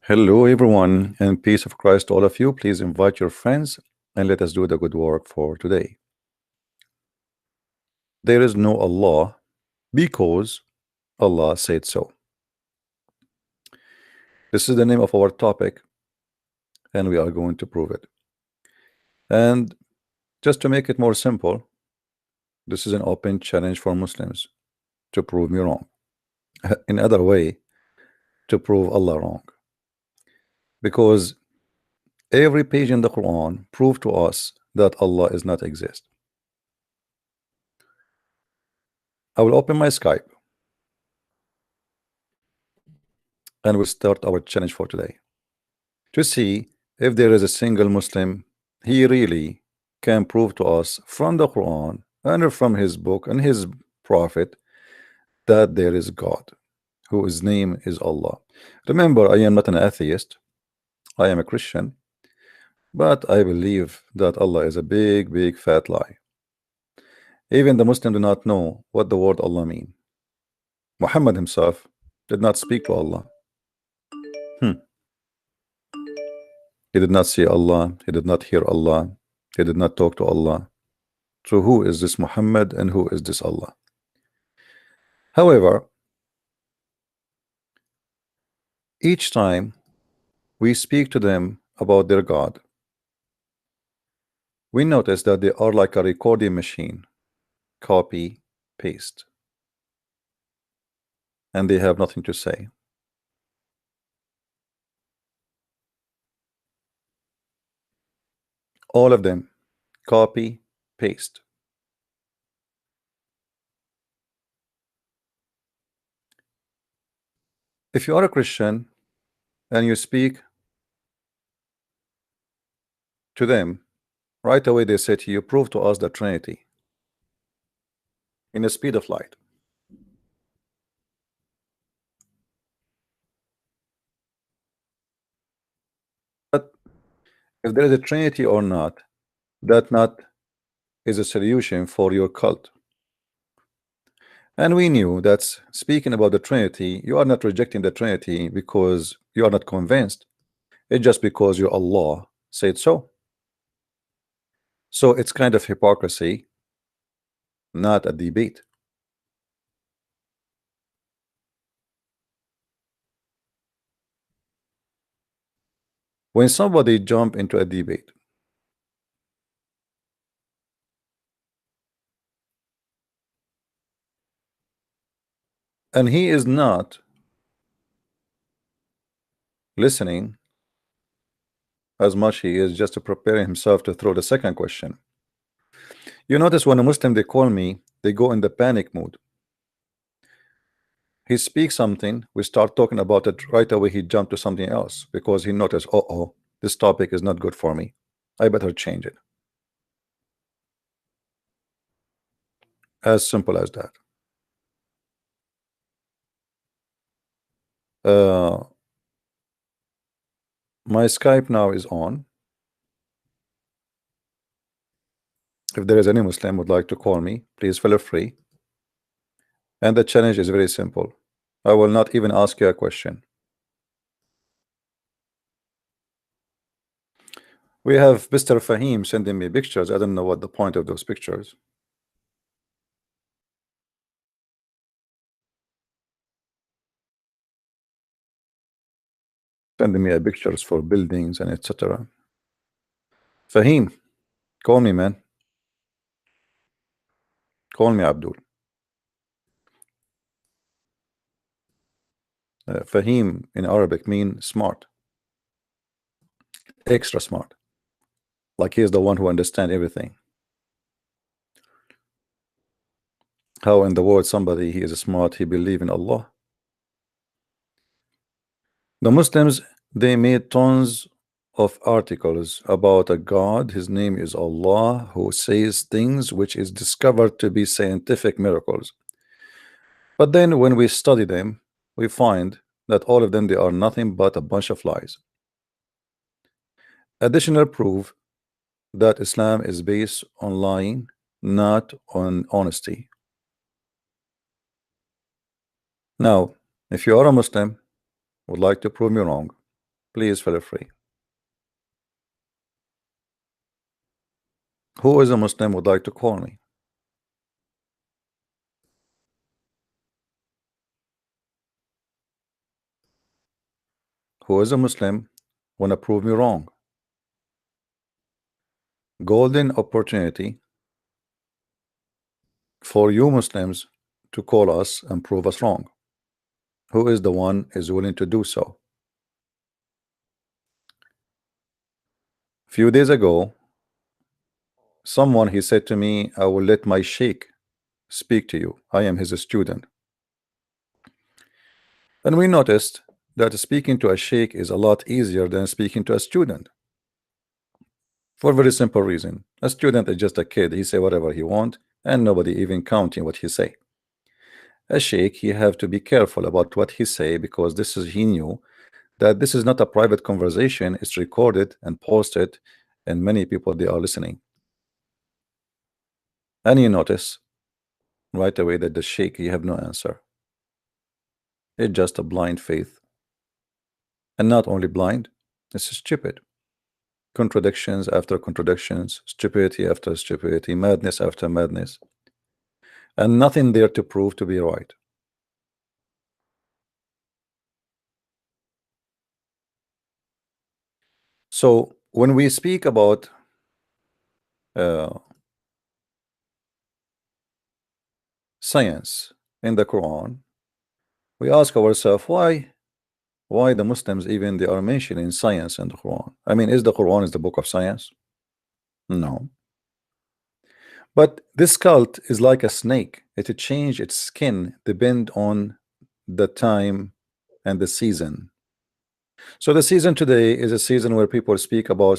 Hello, everyone, and peace of Christ to all of you. Please invite your friends and let us do the good work for today. There is no Allah because Allah said so. This is the name of our topic, and we are going to prove it. And just to make it more simple, this is an open challenge for Muslims to prove me wrong. In other way, to prove Allah wrong. Because every page in the Quran proved to us that Allah is not exist. I will open my Skype and we'll start our challenge for today to see if there is a single Muslim he really can prove to us from the Quran and from his book and his prophet that there is God whose name is Allah. Remember, I am not an atheist, I am a Christian, but I believe that Allah is a big fat lie. Even the Muslim do not know what the word Allah mean. Muhammad himself did not speak to Allah. He did not see Allah, he did not hear Allah, he did not talk to Allah. So who is this Muhammad and who is this Allah? However, each time we speak to them about their God, we notice that they are like a recording machine, copy, paste, and they have nothing to say. All of them, copy, paste. If you are a Christian and you speak to them, right away they say to you, prove to us the Trinity in the speed of light. But if there is a Trinity or not, that not is a solution for your cult. And we knew that speaking about the Trinity, you are not rejecting the Trinity because you are not convinced. It's just because your Allah said so. So it's kind of hypocrisy, not a debate. When somebody jump into a debate and he is not listening as much he is just to preparing himself to throw the second question. You notice when a Muslim they call me, they go in the panic mode. He speaks something, we start talking about it, right away he jumped to something else because he noticed, oh, this topic is not good for me, I better change it. As simple as that. My Skype now is on. If there is any Muslim would like to call me, please feel free. And the challenge is very simple. I will not even ask you a question. We have Mr. Fahim sending me pictures. I don't know what the point of those pictures. Sending me pictures for buildings and etc. Fahim, call me, man. Call me, Abdul. Fahim in Arabic mean smart, extra smart, like he is the one who understands everything. How in the world somebody he is smart, he believe in Allah? The Muslims, they made tons of articles about a God, his name is Allah, who says things which is discovered to be scientific miracles. But then when we study them, we find that all of them, they are nothing but a bunch of lies. Additional proof that Islam is based on lying, not on honesty. Now, if you are a Muslim, would like to prove me wrong, Please feel free. Who is a Muslim would like to call me? Who is a Muslim wanna prove me wrong? Golden opportunity for you Muslims to call us and prove us wrong. Who is the one is willing to do so? Few days ago, someone he said to me, I will let my sheikh speak to you. I am his student. And we noticed that speaking to a sheikh is a lot easier than speaking to a student. For a very simple reason. A student is just a kid. He say whatever he want and nobody even counting what he say. A sheikh, he have to be careful about what he say, because this is he knew that this is not a private conversation. It's recorded and posted, and many people they are listening. And you notice right away that the sheikh he have no answer. It's just a blind faith, and not only blind, it's stupid. Contradictions after contradictions, stupidity after stupidity, madness after madness, and nothing there to prove to be right. So when we speak about science in the Quran, we ask ourselves why the Muslims even they are mentioning science in the Quran. I mean, is the Quran is the book of science? No. But this cult is like a snake. It change its skin depend on the time and the season. So the season today is a season where people speak about,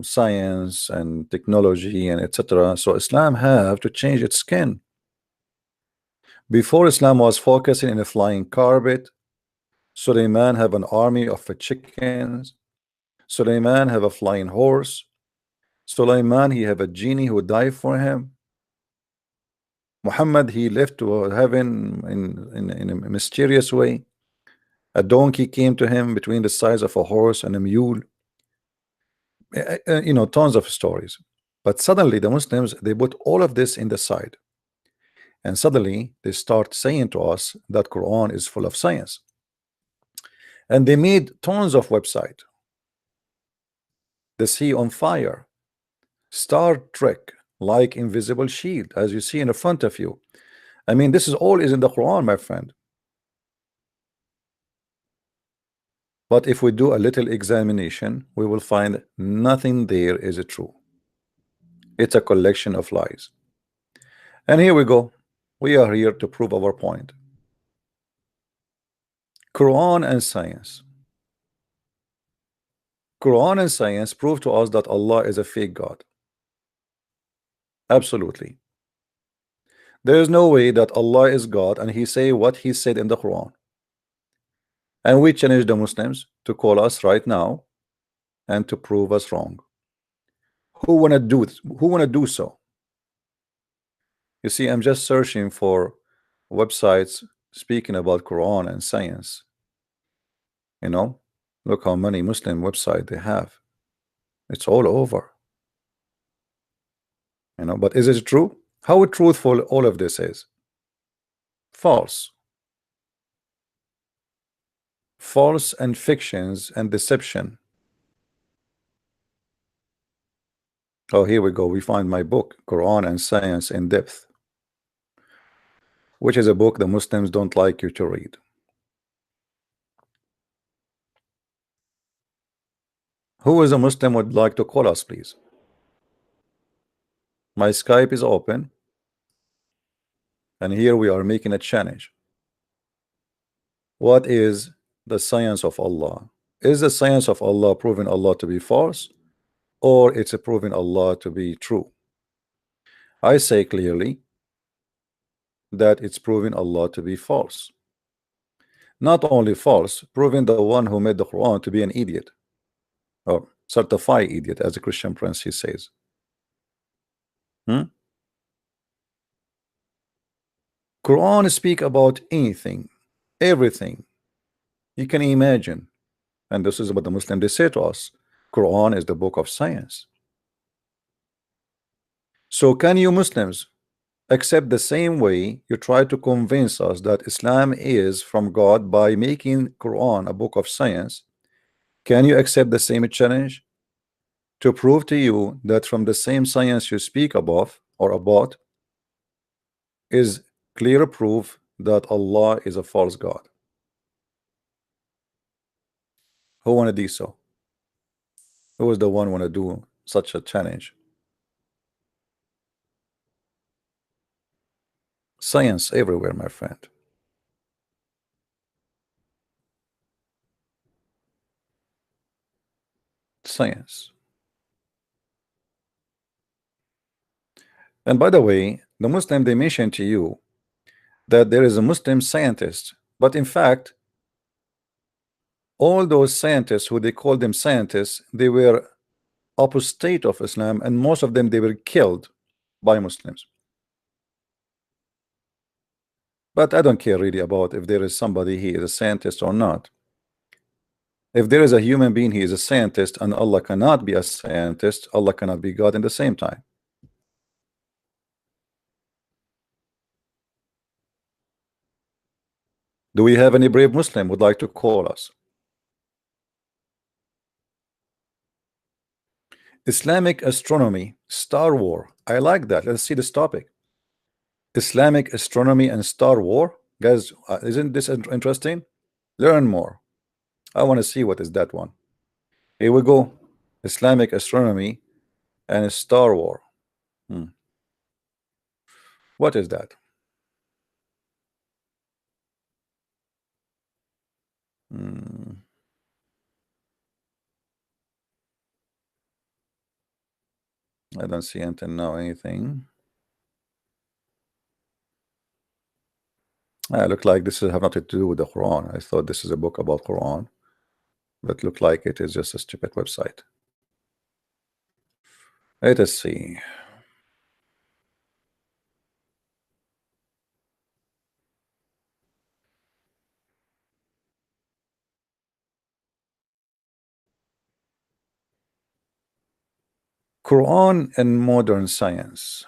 science and technology and etc. So Islam have to change its skin. Before, Islam was focusing in a flying carpet. Suleiman have an army of chickens. Suleiman have a flying horse. Suleiman he have a genie who died for him. Muhammad he left to heaven in a mysterious way. A donkey came to him between the size of a horse and a mule. Tons of stories. But suddenly the Muslims they put all of this in the side, and suddenly they start saying to us that Quran is full of science, and they made tons of website. The Sea on Fire, Star Trek, like Invisible Shield, as you see in the front of you. I mean, this is all is in the Quran, my friend. But if we do a little examination, we will find nothing there is true. It's a collection of lies. And here we go. We are here to prove our point. Quran and science. Quran and science prove to us that Allah is a fake God. Absolutely. There is no way that Allah is God and he say what he said in the Quran. And we challenge the Muslims to call us right now and to prove us wrong. Who wanna do so? You see, I'm just searching for websites speaking about Quran and science. Look how many Muslim websites they have. It's all over. But is it true? How truthful all of this is? False. False and fictions and deception. Oh, here we go. We find my book, Quran and Science in Depth, which is a book the Muslims don't like you to read. Who is a Muslim would like to call us, please? My Skype is open, and here we are making a challenge. What is the science of Allah? Is the science of Allah proving Allah to be false, or it's proving Allah to be true? I say clearly that it's proving Allah to be false. Not only false, proving the one who made the Quran to be an idiot, or certified idiot, as a Christian prince he says. Quran speak about anything, everything you can imagine, And this is what the Muslim they say to us. Quran is the book of science. So can you Muslims accept the same way you try to convince us that Islam is from God by making Quran a book of science? Can you accept the same challenge to prove to you that from the same science you speak above or about is clear proof that Allah is a false God? Who wanna do so? Who is the one wanna do such a challenge? Science everywhere, my friend. Science. And by the way, the Muslim they mentioned to you that there is a Muslim scientist, but in fact all those scientists who they call them scientists, they were apostate of Islam, and most of them they were killed by Muslims. But I don't care really about if there is somebody he is a scientist or not. If there is a human being he is a scientist, and Allah cannot be a scientist, Allah cannot be God in the same time. Do we have any brave Muslim would like to call us? Islamic astronomy, Star War. I like that. Let's see this topic. Islamic astronomy and Star War. Guys, isn't this interesting? Learn more. I want to see what is that one. Here we go. Islamic astronomy and Star War. What is that? I don't see until now anything. Look like this have nothing to do with the Quran. I thought this is a book about Quran, but look like it is just a stupid website. Let us see. Quran and modern science.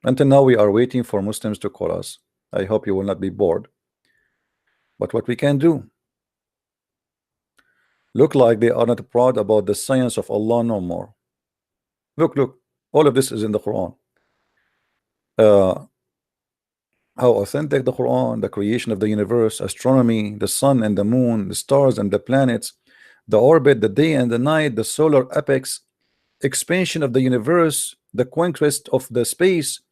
Until now we are waiting for Muslims to call us. I hope you will not be bored. But what we can do? Look like they are not proud about the science of Allah no more. Look, all of this is in the Quran. How authentic the Quran, the creation of the universe, astronomy, the sun and the moon, the stars and the planets, the orbit, the day and the night, the solar epochs, expansion of the universe, the conquest of the space,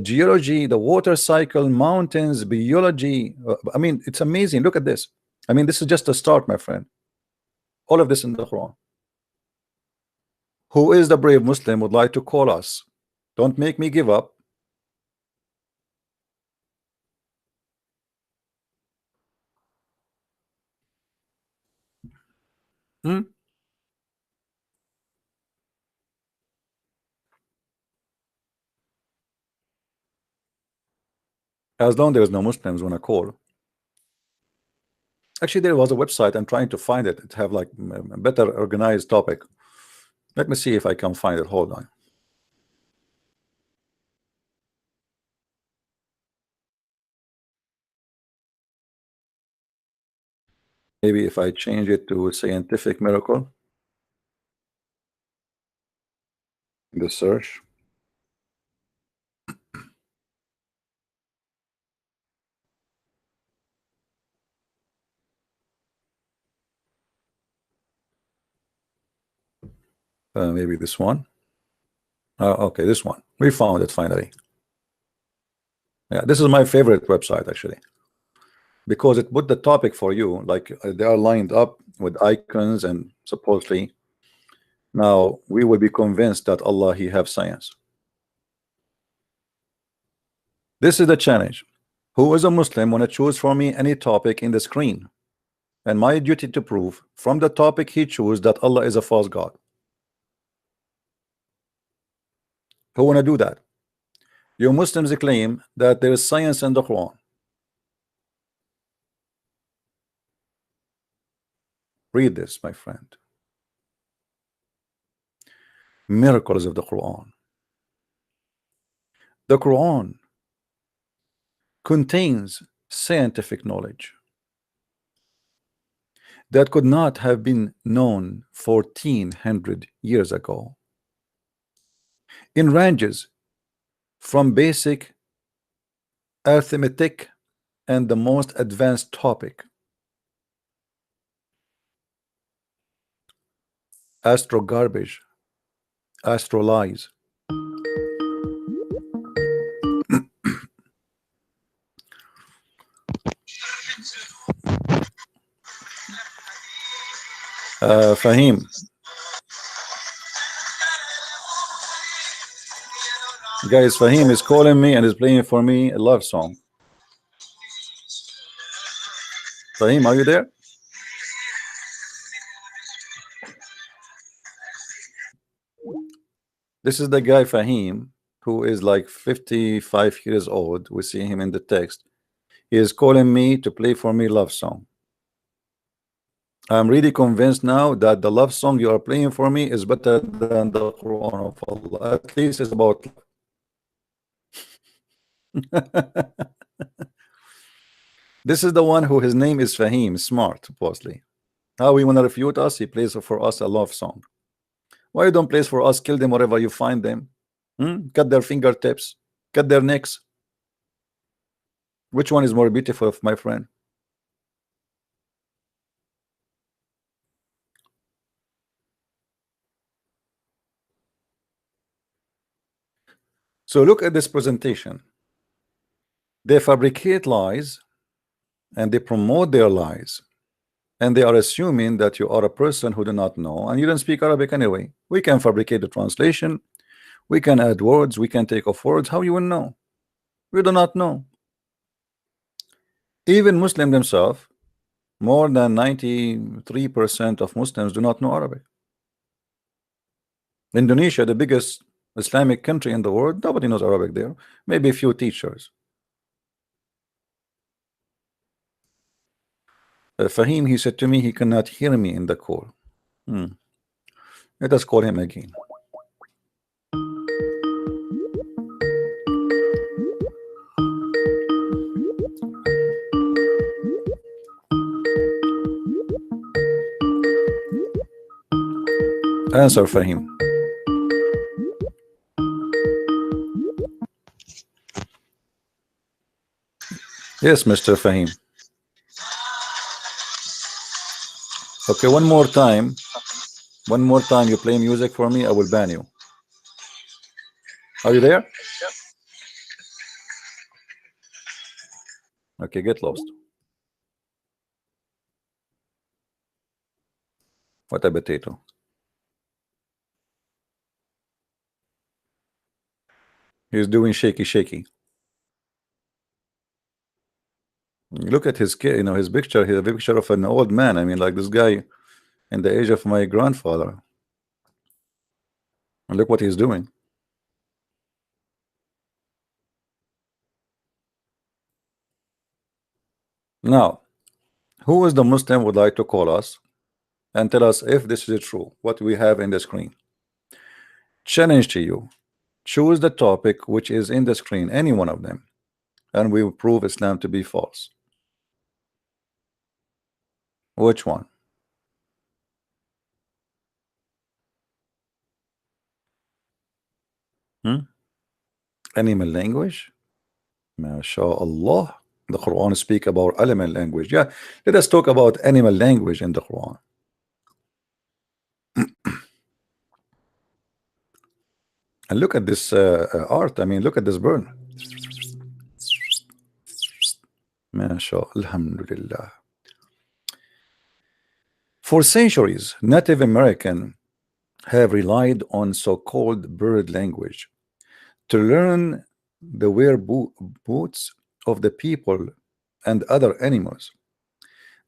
geology, the water cycle, mountains, biology. I mean, it's amazing. Look at this. I mean, this is just a start, my friend. All of this in the Quran. Who is the brave Muslim would like to call us? Don't make me give up. As long as no Muslims want to call. Actually, there was a website. I'm trying to find it. It have like a better organized topic. Let me see if I can find it. Hold on. Maybe if I change it to scientific miracle in the search. Maybe this one. Okay, this one. We found it finally. Yeah, this is my favorite website actually, because it put the topic for you, like they are lined up with icons, and supposedly now we will be convinced that Allah he have science. This is the challenge. Who is a Muslim want to choose for me any topic in the screen, and my duty to prove from the topic he choose that Allah is a false God. Who want to do that? You Muslims claim that there is science in the Quran. Read this, my friend. Miracles of the Quran. The Quran contains scientific knowledge that could not have been known 1400 years ago, in ranges from basic arithmetic and the most advanced topic, astro garbage, astro lies. Fahim, guys, Fahim is calling me and is playing for me a love song. Fahim, are you there? This is the guy Fahim, who is like 55 years old. We see him in the text. He is calling me to play for me love song. I'm really convinced now that the love song you are playing for me is better than the Quran of Allah. At least it's about this is the one who his name is Fahim, smart, supposedly. How he want to refute us? He plays for us a love song. Why you don't play for us? Kill them wherever you find them. Cut their fingertips, cut their necks. Which one is more beautiful, my friend? So look at this presentation. They fabricate lies and they promote their lies, and they are assuming that you are a person who do not know and you don't speak Arabic anyway. We can fabricate the translation, we can add words, we can take off words. How you will know? We do not know. Even Muslim themselves, more than 93% of Muslims do not know Arabic. Indonesia, the biggest Islamic country in the world, nobody knows Arabic there. Maybe a few teachers. Fahim, he said to me he cannot hear me in the call. Let us call him again. Answer Fahim. Yes, Mr. Fahim. Okay, one more time you play music for me, I will ban you. Are you there? Okay, get lost. What a potato. He's doing shaky. Look at his kid, his picture. He's a picture of an old man. I mean, like this guy in the age of my grandfather. And look what he's doing. Now, who is the Muslim would like to call us and tell us if this is true, what we have in the screen? Challenge to you. Choose the topic which is in the screen, any one of them, and we will prove Islam to be false. Which one? Animal language? MashaAllah. The Quran speak about animal language. Yeah, let us talk about animal language in the Quran. And look at this art. I mean, look at this bird. MashaAllah. Alhamdulillah. For centuries, Native American have relied on so-called bird language to learn the whereabouts of the people and other animals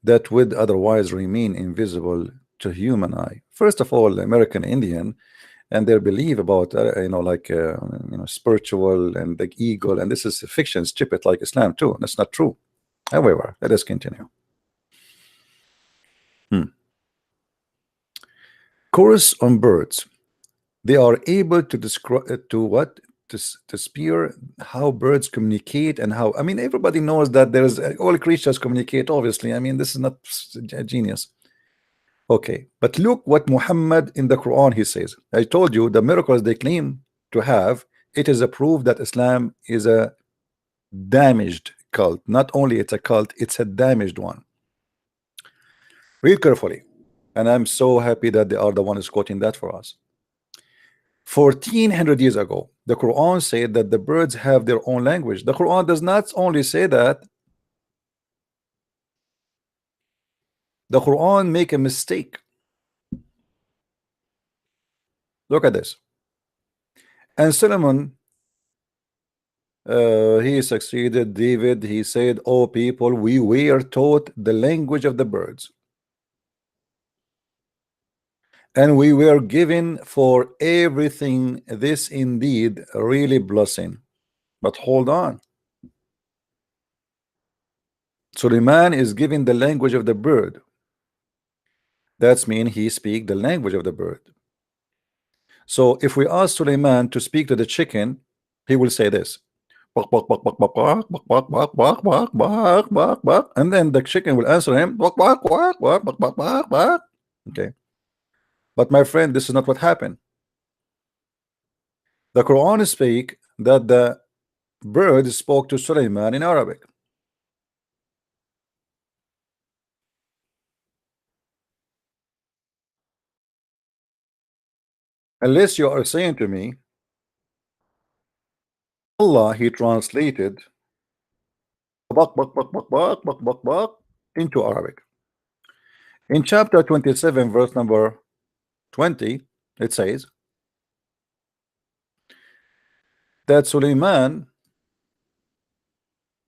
that would otherwise remain invisible to human eye. First of all, American Indian and their belief about spiritual and the eagle, and this is fiction, stupid like Islam too. That's not true. However, let us continue. Chorus on birds. They are able to describe to what to spear how birds communicate and how, I mean, everybody knows that there's all creatures communicate, obviously. I mean, this is not a genius. Okay, but look what Muhammad in the Quran he says. I told you the miracles they claim to have, it is a proof that Islam is a damaged cult. Not only it's a cult, it's a damaged one. Read carefully, and I'm so happy that they are the ones quoting that for us. 1400 years ago, the Quran said that the birds have their own language. The Quran does not only say that, the Quran make a mistake. Look at this. And Solomon, he succeeded David. He said, "Oh people, we were taught the language of the birds, and we were given for everything. This indeed really blessing." But hold on, Suleiman is given the language of the bird. That's mean he speak the language of the bird. So if we ask Suleiman to speak to the chicken, he will say this, "Bak, bak, bak, bak, bak, bak, bak, bak, bak, bak, bak, bak, bak," and then the chicken will answer him, "Bak, bak, bak, bak, bak, bak, bak, bak." Okay, but my friend, this is not what happened. The Quran speak that the bird spoke to Suleiman in Arabic. Unless you are saying to me Allah he translated bak, bak, bak, bak, bak, bak, bak, bak into Arabic. In chapter 27 verse number 20, it says that Suleiman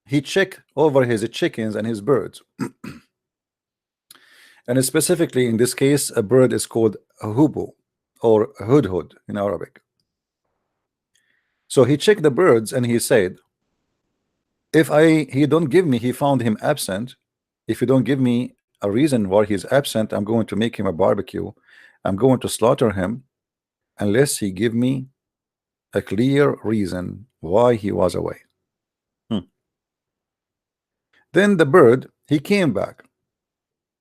he checked over his chickens and his birds. And specifically in this case, a bird is called a hubu or hudhud in Arabic. So he checked the birds and he said, if he don't give me, he found him absent. If you don't give me a reason why he's absent, I'm going to make him a barbecue. I'm going to slaughter him unless he give me a clear reason why he was away. Then the bird, he came back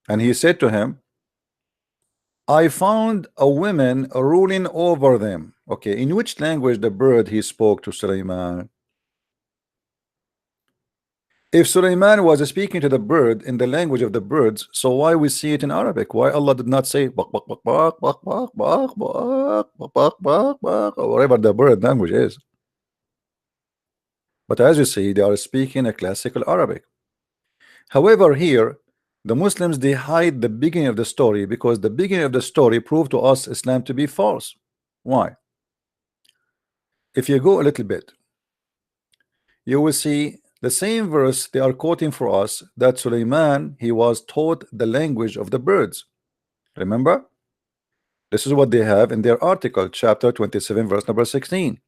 and he said to him, I found a woman ruling over them. Okay, in which language the bird he spoke to Suleiman? If Suleiman was speaking to the bird in the language of the birds, so why we see it in Arabic? Why Allah did not say bak bak bak bak bak bak bak bak bak bak bak bak or whatever the bird language is? But as you see, they are speaking a classical Arabic. However, here the Muslims they hide the beginning of the story because the beginning of the story proved to us Islam to be false. Why? If you go a little bit, you will see the same verse they are quoting for us that Suleiman he was taught the language of the birds. Remember, this is what they have in their article, chapter 27 verse number 16.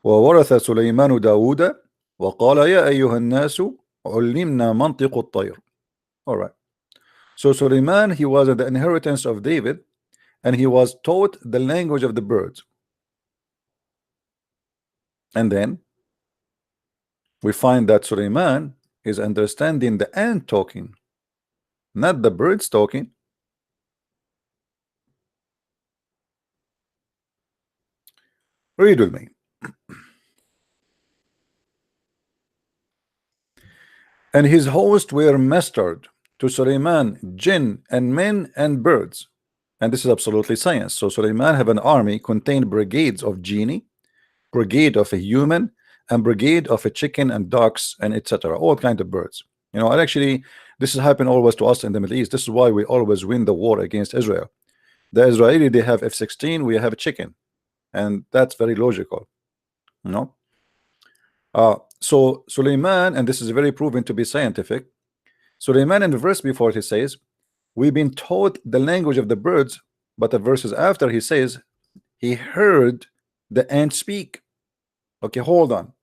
وورث سليمان داود وقال يا أيها الناس علمنا منطق الطير. All right, so Suleiman he was the inheritance of David and he was taught the language of the birds. And then we find that Suleiman is understanding the ant talking, not the birds talking. Read with me. And his hosts were mastered to Suleiman, jinn and men and birds. And this is absolutely science. So Suleiman have an army contained brigades of genie, brigade of a human, and brigade of a chicken and ducks and etc. All kinds of birds. You know, and actually this has happened always to us in the Middle East. This is why we always win the war against Israel. The Israeli they have F-16, we have a chicken, and that's very logical, you know. So Suleiman, and this is very proven to be scientific. Suleiman in the verse before he says, we've been taught the language of the birds, but the verses after he says he heard the ant speak. Okay, hold on.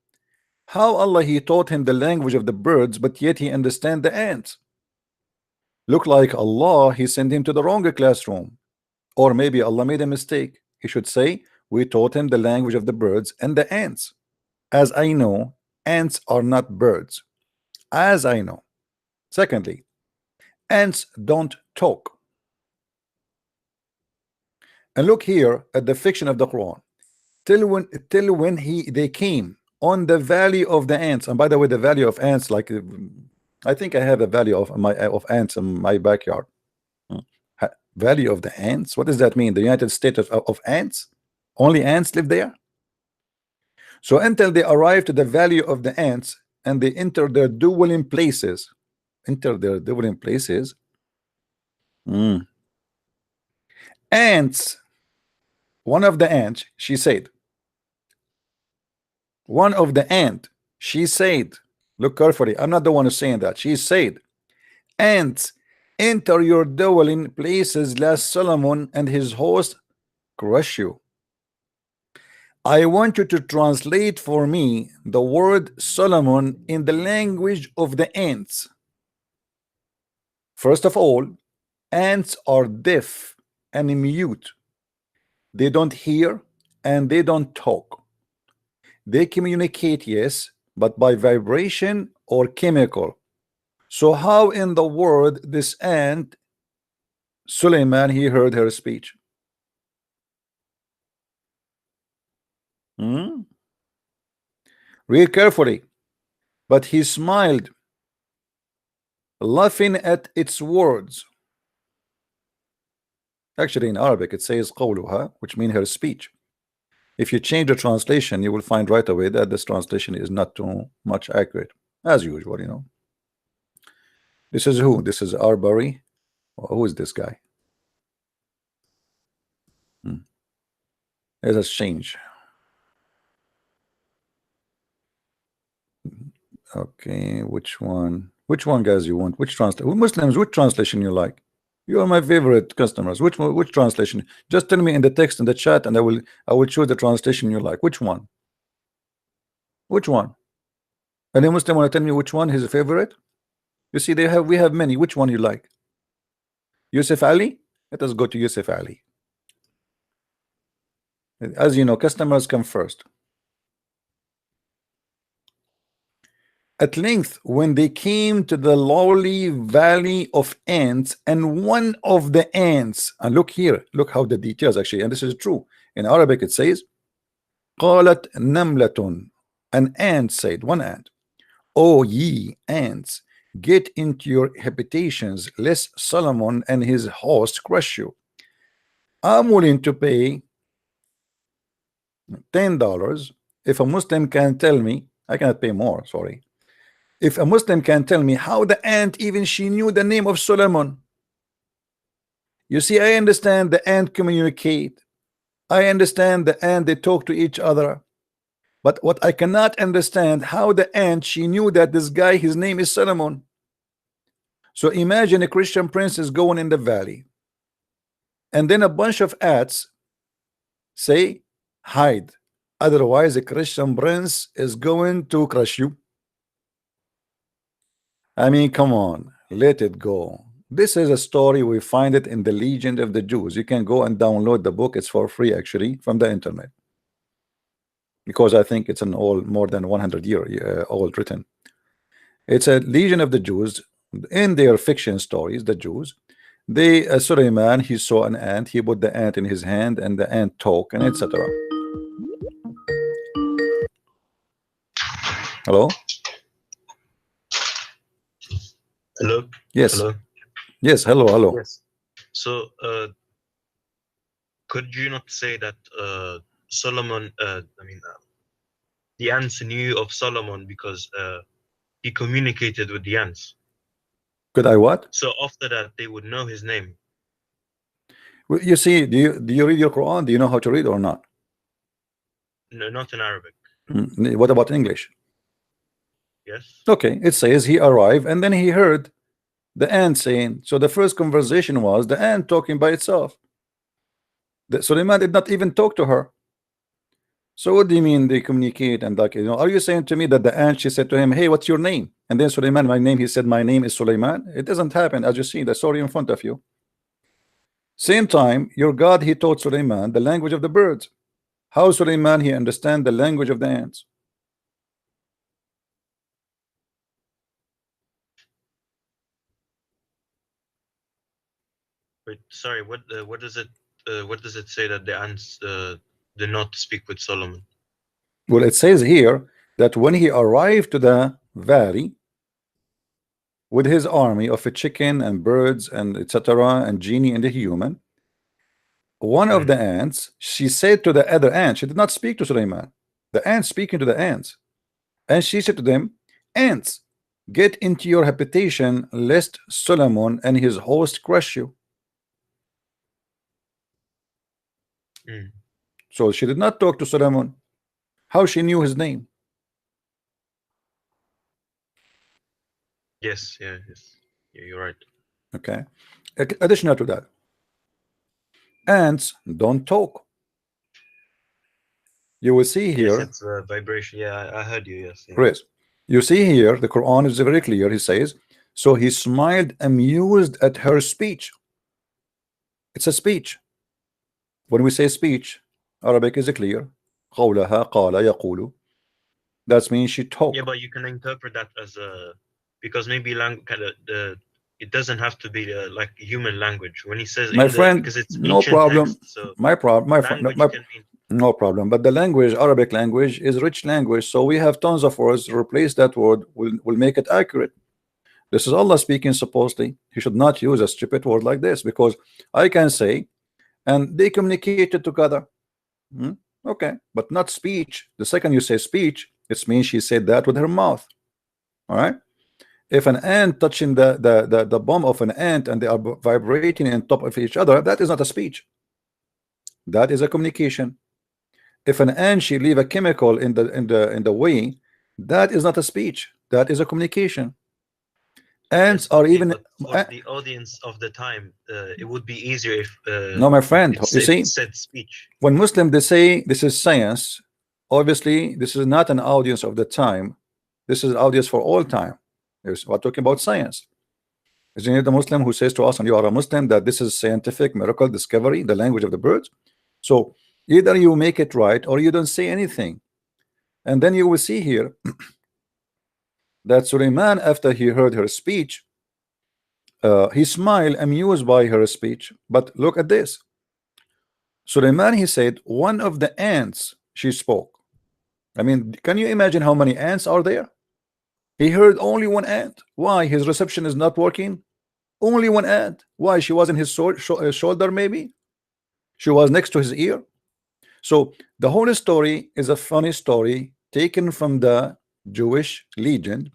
How Allah he taught him the language of the birds, but yet he understand the ants? Look like Allah, he sent him to the wrong classroom. Or maybe Allah made a mistake. He should say, we taught him the language of the birds and the ants. As I know, ants are not birds. As I know. Secondly, ants don't talk. And look here at the fiction of the Quran. Till when they came on the valley of the ants. And by the way, the valley of ants, like I think I have a valley of ants in my backyard. Valley of the ants. What does that mean? The United States of ants? Only ants live there? So until they arrive to the valley of the ants and they enter their dwelling places, ants, one of the ants, she said, look carefully, I'm not the one who's saying that, she said, ants enter your dwelling places lest Solomon and his host crush you. I want you to translate for me the word Solomon in the language of the ants. First of all, ants are deaf and mute. They don't hear and they don't talk. They communicate, yes, but by vibration or chemical. So how in the world this ant, Suleiman, he heard her speech? Read carefully. But he smiled, laughing at its words. Actually, in Arabic, it says qawluha, which means her speech. If you change the translation, you will find right away that this translation is not too much accurate, as usual, you know. This is who? This is Arbery. Who is this guy? Let us change. Okay, which one? Which one, guys, you want? Which translation? Muslims, which translation you like? You are my favorite customers. Which translation? Just tell me in the text in the chat, and I will choose the translation you like. Which one? Which one? Any Muslim want to tell me which one his favorite? You see, we have many. Which one you like? Yusuf Ali? Let us go to Yusuf Ali. As you know, customers come first. At length, when they came to the lowly valley of ants, and one of the ants, and look here, look how the details actually, and this is true. In Arabic it says, قالت نملة, an ant said, one ant, O ye ants, get into your habitations, lest Solomon and his host crush you. I'm willing to pay $10 if a Muslim can tell me, I cannot pay more, sorry. If a Muslim can tell me how the ant even she knew the name of Solomon. You see, I understand the ant communicate. I understand the ant they talk to each other. But what I cannot understand, how the ant she knew that this guy, his name is Solomon. So imagine a Christian prince is going in the valley, and then a bunch of ants say, hide. Otherwise, a Christian prince is going to crush you. I mean, come on, let it go. This is a story, we find it in the Legend of the Jews. You can go and download the book, it's for free actually from the internet, because I think it's an old, more than 100-year old written. It's a Legion of the Jews. In their fiction stories, the Jews, they Suleiman, he saw an ant, he put the ant in his hand, and the ant talk, and etc. Hello? Hello? Yes. Hello? Yes, hello. Yes. So, could you not say that Solomon, the ants knew of Solomon because he communicated with the ants? Could I what? So after that, they would know his name. Well, you see, do you read your Quran? Do you know how to read or not? No, not in Arabic. What about English? Yes. Okay, it says he arrived and then he heard the ant saying. So the first conversation was the ant talking by itself. Suleiman did not even talk to her. So what do you mean they communicate? And like, are you saying to me that the ant, she said to him, hey, what's your name? And then Suleiman, my name, he said, my name is Suleiman. It doesn't happen. As you see the story in front of you. Same time, your God, he taught Suleiman the language of the birds. How Suleiman, he understand the language of the ants? Wait, sorry, what does it say that the ants did not speak with Solomon? Well, it says here that when he arrived to the valley with his army of a chicken and birds and etc. and genie and the human, one of the ants, she said to the other ant, she did not speak to Suleiman, the ant speaking to the ants, and she said to them, ants, get into your habitation lest Solomon and his host crush you. So she did not talk to Solomon. How she knew his name? Yes, yeah, you're right. Okay. Additional to that, ants don't talk. You will see here. Yes, it's a vibration. Yeah, I heard you. Yes. Yeah. Chris, you see here, the Quran is very clear. He says, so he smiled, amused at her speech. It's a speech. When we say speech, Arabic is clear. قولها قال يقول. That means she talked. Yeah, but you can interpret that as a, because maybe language it doesn't have to be like human language. When he says my friend, because it's no problem. Text, so my friend, no problem. But the language, Arabic language, is rich language. So we have tons of words. Replace that word will make it accurate. This is Allah speaking. Supposedly, He should not use a stupid word like this, because I can say, and they communicated together. Okay, but not speech. The second you say speech, it means she said that with her mouth. All right. If an ant touching the bum of an ant and they are vibrating on top of each other, that is not a speech. That is a communication. If an ant she leave a chemical in the way, that is not a speech. That is a communication. Ants are even for the audience of the time. It would be easier if no, my friend. You see, said speech. When Muslims they say this is science, obviously this is not an audience of the time. This is an audience for all time. We're talking about science. Isn't it the Muslim who says to us, and you are a Muslim, that this is scientific miracle discovery, the language of the birds? So either you make it right or you don't say anything. And then you will see here that Suleiman, after he heard her speech, he smiled, amused by her speech. But look at this. Suleiman, he said, one of the ants she spoke. I mean, can you imagine how many ants are there? He heard only one ant. Why? His reception is not working. Only one ant. Why? She was in his shoulder, maybe. She was next to his ear. So the whole story is a funny story taken from the Jewish legend,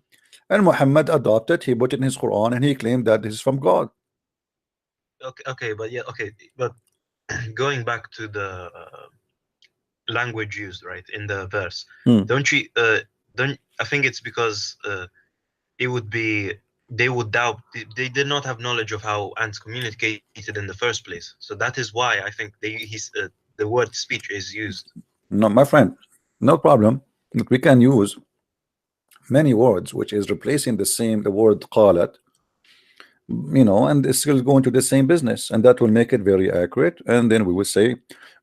and Muhammad adopted. He put it in his Quran, and he claimed that this is from God. Okay, but yeah, okay, but going back to the language used, right, in the verse, don't I think it's because it would be, they would doubt, they did not have knowledge of how ants communicated in the first place. So that is why I think the word speech is used. No, my friend, no problem. We can use many words which is replacing the word qalat, and it's still going to the same business, and that will make it very accurate. And then we will say,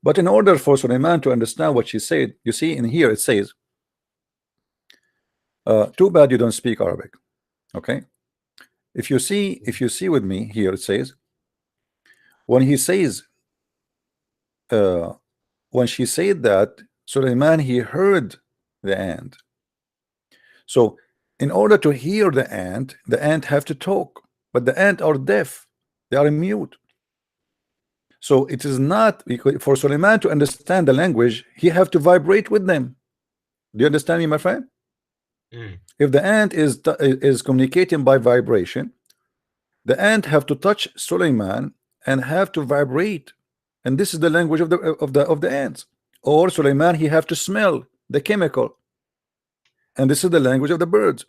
but in order for Suleiman to understand what she said, you see in here it says, too bad you don't speak Arabic. Okay, if you see with me here, it says, when he says when she said that, Suleiman, he heard the ant. So in order to hear the ant have to talk, but the ant are deaf, they are mute. So it is not, for Suleiman to understand the language, he have to vibrate with them. Do you understand me, my friend? If the ant is communicating by vibration, the ant have to touch Suleiman and have to vibrate, and this is the language of the ants. Or Suleiman, he have to smell the chemical, and this is the language of the birds.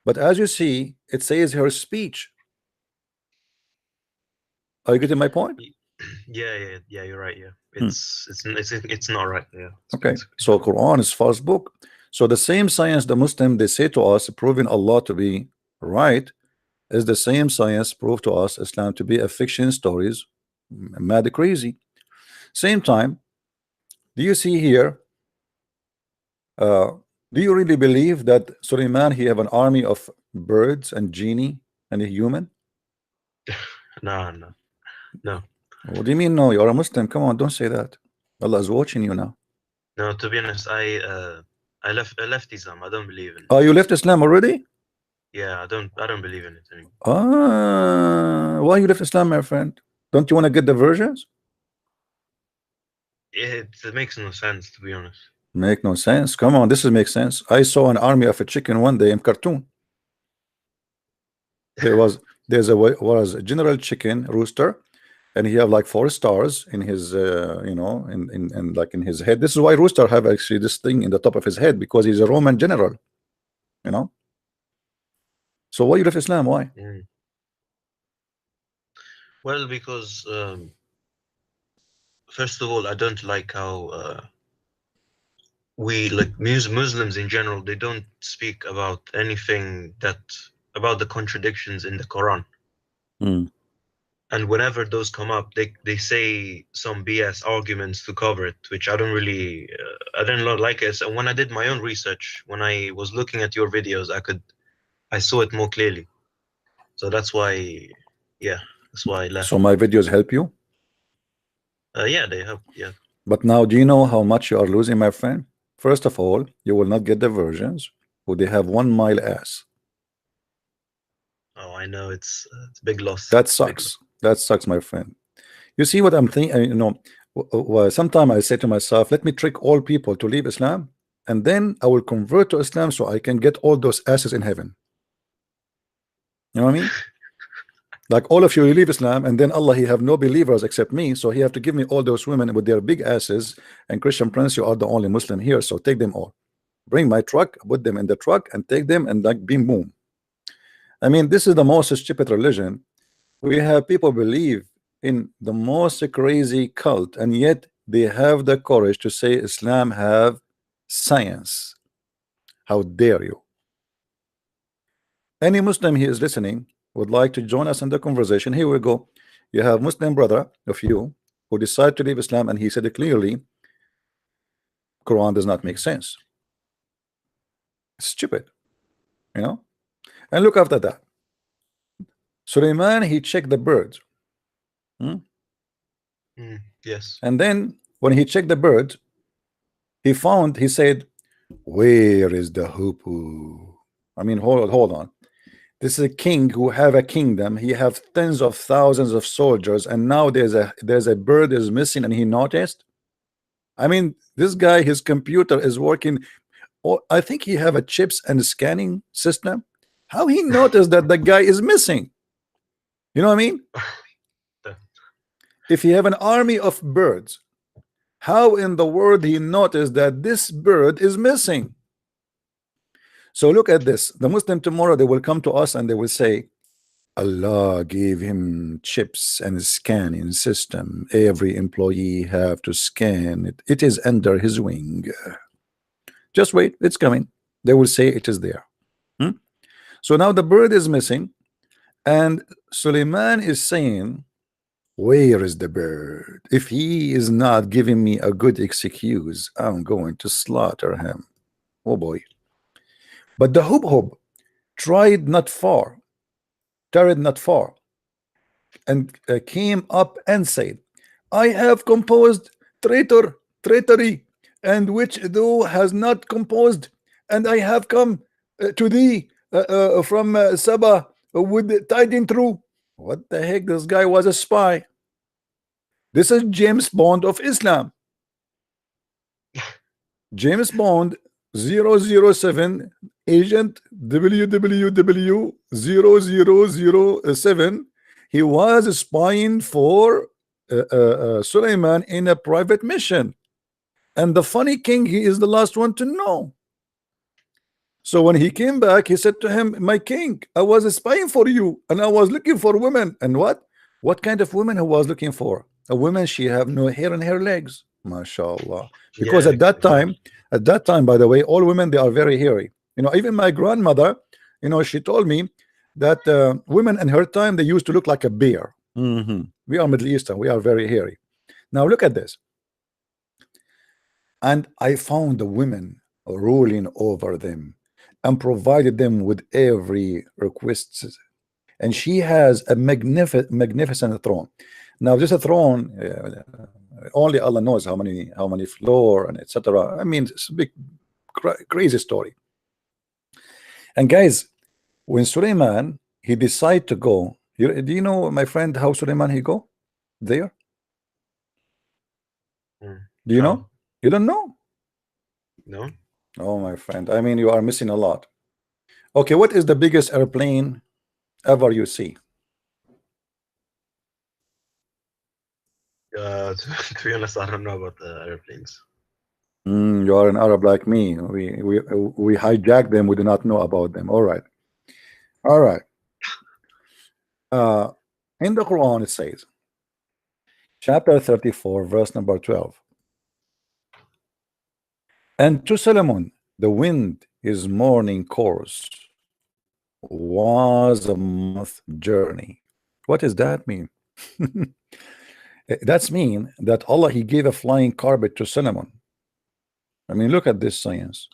But as you see, it says her speech. Are you getting my point? Yeah, you're right. Yeah, it's not right. Yeah. Okay, so Quran is false book. So the same science the Muslim they say to us proving Allah to be right is the same science proved to us Islam to be a fiction stories, mad crazy. Same time, do you see here? Do you really believe that Suleiman he have an army of birds and genie and a human? No. What do you mean no? You're a Muslim. Come on, don't say that. Allah is watching you now. No, to be honest, I left Islam. I don't believe in it. Oh, you left Islam already? Yeah, I don't believe in it anymore. Why you left Islam, my friend? Don't you want to get the versions? It makes no sense, to be honest. Make no sense. Come on, this makes sense. I saw an army of a chicken one day in cartoon. There's a general chicken rooster, and he have like 4 stars in his you know, in like in his head. This is why rooster have actually this thing in the top of his head, because he's a Roman general, you know. So why you left Islam? Why? Well, because first of all, I don't like how we, like Muslims in general, they don't speak about anything about the contradictions in the Quran. And whenever those come up, they say some BS arguments to cover it, which I don't really I didn't like it. And when I did my own research, when I was looking at your videos, I saw it more clearly. So that's why, yeah, that's why I left. So my videos help you? Yeah, they help. Yeah. But now, do you know how much you are losing, my friend? First of all, you will not get the versions who they have 1 mile ass. Oh, I know, it's a big loss. That sucks. That sucks, my friend. You see what I'm thinking? You know, sometimes I say to myself, let me trick all people to leave Islam, and then I will convert to Islam so I can get all those asses in heaven. You know what I mean? Like all of you leave Islam, and then Allah he have no believers except me, so he have to give me all those women with their big asses. And Christian Prince, you are the only Muslim here, so take them all. Bring my truck, put them in the truck, and take them, and like bing boom. I mean, this is the most stupid religion. We have people believe in the most crazy cult, and yet they have the courage to say Islam have science. How dare you? Any Muslim here is listening would like to join us in the conversation. Here we go. You have Muslim brother of you who decided to leave Islam, and he said it clearly, Quran does not make sense. It's stupid, you know. And look after that, Suleiman he checked the birds. Yes. And then when he checked the birds, he said, where is the hoopoe? I mean, hold on. This is a king who have a kingdom. He have tens of thousands of soldiers, and now there's a bird is missing, and he noticed. I mean, this guy, his computer is working. Oh, I think he have a chips and a scanning system. How he noticed that the guy is missing? You know what I mean? If you have an army of birds, how in the world he noticed that this bird is missing? So look at this. The Muslim tomorrow, they will come to us and they will say, Allah gave him chips and scanning system. Every employee have to scan it. It is under his wing. Just wait, it's coming. They will say it is there. So now the bird is missing, and Suleiman is saying, where is the bird? If he is not giving me a good excuse, I'm going to slaughter him. Oh boy. But the hub tarried not far, and came up and said, I have composed treachery, and which thou has not composed, and I have come to thee from Saba with tidings true. What the heck? This guy was a spy. This is James Bond of Islam. James Bond 007 agent WWW 0007. He was spying for Suleiman in a private mission, and the funny king, he is the last one to know. So when he came back, he said to him, my king, I was spying for you, and I was looking for women. And what kind of women he was looking for? A woman, she have no hair in her legs, mashallah. Because Yeah, at that time, by the way, all women, they are very hairy. You know, even my grandmother, you know, she told me that women in her time, they used to look like a bear. We are Middle Eastern, we are very hairy. Now look at this. And I found the women ruling over them and provided them with every request. And she has a magnificent throne. Now this throne, only Allah knows how many floor and etc. I mean, it's a big crazy story. And guys, when Suleiman, he decided to go, do you know, my friend, how Suleiman he go there? Do you know? You don't know? No. Oh, my friend, I mean, you are missing a lot. Okay, what is the biggest airplane ever you see? To be honest, I don't know about the airplanes. You are an Arab like me. We hijack them. We do not know about them. All right. All right. In the Quran, it says, chapter 34, verse number 12. And to Solomon, the wind his morning course was a month journey. What does that mean? That's mean that Allah, he gave a flying carpet to Solomon. I mean, look at this science.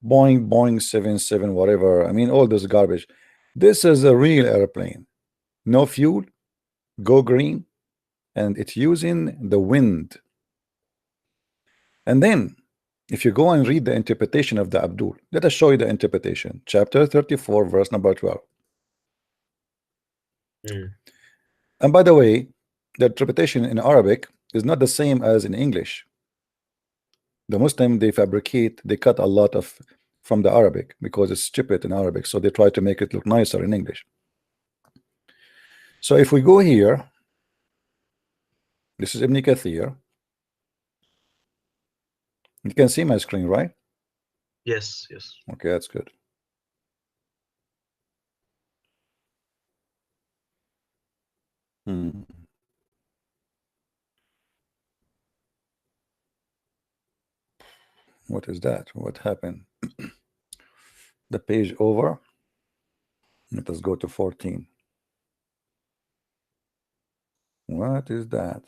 Boeing 77, whatever. I mean, all this garbage. This is a real airplane. No fuel, go green, and it's using the wind. And then, if you go and read the interpretation of the Abdul, let us show you the interpretation. Chapter 34, verse number 12. And by the way, the interpretation in Arabic is not the same as in English. The Muslim, they fabricate, they cut a lot of from the Arabic because it's stupid in Arabic, so they try to make it look nicer in English. So if we go here, this is Ibn Kathir. You can see my screen, right? Yes, yes. Okay, that's good. What is that? What happened? The page over. Let us go to 14. What is that?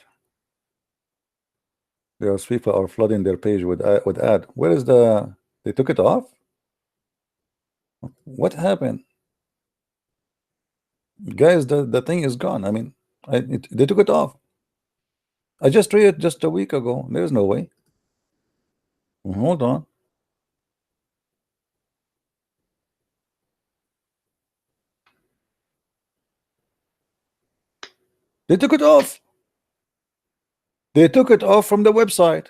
Those people are flooding their page with ad. Where is the? They took it off. What happened, guys? The thing is gone. I mean, they took it off. I just read it just a week ago. There's no way. Hold on. They took it off. They took it off from the website.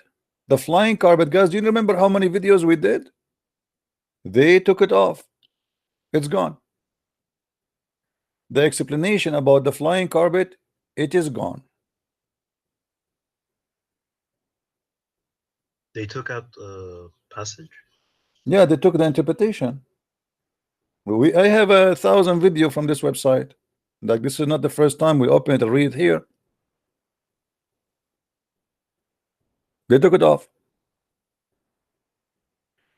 The flying carpet, guys. Do you remember how many videos we did? They took it off. It's gone. The explanation about the flying carpet, it is gone. They took out passage. Yeah, they took the interpretation. I have 1,000 video from this website. Like, this is not the first time we open it and read it here. They took it off.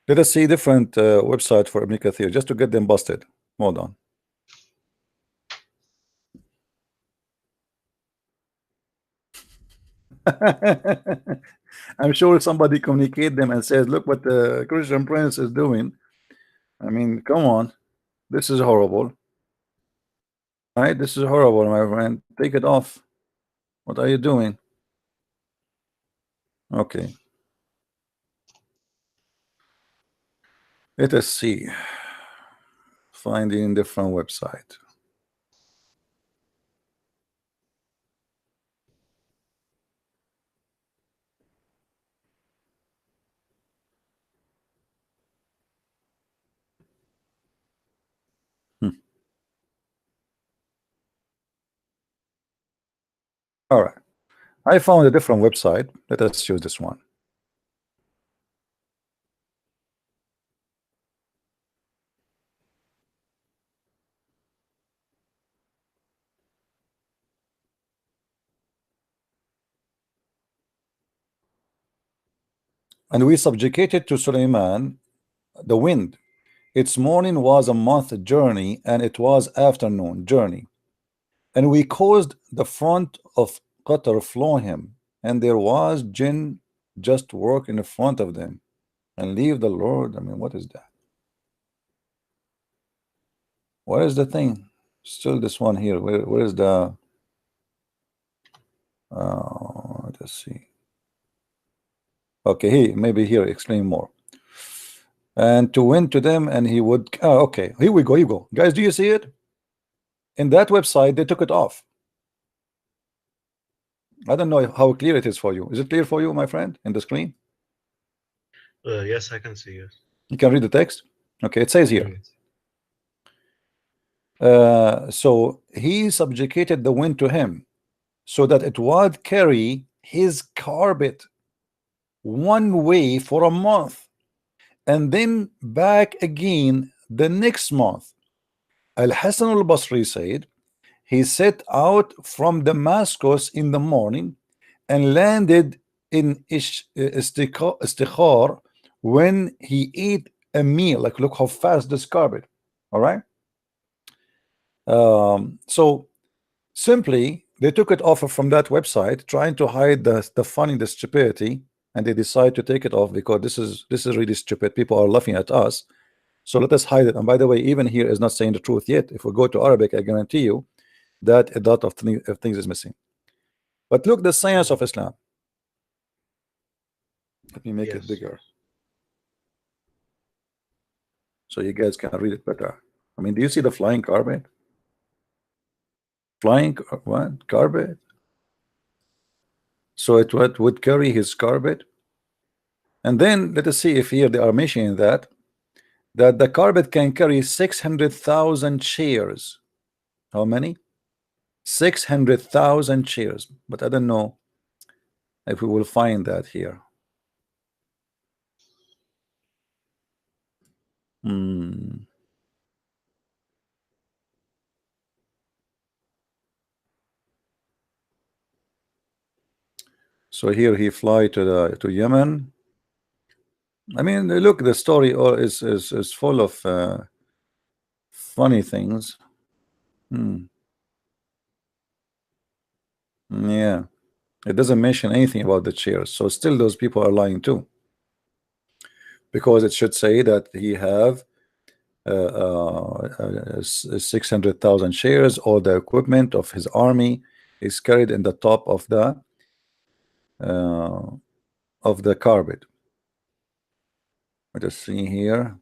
Let us see different website for Ibn Kathir just to get them busted. Hold on. I'm sure somebody communicate them and says, look what the Christian Prince is doing. I mean, come on. This is horrible. Right? This is horrible, my friend. Take it off. What are you doing? Okay. Let us see. Finding different website. All right. I found a different website. Let us use this one. And we subjugated to Suleiman the wind. Its morning was a month journey, and it was afternoon journey. And we caused the front of Qatar flow him, and there was jinn just work in the front of them, and leave the Lord. I mean, what is that? What is the thing? Still this one here. Where is the let's see. Okay, maybe here explain more. And to win to them, and he would okay, here we go, guys. Do you see it? In that website they took it off. I don't know how clear it is for you. Is it clear for you, my friend, in the screen? Yes, I can see it. You can read the text. Okay, it says here. So he subjugated the wind to him, so that it would carry his carpet one way for a month, and then back again the next month. Al-Hasan al-Basri said, he set out from Damascus in the morning and landed in Istikhar when he ate a meal. Like, look how fast this carpet. All right. So simply they took it off from that website, trying to hide the funny, the stupidity, and they decide to take it off because this is really stupid. People are laughing at us, so let us hide it. And by the way, even here is not saying the truth yet. If we go to Arabic, I guarantee you that a lot of things is missing. But look, the science of Islam. Let me make it bigger so you guys can read it better. I mean, do you see the flying carpet? Flying what? Carpet? So it would carry his carpet. And then let us see if here they are mentioning that the carpet can carry 600,000 chairs. How many? 600,000 chairs. But I don't know if we will find that here. So here he fly to Yemen. I mean, look, the story is full of funny things. Yeah, it doesn't mention anything about the chairs. So still those people are lying too, because it should say that he have 600,000 shares, or the equipment of his army is carried in the top of the carpet. Let us see here.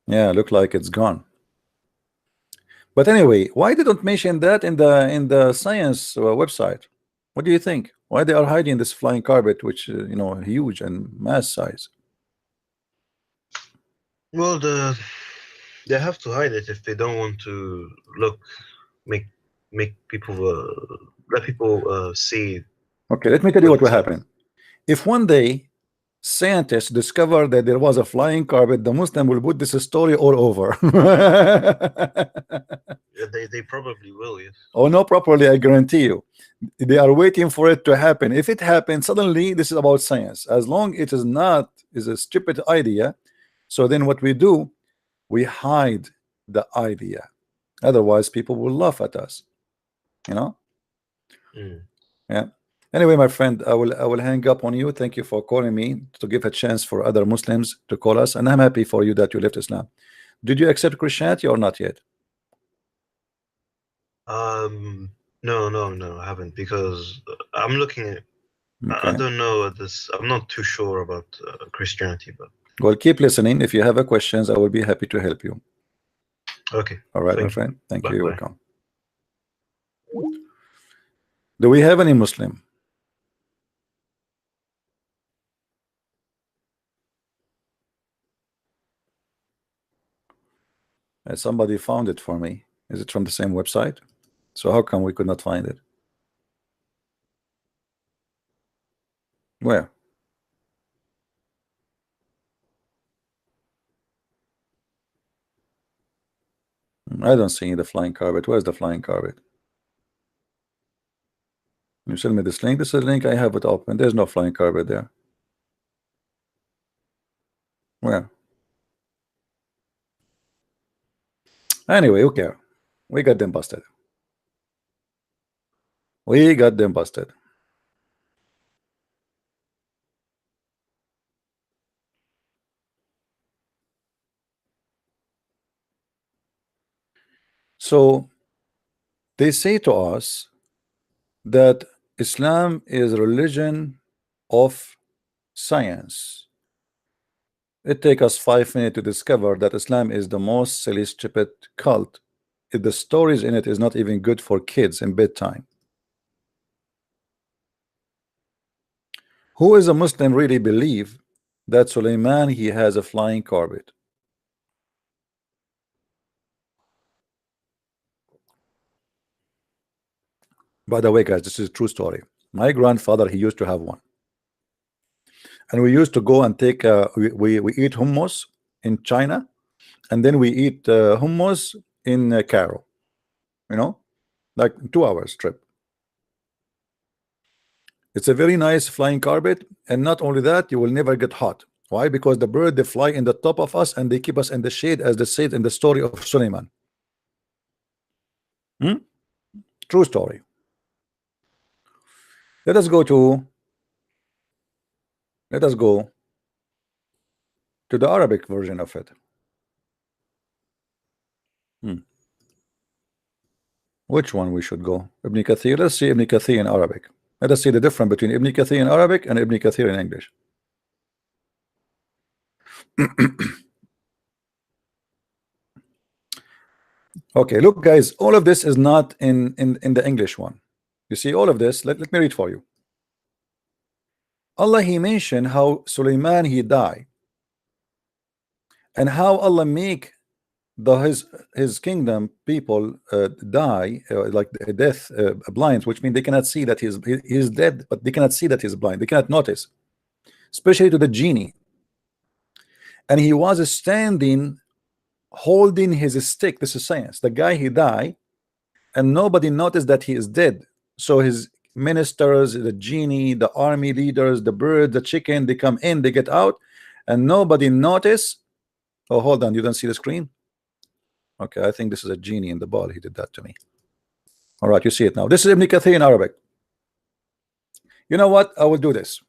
Yeah, look like it's gone. But anyway, why they don't mention that in the science website? What do you think? Why they are hiding this flying carpet, which you know, huge and mass size? Well, they have to hide it if they don't want to make people let people see. Okay, let me tell you what will happen. If one day scientists discover that there was a flying carpet, the Muslim will put this story all over. They probably will, yes. Oh no, properly, I guarantee you. They are waiting for it to happen. If it happens suddenly, this is about science. As long it is not is a stupid idea, so then what we do, we hide the idea. Otherwise, people will laugh at us. You know? Yeah. Anyway, my friend, I will hang up on you. Thank you for calling me to give a chance for other Muslims to call us, and I'm happy for you that you left Islam. Did you accept Christianity or not yet? No, I haven't, because I'm looking at. Okay. I don't know this. I'm not too sure about Christianity, but well, keep listening. If you have questions, I will be happy to help you. Okay. All right, my friend. Thank you. You're welcome. Do we have any Muslim? Somebody found it for me. Is it from the same website? So how come we could not find it? Where? I don't see the flying carpet. Where's the flying carpet? You send me this link. This is a link. I have it open. There's no flying carpet there. Where? Anyway, who cares? We got them busted. We got them busted. So they say to us that Islam is a religion of science. It takes us 5 minutes to discover that Islam is the most silly, stupid cult. The stories in it is not even good for kids in bedtime. Who is a Muslim really believe that Suleiman he has a flying carpet? By the way, guys, this is a true story. My grandfather, he used to have one. And we used to go and take, we eat hummus in China. And then we eat hummus in Cairo. You know, like 2 hours trip. It's a very nice flying carpet. And not only that, you will never get hot. Why? Because the bird, they fly in the top of us and they keep us in the shade, as they said in the story of Suleiman. True story. Let us go to the Arabic version of it. Which one we should go? Ibn Kathir. Let's see Ibn Kathir in Arabic. Let us see the difference between Ibn Kathir in Arabic and Ibn Kathir in English. Okay, look, guys, all of this is not in the English one. You see all of this. Let me read for you. Allah, he mentioned how Suleiman he died, and how Allah make his kingdom people die like death blind, which means they cannot see that he's dead, but they cannot see that he's blind. They cannot notice, especially to the genie. And he was standing holding his stick. This is science. The guy he died, and nobody noticed that he is dead. So his ministers, the genie, the army leaders, the bird, the chicken, they come in, they get out, and nobody noticed. Oh, hold on, you don't see the screen? Okay, I think this is a genie in the ball. He did that to me. All right, you see it now. This is Ibn Kathir in Arabic. You know what? I will do this.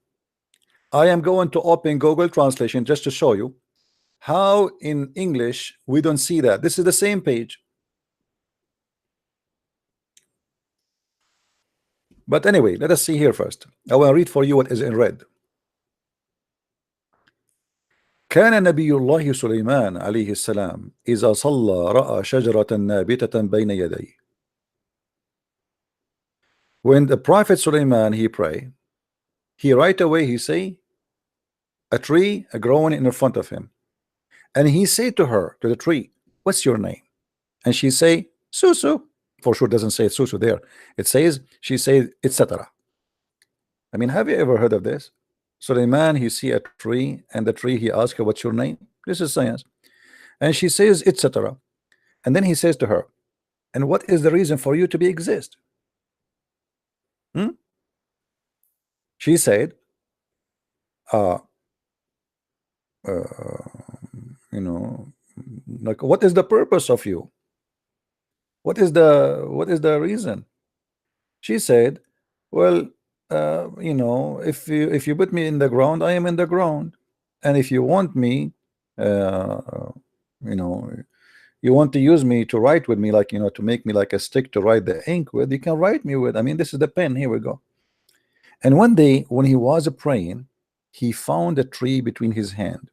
I am going to open Google Translation just to show you how in English we don't see that. This is the same page. But anyway, let us see here first. I will read for you what is in red. كان نبي الله سليمان عليه السلام إذا صلى رأى شجرة نابتة بين يديه. When the Prophet Suleiman he pray, he right away he say a tree growing in front of him, and he say to her, to the tree, what's your name? And she say Susu. For sure doesn't say Susu there. It says, she says, etc. I mean, have you ever heard of this? Suleiman he see a tree, and the tree he asks her, what's your name? This is science. And she says, etc. And then he says to her, and what is the reason for you to be exist? She said, you know, like, what is the purpose of you? What is the reason? She said, well, you know, if you put me in the ground, I am in the ground, and if you want me, you know, you want to use me to write with me, like, you know, to make me like a stick to write the ink with, you can write me with. I mean, this is the pen. Here we go. And one day when he was praying, he found a tree between his hand.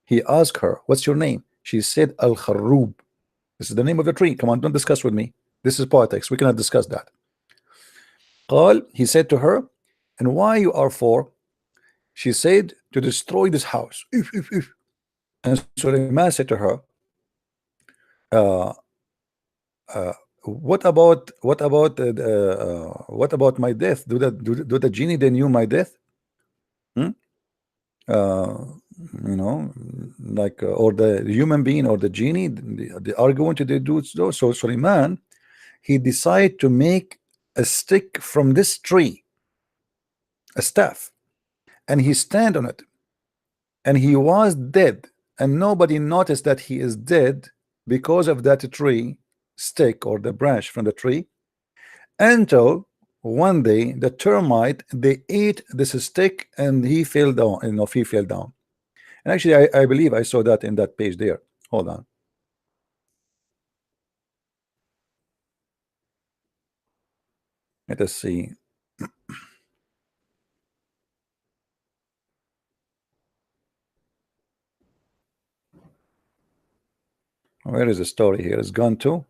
He asked her, what's your name? She said, Al-Kharrub. This is the name of the tree. Come on, don't discuss with me. This is politics. We cannot discuss that. He said to her, and why you are for? She said, to destroy this house. And Suleiman said to her, what about my death? Do the genie they knew my death? You know, like or the human being or the genie, they are going to do so. So Suleiman, he decided to make a stick from this tree, a staff, and he stand on it, and he was dead, and nobody noticed that he is dead because of that tree stick or the branch from the tree, until one day the termite, they ate this stick and he fell down. He fell down. And actually I believe I saw that in that page there. Hold on. Let us see. Where is the story here? It's gone too.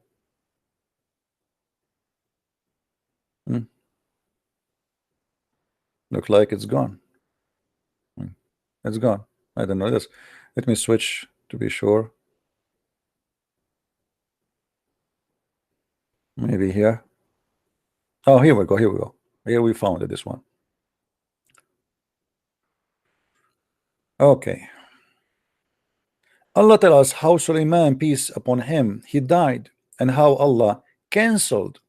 Look like it's gone. It's gone. I don't know this. Let me switch to be sure. Maybe here. Oh, here we go. Here we go. Here we found it. This one. Okay. Allah tells us how Sulaiman, peace upon him, he died, and how Allah cancelled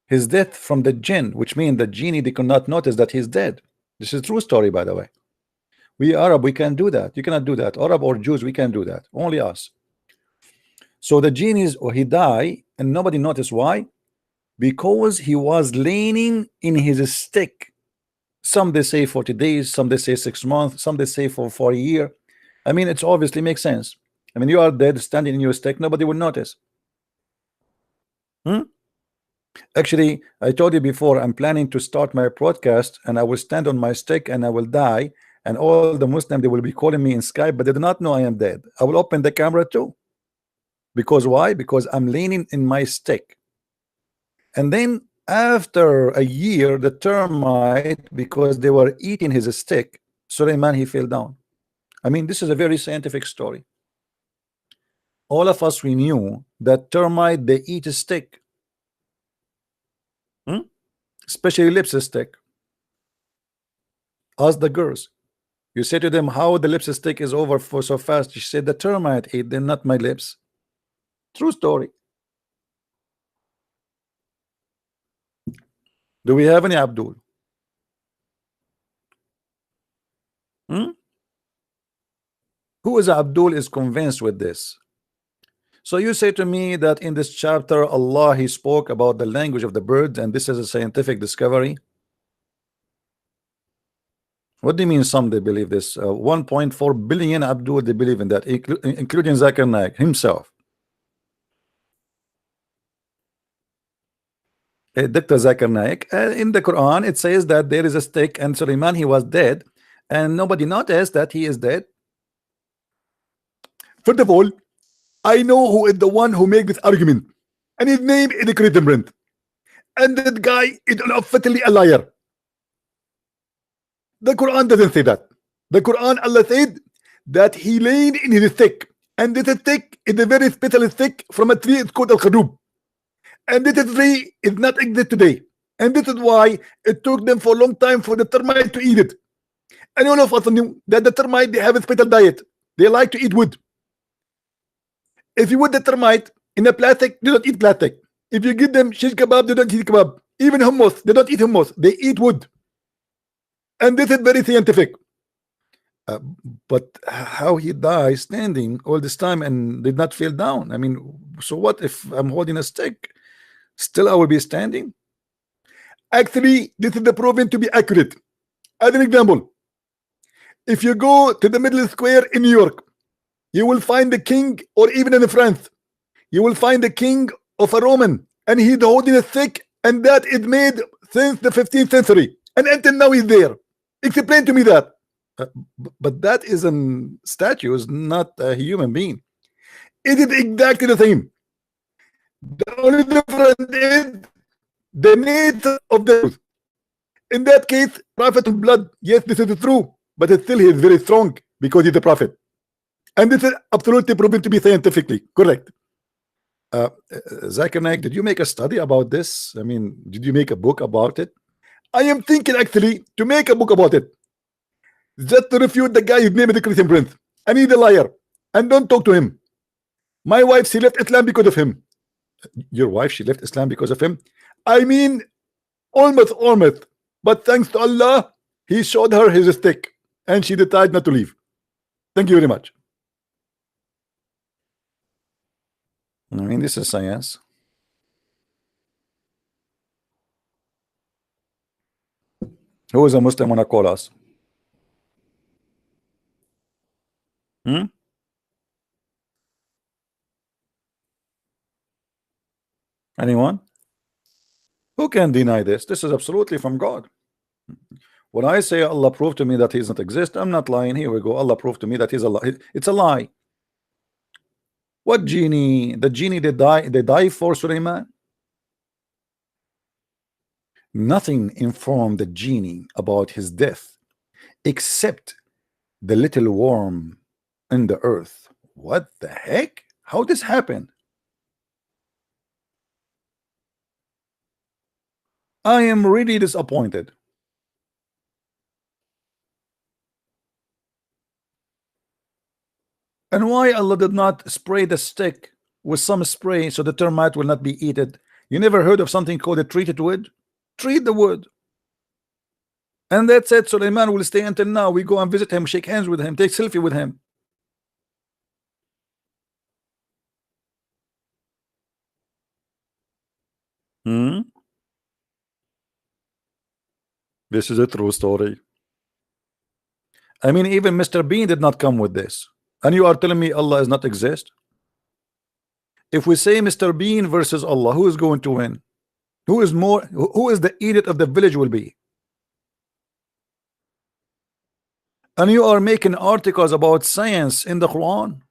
his death from the jinn, which means the genie, they could not notice that he's dead. This is a true story, by the way. We Arab, we can do that. You cannot do that. Arab or Jews, we can do that. Only us. So the genies, or he died, and nobody noticed. Why? Because he was leaning in his stick. Some they say 40 days, some they say 6 months, some they say for a year. I mean, it's obviously makes sense. I mean, you are dead standing in your stick, nobody will notice. Actually, I told you before, I'm planning to start my broadcast, and I will stand on my stick and I will die, and all the Muslims, they will be calling me in Skype, but they do not know I am dead. I will open the camera too. Because why? Because I'm leaning in my stick. And then after a year, the termite, because they were eating his stick, Suleiman, he fell down. I mean, this is a very scientific story. All of us, we knew that termite, they eat a stick, especially lipstick. Ask the girls. You say to them, how the lipstick is over for so fast? She said, the termite ate them, not my lips. True story. Do we have any Abdul? Who is Abdul is convinced with this? So you say to me that in this chapter Allah, he spoke about the language of the birds, and this is a scientific discovery. What do you mean some they believe this? 1.4 billion Abdul, they believe in that, including Zakir Naik himself. Dr. Zakir Naik, in the Quran it says that there is a stick and Suleiman, he was dead, and nobody noticed that he is dead. First of all, I know who is the one who made this argument, and his name is the Cretan Brent, and that guy is unofficially a liar. The Quran doesn't say that. The Quran, Allah said that he laid in his stick, and this stick is a very special stick from a tree. It's called Al-Khadub, and this tree is not exist today, and this is why it took them for a long time for the termite to eat it. And all of us knew that the termite, they have a special diet. They like to eat wood. If you put the termite in a plastic, they don't eat plastic. If you give them shish kebab, they don't eat kebab. Even hummus, they don't eat hummus. They eat wood. And this is very scientific. But how he died standing all this time and did not fall down? I mean, so what if I'm holding a stick? Still I will be standing? Actually, this is the proven to be accurate. As an example, if you go to the middle square in New York, you will find the king, or even in France, you will find the king of a Roman, and he's holding a stick, and that is made since the 15th century, and until now he's there. Explain to me that. But that is a statue, is not a human being. It is exactly the same. The only difference is the nature of the truth. In that case, prophet of blood, yes, this is true, but still he is very strong because he's a prophet. And this is absolutely proven to be scientifically correct. Zakir Naik, did you make a study about this? I mean, did you make a book about it? I am thinking actually to make a book about it, just to refute the guy whose name is the Christian Prince, and he's a liar, and don't talk to him. My wife, she left Islam because of him. Your wife, she left Islam because of him. I mean, almost. But thanks to Allah, he showed her his stick and she decided not to leave. Thank you very much. I mean, this is science. Who is a Muslim wanna call us? Anyone? Who can deny this? This is absolutely from God. When I say Allah proved to me that he does not exist, I'm not lying. Here we go. Allah proved to me that he's a lie. It's a lie. What genie? The genie they die for Suleiman? Nothing informed the genie about his death except the little worm in the earth. What the heck? How this happened? I am really disappointed. And why Allah did not spray the stick with some spray so the termite will not be eaten? You never heard of something called a treated wood? Treat the wood. And that's it. Suleiman will stay until now. We go and visit him, shake hands with him, take selfie with him. This is a true story. I mean, even Mr. Bean did not come with this. And you are telling me Allah does not exist? If we say Mr. Bean versus Allah, who is going to win? Who is the idiot of the village will be? And you are making articles about science in the Quran.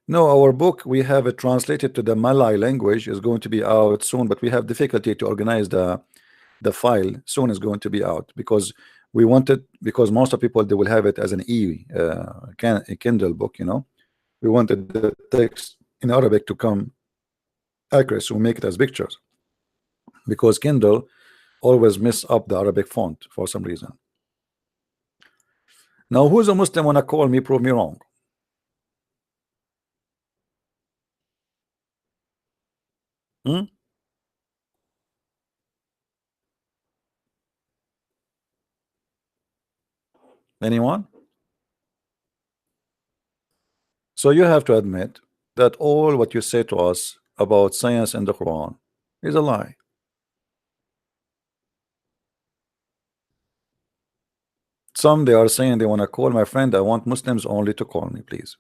No, our book, we have it translated to the Malay language, is going to be out soon, but we have difficulty to organize the file. Soon is going to be out because we wanted, because most of people they will have it as an Kindle book, you know. We wanted the text in Arabic to come accurate, so we make it as pictures because Kindle always mess up the Arabic font for some reason. Now, who's a Muslim wanna call me, prove me wrong? Anyone? So you have to admit that all what you say to us about science and the Quran is a lie. Some they are saying they want to call my friend. I want Muslims only to call me, please.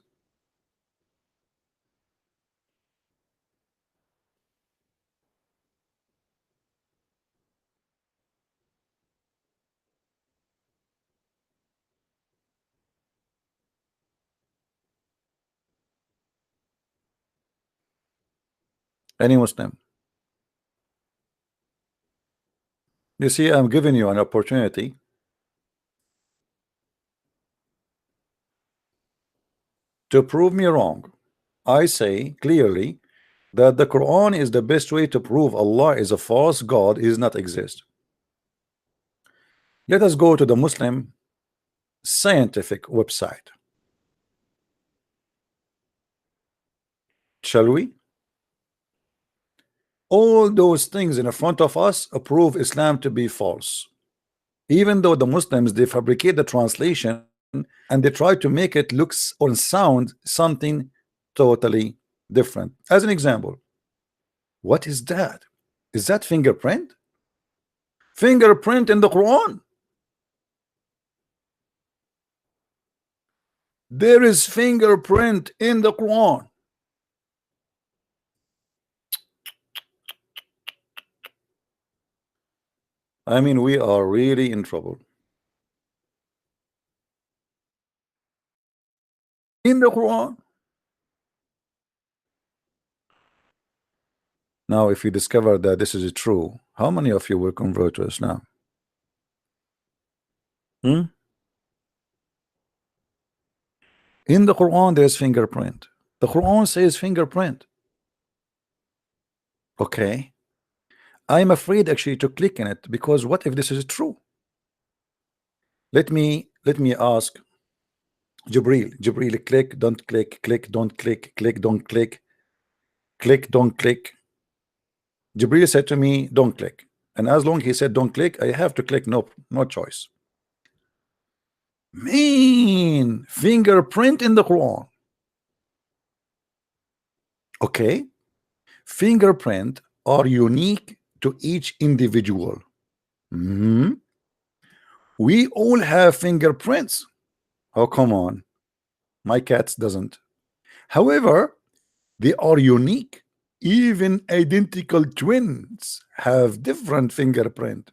Any Muslim. You see, I'm giving you an opportunity to prove me wrong. I say clearly that the Quran is the best way to prove Allah is a false God, is not exist. Let us go to the Muslim scientific website. Shall we? All those things in front of us prove Islam to be false. Even though the Muslims, they fabricate the translation and they try to make it look or sound something totally different. As an example, what is that? Is that fingerprint? Fingerprint in the Quran? There is fingerprint in the Quran. I mean, we are really in trouble. In the Quran. Now, if you discover that this is true, how many of you will convert to Islam? In the Quran, there's fingerprint. The Quran says fingerprint. Okay. I'm afraid actually to click in it because what if this is true? Let me ask Jibril, click, don't click, click, don't click, click, don't click, click, don't click. Jibril said to me, don't click. And as long as he said don't click, I have to click, no choice. Mean fingerprint in the Quran. Okay. Fingerprint are unique to each individual. We all have fingerprints. Oh, come on. My cats doesn't. However, they are unique. Even identical twins have different fingerprint.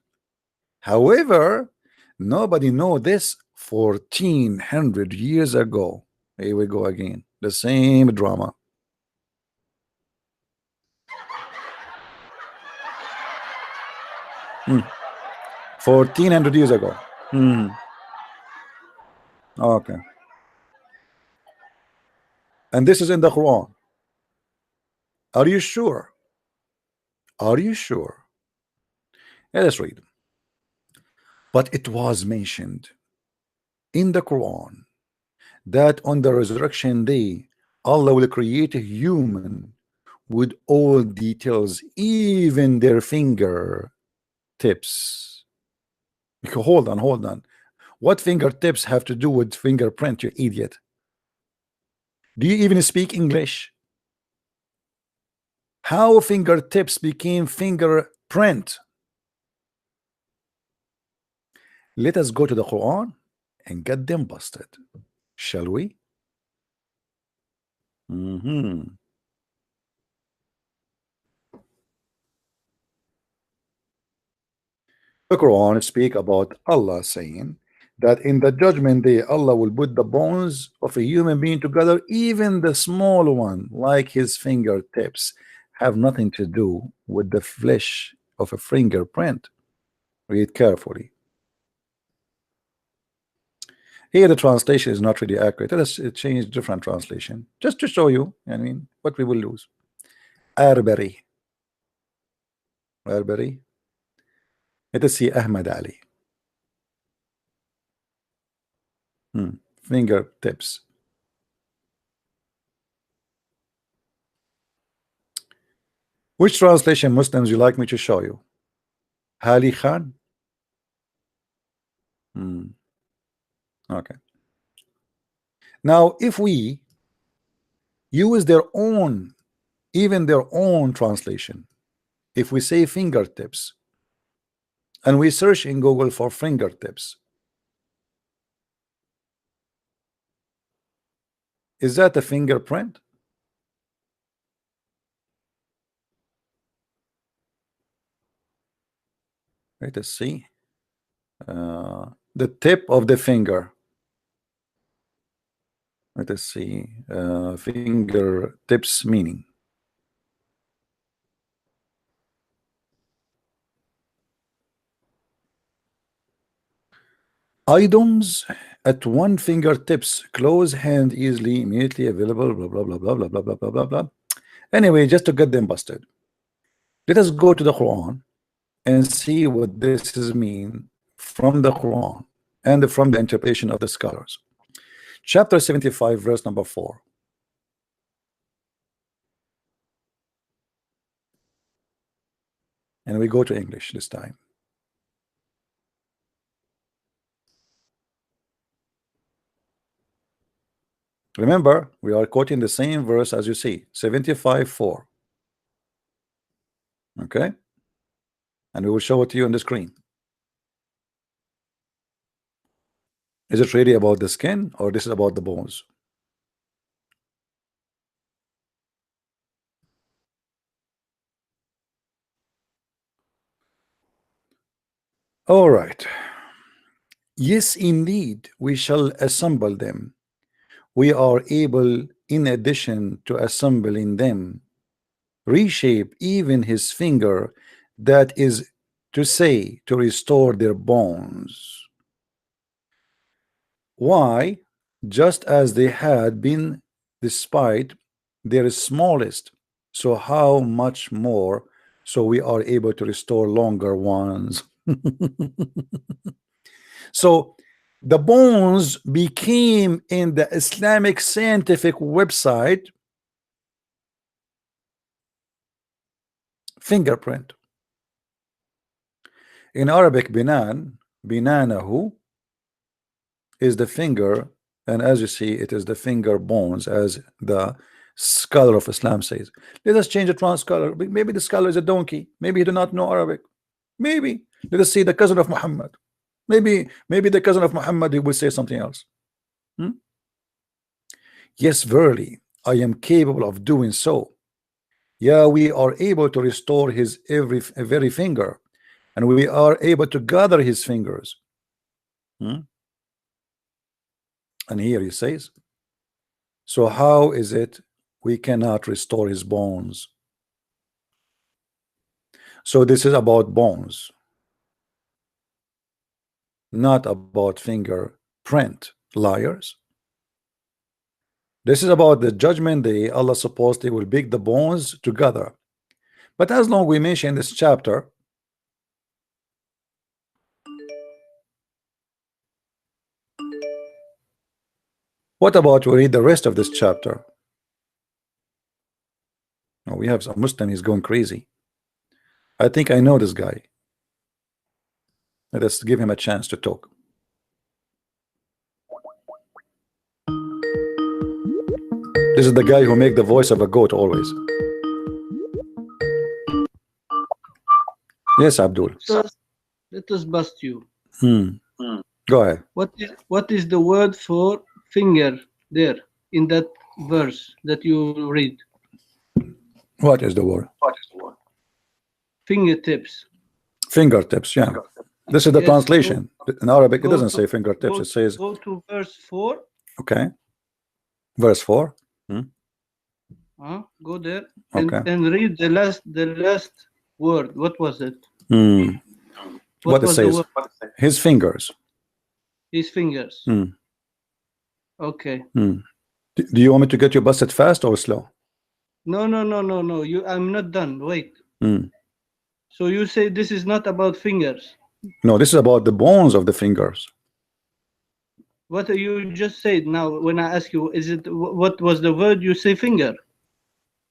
However, nobody know this 1400 years ago. Here we go again. The same drama. 1400 years ago. Okay. And this is in the Quran. Are you sure? Are you sure? Yeah, let's read. But it was mentioned in the Quran that on the resurrection day, Allah will create a human with all details, even their finger tips. Hold on. What fingertips have to do with fingerprint, you idiot? Do you even speak English? How fingertips became fingerprint? Let us go to the Quran and get them busted, shall we? The Quran speak about Allah saying that in the judgment day Allah will put the bones of a human being together, even the small one like his fingertips have nothing to do with the flesh of a fingerprint. Read carefully. Here the translation is not really accurate. Let us change different translation just to show you, I mean, what we will lose. Arbari. Let us see Ahmad Ali. Fingertips. Which translation, Muslims, you like me to show you? Ali Khan? Okay. Now, if we use their own, even their own translation, if we say fingertips, and we search in Google for fingertips, is that a fingerprint? Let us see. The tip of the finger. Let us see. Fingertips meaning. Items at one fingertips, close hand, easily, immediately available, blah blah blah blah blah blah blah blah blah blah. Anyway, just to get them busted, let us go to the Quran and see what this is mean from the Quran and from the interpretation of the scholars. Chapter 75, verse number 4. And we go to English this time. Remember, we are quoting the same verse as you see, 75:4. Okay? And we will show it to you on the screen. Is it really about the skin, or this is about the bones? All right. Yes, indeed, we shall assemble them. We are able, in addition to assembling them, reshape even his finger, that is to say, to restore their bones. Why? Just as they had been despite their smallest, so how much more so we are able to restore longer ones. So The bones became in the Islamic scientific website fingerprint. In Arabic, binan, binanahu is the finger, and as you see, it is the finger bones, as the scholar of Islam says. Let us change it around scholar. Maybe the scholar is a donkey. Maybe he do not know Arabic. Maybe. Let us see the cousin of Muhammad. Maybe the cousin of Muhammad, he will say something else. Yes, verily, I am capable of doing so. Yeah, we are able to restore his every finger, and we are able to gather his fingers. And here he says, so how is it we cannot restore his bones? So this is about bones, not about fingerprint, liars. This is about the judgment day. Allah supposedly will pick the bones together. But as long we mention this chapter, what about we read the rest of this chapter? Oh, we have a Muslim, he's going crazy. I think I know this guy. Let us give him a chance to talk. This is the guy who make the voice of a goat always. Yes, Abdul. Let us bust you. Go ahead. What is the word for finger there in that verse that you read? What is the word? Fingertips. Fingertips, yeah. This is the Yes, translation. In Arabic, it go doesn't to- say fingertips. It says, Go to verse 4. okay. Verse 4. Go there and, Okay. and read the last word. What was it? What it was the says? word? His fingers. His fingers. Hmm. Okay. Do you want me to get you busted fast or slow? No. I'm not done. Wait. Hmm. So you say this is not about fingers. No, this is about the bones of the fingers. What you just said now when I ask you, is it what was the word you say finger?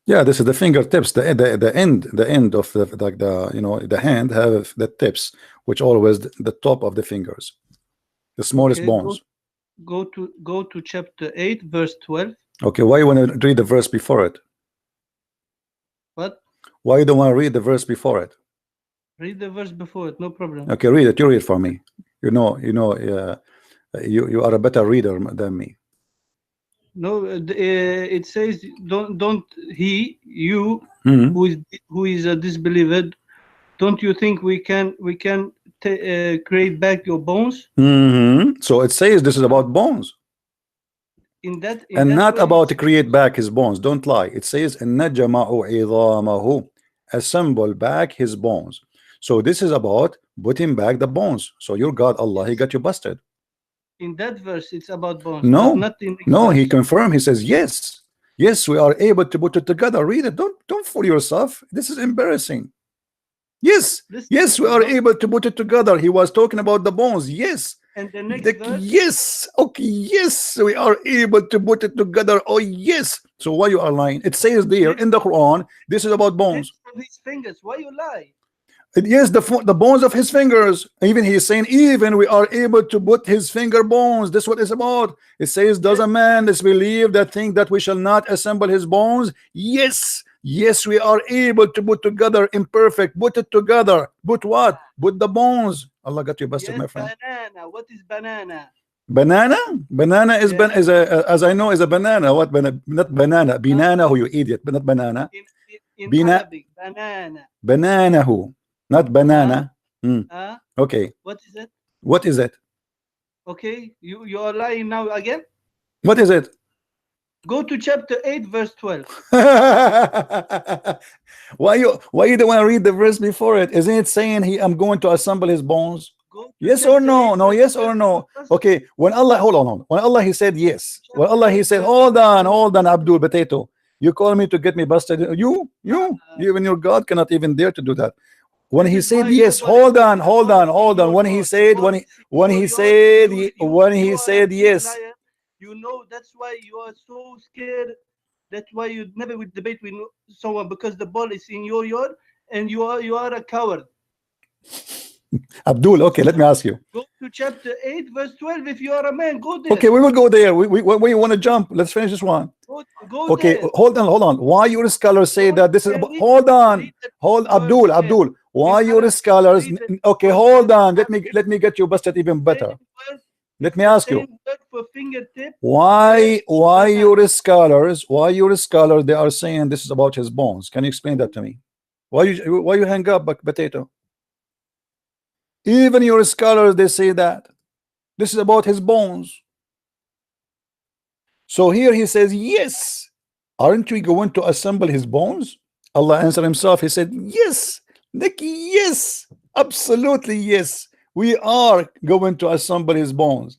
Yeah, this is the fingertips. The end of the hand have the tips, which always the top of the fingers, the smallest Okay, bones. Go to chapter 8, verse 12. Okay, why you want to read the verse before it? What? Why you don't want to read the verse before it? Read the verse before it, no problem. Okay, read it. You read it for me. You are a better reader than me. No, it says don't you who is a disbeliever, don't you think we can create back your bones? So it says this is about bones. In that Not way, about to create back his bones. Don't lie. It says assemble back his bones. So this is about putting back the bones. So your God Allah, he got you busted. in that verse it's about bones. No, but not in the no, verse. he confirmed. He says yes, we are able to put it together. Read it. Don't fool yourself. This is embarrassing. Yes, we are able to put it together. He was talking about the bones. Yes. And the next verse, yes, okay, yes, we are able to put it together. Oh yes. So why you are lying? It says there in the Quran, this is about bones. of his fingers. Why you lie? Yes, the bones of his fingers. Even he is saying, even we are able to put his finger bones. This is what it's about. It says, does a man disbelieve that think that we shall not assemble his bones? Yes, we are able to put together imperfect. Put it together. Put what? Put the bones. Allah got you busted, my friend. Banana. What is banana? Banana is as I know is a banana. What not banana? Banana who you idiot, but not banana. In Arabic, banana. Banana who? Not banana. Okay. What is it? What is it? Okay, you are lying now again. What is it? Go to chapter 8, verse 12. Why you don't want to read the verse before it? Isn't it saying I'm going to assemble his bones? Yes or no? No, yes or no? Okay, when Allah, hold on. When Allah he said yes. When Allah he said, hold on, Abdul Potato. You call me to get me busted. You even your God cannot even dare to do that. when he said yes, hold on. When he said yes, you know, that's why you are so scared. That's why you never would debate with someone, because the ball is in your yard and you are a coward. Abdul, okay, let me ask you. Go to chapter 8, verse 12. If you are a man, go there. Okay, we will go there. We want to jump. Let's finish this one. Go okay, there. hold on. Why your scholars say that this is about, hold Abdul. Why your scholars? Okay, hold on. Let me get you busted even better. Let me ask you. Why your scholars? They are saying this is about his bones? Can you explain that to me? Why you hang up, potato? Even your scholars, they say that this is about his bones. So here he says, yes, aren't we going to assemble his bones? Allah answered himself. He said, yes, yes, absolutely yes, we are going to assemble his bones,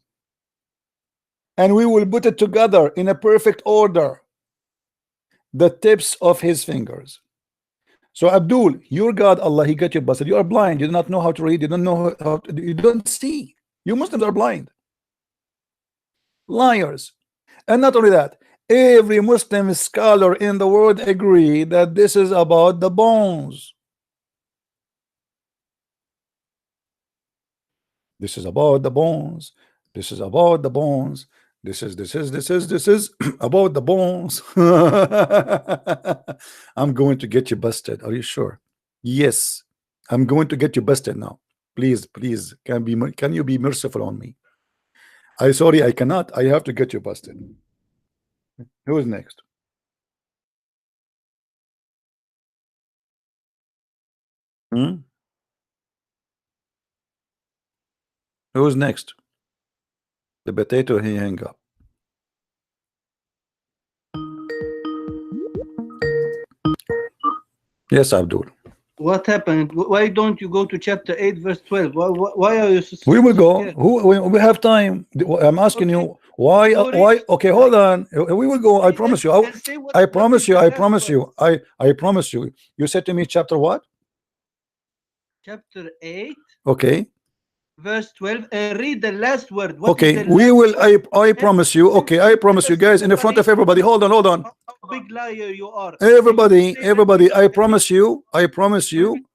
and we will put it together in a perfect order, the tips of his fingers. So Abdul, your God Allah, he got you busted. You are blind. You do not know how to read. You don't know how to, you don't see. You Muslims are blind, liars. And not only that, every Muslim scholar in the world agree that this is about the bones. This is about the bones. This is about the bones. This is about the bones. I'm going to get you busted. Are you sure? Yes, I'm going to get you busted now. Please, can you be merciful on me? Sorry, I cannot. I have to get you busted. Who is next? Who's next? The potato, he hang up. Yes, Abdul. What happened? Why don't you go to chapter 8, verse 12? Why are you so we will go. We have time. I'm asking you why. Okay, hold on. We will go. I promise you. I promise you. You said to me chapter what? Chapter 8. Okay. Verse 12. Read the last word. Okay, we will. I promise you. Okay, I promise you guys in the front of everybody. Hold on. Big liar you are. Everybody, I promise you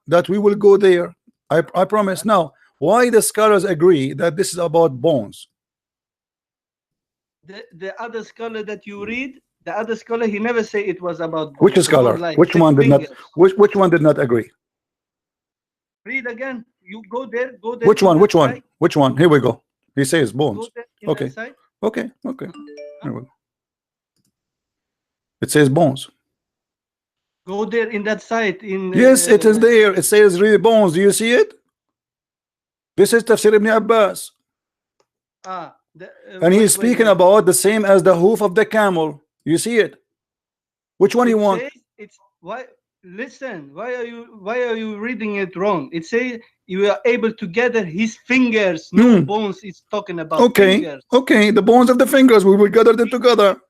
that we will go there. I promise. Now, why the scholars agree that this is about bones? The other scholar that you read, the other scholar, he never say it was about bones. Which scholar? Which one did not? Which one did not agree? Read again. You go there. Which one? Here we go. He says bones. Okay. Here we go. It says bones. Go there in that site. Yes, it is there. It says really bones. Do you see it? This is Tafsir Ibn Abbas. And he's speaking about the same as the hoof of the camel. You see it? Which one you want? It's why. Listen. Why are you reading it wrong? It says you are able to gather his fingers. No bones. It's talking about fingers. Okay. The bones of the fingers. We will gather them together.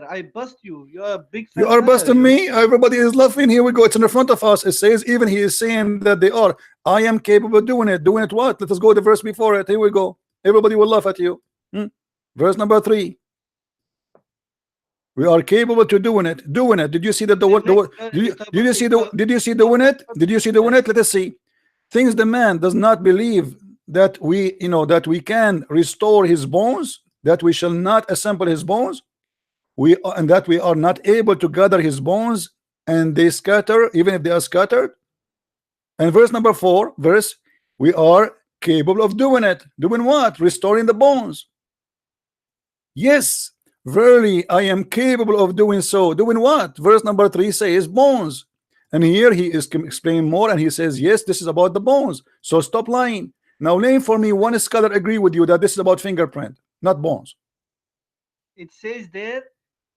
I bust you. You are a big. You are busting me. Everybody is laughing. Here we go. It's in the front of us. It says even he is saying that they are. I am capable of doing it. Doing it what? Let us go to the verse before it. Here we go. Everybody will laugh at you. Verse number 3. We are capable to doing it. Did you see that did you see doing it? Did you see doing it? Let us see. Things the man does not believe that we can restore his bones, that we shall not assemble his bones. And that we are not able to gather his bones, and they scatter, even if they are scattered. And verse number 4, we are capable of doing it. Doing what? Restoring the bones. Yes, verily I am capable of doing so. Doing what? Verse number 3 says bones. And here he is explaining more, and he says, yes, this is about the bones. So stop lying. Now name for me one scholar agree with you that this is about fingerprint, not bones. It says there,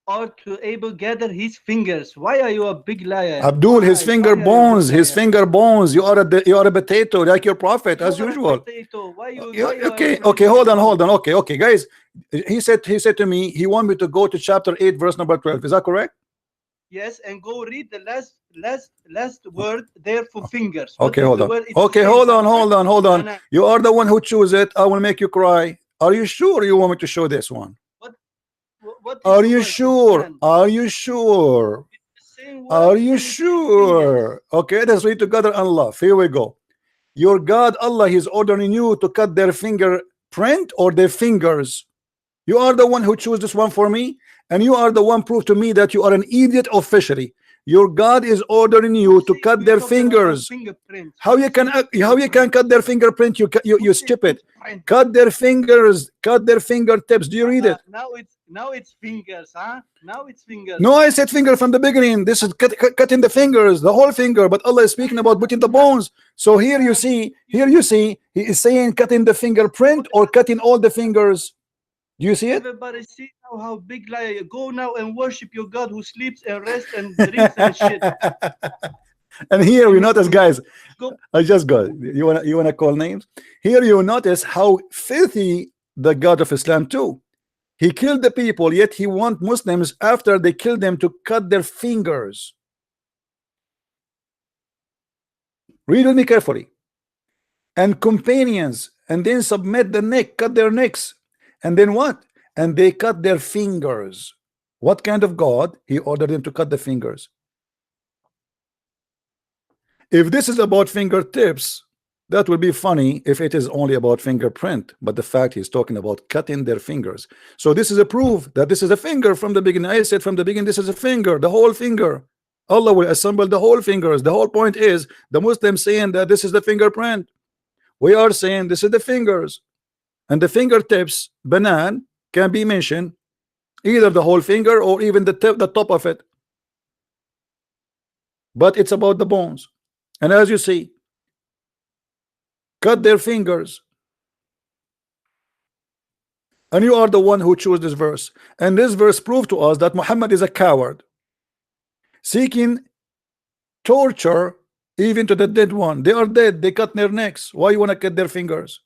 or to able gather his fingers. Why are you a big liar? Abdul, his finger bones. You are a potato like your prophet, as usual. Okay, hold on. Okay, guys. He said to me he wanted me to go to chapter 8, verse number 12. Is that correct? Yes, and go read the last word there for fingers. Okay, hold on. Okay, hold on. You are the one who choose it. I will make you cry. Are you sure you want me to show this one? What are you sure? Are you sure? Are you sure? Okay, let's read together and laugh. Here we go. Your God Allah is ordering you to cut their fingerprint or their fingers. You are the one who chose this one for me, and you are the one prove to me that you are an idiot officially. Your God is ordering you to cut their fingers. How you can cut their fingerprint? You stupid. Cut their fingers, cut their fingertips. Do you read it? Now it's fingers, huh? Now it's fingers. No, I said finger from the beginning. This is cutting the fingers, the whole finger. But Allah is speaking about putting the bones. So here you see, He is saying cutting the fingerprint or cutting all the fingers. Do you see it? Everybody see now how big liar. Go now and worship your God who sleeps and rests and drinks and shit. And here we notice, guys. I just got it. You wanna call names? Here you notice how filthy the God of Islam too. He killed the people, yet he wants Muslims after they kill them to cut their fingers. Read with me carefully. And companions, and then submit the neck, cut their necks. And then what? And they cut their fingers. What kind of God? He ordered them to cut the fingers. If this is about fingertips, that would be funny if it is only about fingerprint, but the fact he's talking about cutting their fingers. So this is a proof that this is a finger from the beginning. I said from the beginning this is a finger, the whole finger. Allah will assemble the whole fingers. The whole point is the Muslims saying that this is the fingerprint. We are saying this is the fingers. And the fingertips, banan, can be mentioned either the whole finger or even the top of it. But it's about the bones. And as you see, cut their fingers. And you are the one who chose this verse. And this verse proved to us that Muhammad is a coward, seeking torture even to the dead one. They are dead. They cut their necks. Why you want to cut their fingers?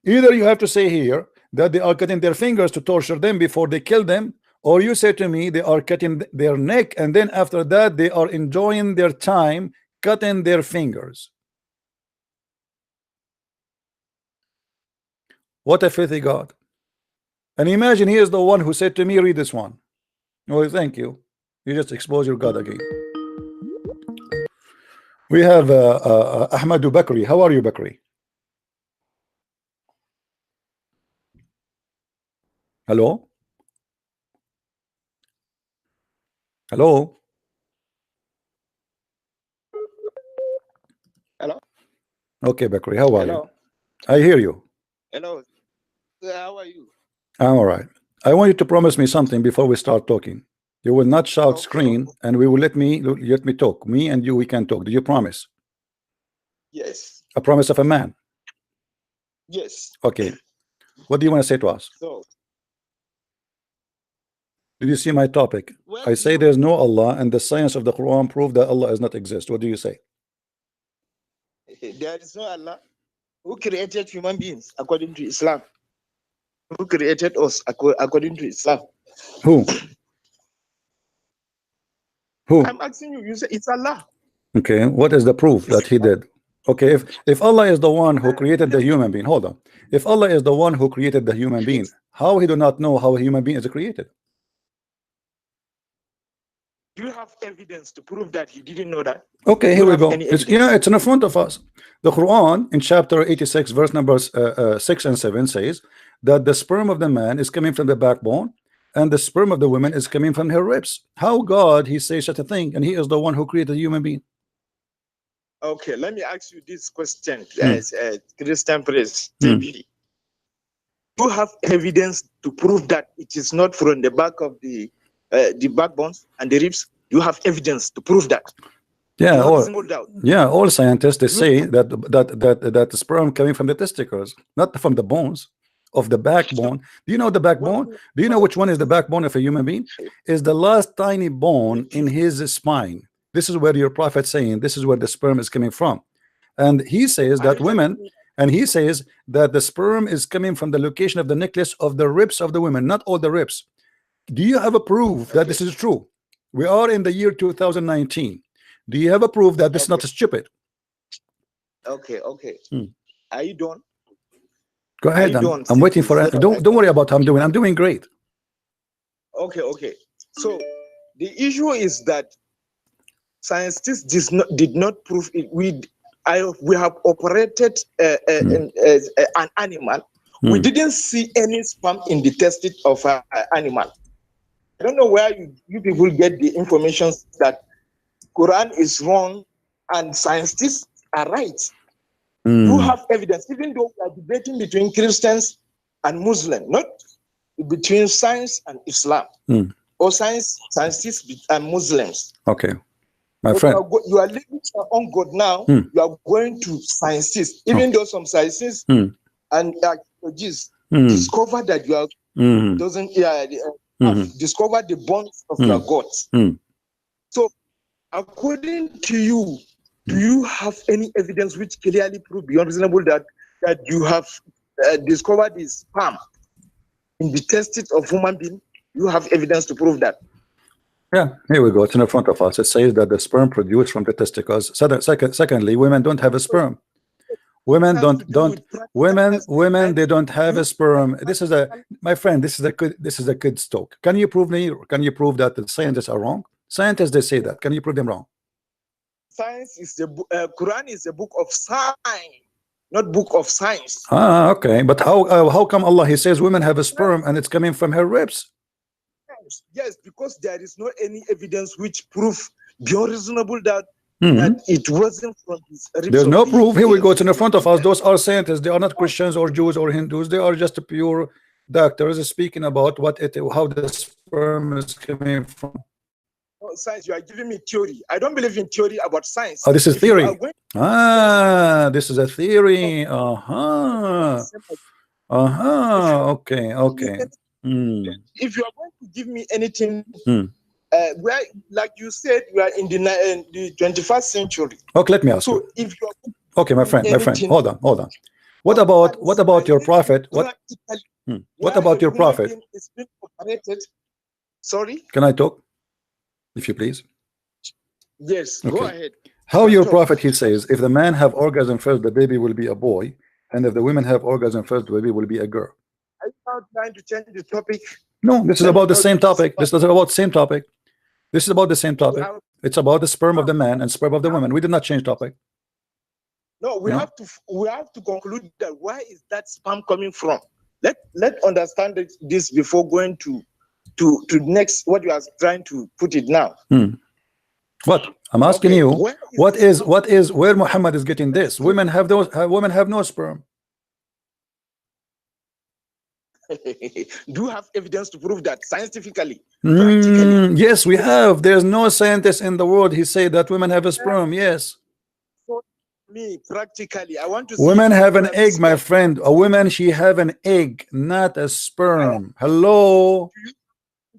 Either you have to say here that they are cutting their fingers to torture them before they kill them, or you say to me they are cutting their neck and then after that they are enjoying their time cutting their fingers. What a filthy God. And imagine he is the one who said to me, read this one. Oh, thank you. You just expose your God again. We have Ahmadu Bakri. How are you, Bakri? Hello? Hello? Hello? Okay, Bakri, how are Hello? you? I hear you. Hello. How are you? I'm all right. I want you to promise me something before we start talking. You will not shout screen, and we will let me talk. Me and you, we can talk. Do you promise? Yes. A promise of a man? Yes. Okay. What do you want to say to us? So, did you see my topic? I say there's no Allah, and the science of the Quran prove that Allah does not exist. What do you say? there is no Allah who created human beings according to Islam. Who created us according to Islam? Who? Who? I'm asking you. You say it's Allah. Okay. What is the proof that He did? Okay. If Allah is the one who created the human being, hold on. If Allah is the one who created the human being, how He do not know how a human being is created? Do you have evidence to prove that He didn't know that? Okay, here we go. It's in front of us. The Quran in chapter 86, verse numbers 6 and 7 says that the sperm of the man is coming from the backbone, and the sperm of the woman is coming from her ribs. How God He says such a thing, and He is the one who created the human being? Okay, let me ask you this question, as Christian Press TV. Do you have evidence to prove that it is not from the back of the backbones and the ribs? You have evidence to prove that? Yeah, all scientists they say that the sperm coming from the testicles, not from the bones of the backbone. Do you know the backbone? Do you know which one is the backbone of a human being? Is the last tiny bone in his spine. This is where your prophet saying this is where the sperm is coming from, and he says that women, and he says that the sperm is coming from the location of the necklace of the ribs of the women, not all the ribs. Do you have a proof that this is true? We are in the year 2019. Do you have a proof that this is not stupid? Okay. Are you done? Go ahead. I'm waiting for it. Don't worry about how I'm doing. I'm doing great. Okay. So the issue is that scientists did not prove it. We have operated an animal. We didn't see any sperm in the tested of an animal. I don't know where you people get the information that Quran is wrong and scientists are right. You have evidence, even though we are debating between Christians and Muslims, not between science and Islam, or scientists and Muslims. Okay, my friend. You are living your own God now. You are going to scientists, even though some scientists and archaeologists discover that you are discover the bones of your gods. So, according to you, do you have any evidence which clearly prove beyond reasonable that you have discovered this sperm in the testes of human being? You have evidence to prove that? Yeah, here we go. It's in front of us. It says that the sperm produced from the testicles. Secondly, women don't have a sperm. Women women they don't have a sperm. This is my friend, this is a kid's talk. Can you prove that the scientists are wrong? Scientists, they say that. Can you prove them wrong? Science is the Quran is a book of science, not book of science. Okay, but how come Allah, he says women have a sperm and it's coming from her ribs? Yes, because there is no any evidence which prove beyond reasonable that that it wasn't from his ribs. There's no proof. Here we go. It's in front of us. Those are scientists. They are not Christians or Jews or Hindus. They are just pure doctors speaking about how the sperm is coming from. No, science, you are giving me theory. I don't believe in theory about science. Oh, this is theory. This is a theory. Okay. If you are going to give me anything, where, like you said, we are in the 21st century. Okay, let me ask you. If you are, okay, my friend, hold on. What about your prophet? What about your prophet? Sorry? Can I talk? If you please. Yes, okay. Go ahead. How your prophet, he says, if the man have orgasm first, the baby will be a boy, and if the women have orgasm first, the baby will be a girl. Are you now trying to change the topic? No, this is about the same topic. This is about the same topic. This is about the same topic. It's about the sperm of the man and sperm of the woman. We did not change topic. No, we have to conclude that where is that sperm coming from? Let understand this before going to next what you are trying to put it now. What I'm asking you, where Muhammad is getting this? Women have no sperm. Do you have evidence to prove that scientifically? Yes, we have. There's no scientist in the world he said that women have a sperm. Yes. For me, practically, I want to see women have an egg, my friend. A woman, she have an egg, not a sperm. Hello.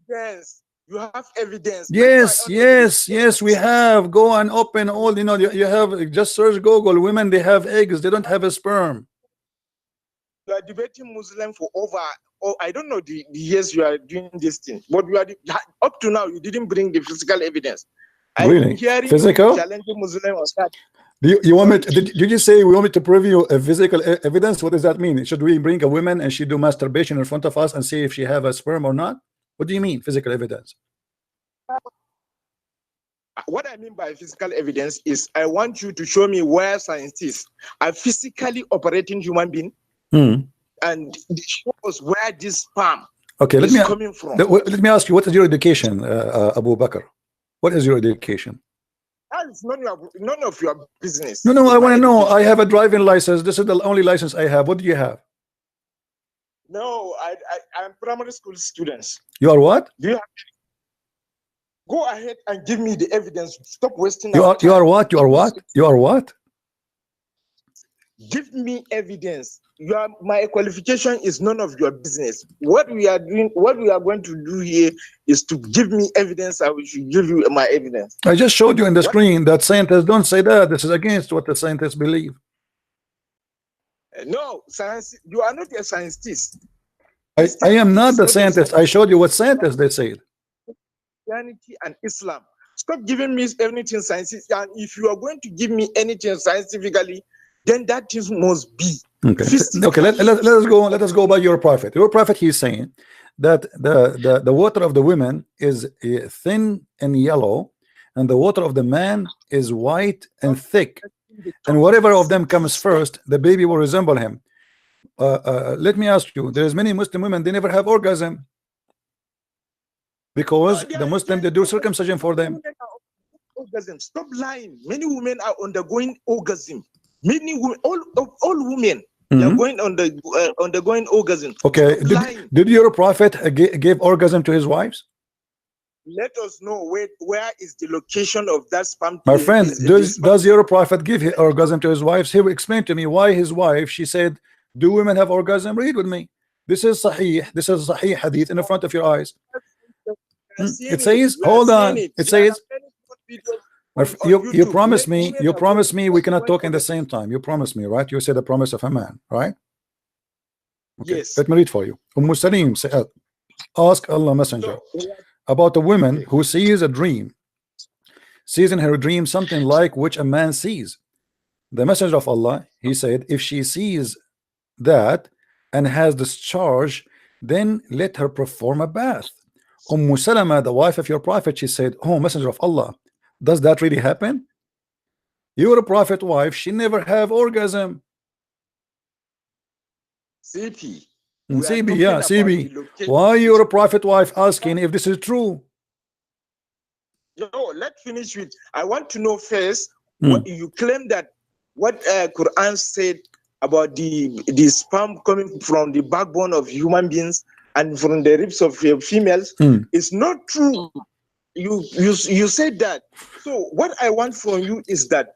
Yes, you have evidence. Yes, we have. Go and open all, you have, just search Google. Women, they have eggs, they don't have a sperm. You are debating Muslim for I don't know the years you are doing this thing, but you are up to now you didn't bring the physical evidence. Really? Physical? Challenging Muslim or that. You want me did you say we want me to prove you a physical evidence? What does that mean? Should we bring a woman and she do masturbation in front of us and see if she have a sperm or not? What do you mean physical evidence? What I mean by physical evidence is I want you to show me where scientists are physically operating human being and shows where this sperm is coming from. Let me ask you, what is your education, Abu Bakr? What is your education? That is none of your business. No, I want to know. I have a driving license. This is the only license I have. What do you have? No, I'm primary school students. You are what? Go ahead and give me the evidence. Stop wasting You are what? You are what? You are what? Give me evidence. My qualification is none of your business. What we are going to do here is to give me evidence. I should give you my evidence. I just showed you in the screen that scientists don't say that. This is against what the scientists believe. No, science. You are not a scientist. I am not the scientist. I showed you what scientists they said. Christianity and Islam. Stop giving me anything scientific. And if you are going to give me anything scientifically, then that thing must be. Okay. Okay. Let us go. Let us go by your prophet. Your prophet, he's saying that the water of the women is thin and yellow, and the water of the man is white and thick, and whatever of them comes first, the baby will resemble him. Let me ask you, there's many Muslim women, they never have orgasm because the Muslim, they do circumcision for them. Orgasm. Stop lying. Many women are undergoing orgasm. Many women, all women, they are going undergoing orgasm. Okay. Did your prophet give orgasm to his wives? Let us know where is the location of that sperm. My friend, does your prophet give orgasm to his wives? He will explain to me why his wife, she said, do women have orgasm? Read with me. This is Sahih. This is Sahih hadith in the front of your eyes. It says, hold on. It says, you promise me, we cannot talk in the same time. You promise me, right? You said the promise of a man, right? Okay. Yes. Let me read for you. Salim said, ask Allah Messenger about a woman who sees a dream, sees in her dream something like which a man sees. The Messenger of Allah, he said, if she sees that and has discharge, then let her perform a bath. Salama, the wife of your prophet, she said, oh Messenger of Allah, does that really happen? Your prophet wife, she never have orgasm. CP. CB, yeah, CB. Why your prophet wife asking if this is true? No, let's finish with. I want to know first what you claim that what Quran said about the sperm coming from the backbone of human beings and from the ribs of females is not true. You said that. So what I want from you is that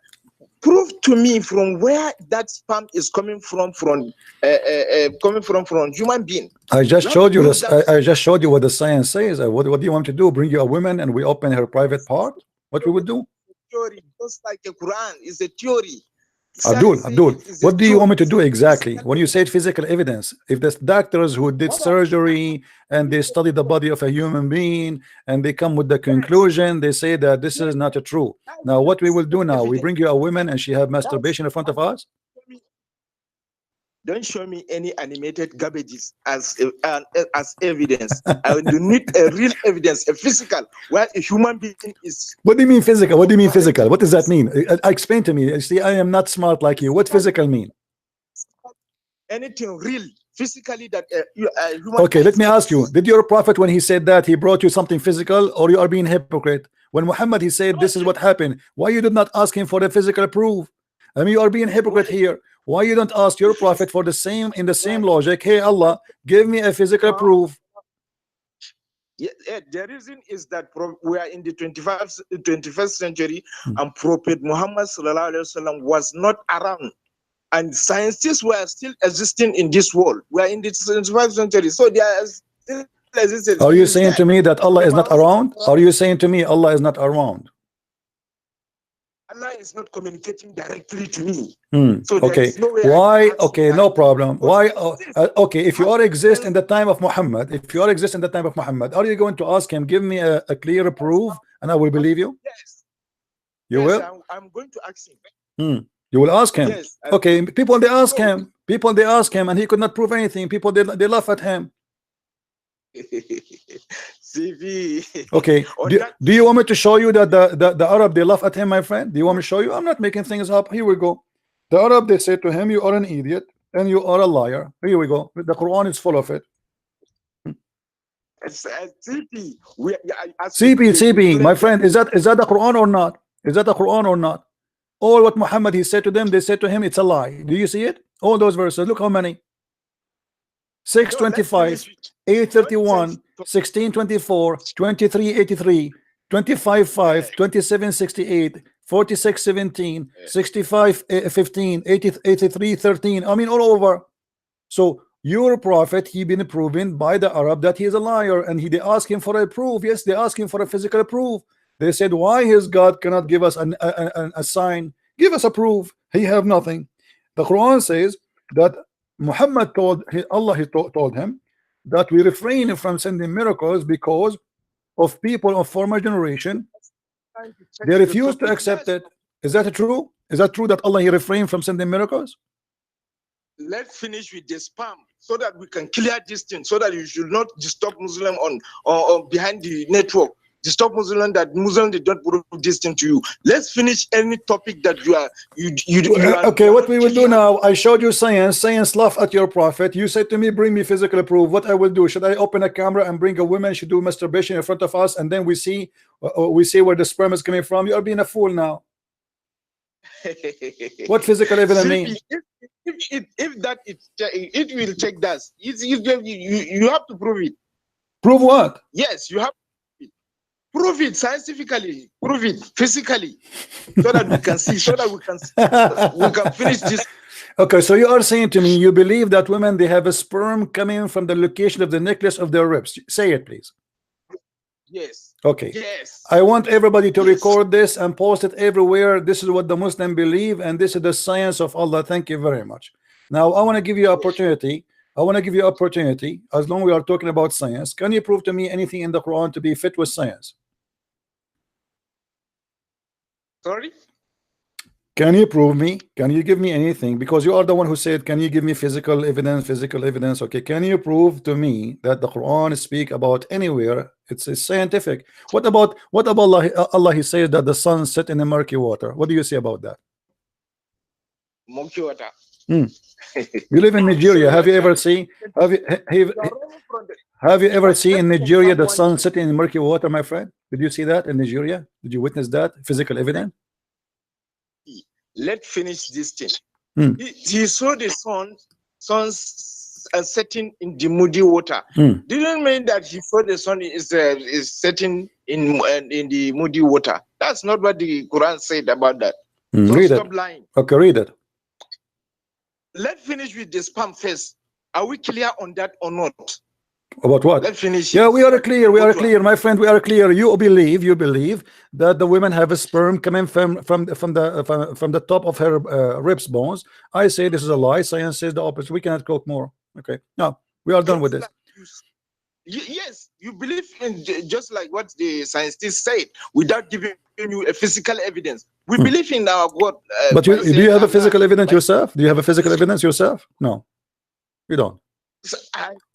prove to me from where that sperm is coming from human being. I just showed you this. I just showed you what the science says. What do you want to do? Bring you a woman and we open her private part? What we would do? Theory, just like the Quran is a theory. Abdul, what do you want me to do exactly? When you said physical evidence, if there's doctors who did surgery and they study the body of a human being and they come with the conclusion, they say that this is not true. Now what we will do now, we bring you a woman and she have masturbation in front of us? Don't show me any animated garbages as evidence. I do need a real evidence, a physical, where a human being is. What do you mean physical? What do you mean physical? What does that mean? Explain to me. See, I am not smart like you. What physical mean? Anything real, physically that human. Okay, let me ask you. Did your prophet, when he said that, he brought you something physical, or you are being hypocrite? When Muhammad, he said this is what happened, why you did not ask him for the physical proof? I mean, you are being hypocrite here. Why you don't ask your prophet for the same, in the same logic? Hey Allah, give me a physical proof. Yeah, the reason is that we are in the 21st century and Prophet Muhammad was not around, and scientists were still existing in this world. We are in the 21st century, so they are still existing. Are you saying to me that Allah is not around? Are you saying to me Allah is not around? Allah is not communicating directly to me. So okay, why? Okay, no problem. Why? Okay, if you are exist in the time of Muhammad, are you going to ask him, give me a clear proof, and I will believe you? Yes. You will? I'm going to ask him. You will ask him? Yes. Okay, people they ask him. And he could not prove anything. People they laugh at him. CV. Okay. Do you want me to show you that the Arab they laugh at him, my friend? Do you want me to show you? I'm not making things up. Here we go. The Arab, they say to him, you are an idiot and you are a liar. Here we go. The Quran is full of it. CP, my friend, is that the Quran or not? Is that the Quran or not? All what Muhammad he said to them, they said to him, it's a lie. Do you see it? All those verses. Look how many. 625, 831, 1624, 2383, 255, 2768, 4617, 6515, 8313. I mean, all over. So your prophet, he been proven by the Arab that he is a liar, and they ask him for a proof. Yes, they ask him for a physical proof. They said, why his God cannot give us a sign? Give us a proof. He have nothing. The Quran says that Muhammad told Allah, he told him that we refrain from sending miracles because of people of former generation. They refuse to accept it. Is that true? Is that true that Allah He refrained from sending miracles? Let's finish with the spam so that we can clear this thing, so that you should not disturb Muslim on behind the network. Disturb Muslim that Muslim did not prove this thing to you. Let's finish any topic that you are okay, what we will do now, I showed you science. Science laugh at your prophet. You said to me, bring me physical proof. What I will do, should I open a camera and bring a woman, she do masturbation in front of us, and then we see where the sperm is coming from? You are being a fool now. What physical evidence means? If that it will take that. You have to prove it. Prove what? Yes, you have to prove it scientifically, prove it physically, so that we can see, so that we can finish this. Okay, so you are saying to me you believe that women, they have a sperm coming from the location of the necklace of their ribs. Say it, please. Yes. Okay. Yes. I want everybody to record this and post it everywhere. This is what the Muslim believe, and this is the science of Allah. Thank you very much. Now I want to give you opportunity. I want to give you opportunity. As long as we are talking about science, can you prove to me anything in the Quran to be fit with science? Sorry? Can you prove me? Can you give me anything? Because you are the one who said, can you give me physical evidence? Physical evidence. Okay, can you prove to me that the Quran speak about anywhere? It's scientific. What about Allah? He says that the sun set in the murky water. What do you say about that? Murky water. You live in Nigeria. Have you ever seen? Have you ever seen in Nigeria the sun setting in murky water, my friend? Did you see that in Nigeria? Did you witness that? Physical evidence? Let's finish this thing. He saw the sun setting in the muddy water. Didn't mean that he saw the sun is setting in the muddy water. That's not what the Quran said about that. So read stop it. lying. Okay, read it. Let's finish with the spam first. Are we clear on that or not? About what? Let's finish. Yeah, we are clear. We are clear, my friend. We are clear. You believe that the women have a sperm coming from the top of her ribs bones. I say this is a lie. Science says the opposite. We cannot talk more. Okay. No, we are done with this. Yes, you believe in just like what the scientists said without giving you a physical evidence. We believe in our God. But do you have a physical evidence yourself? Do you have a physical evidence yourself? No, you don't.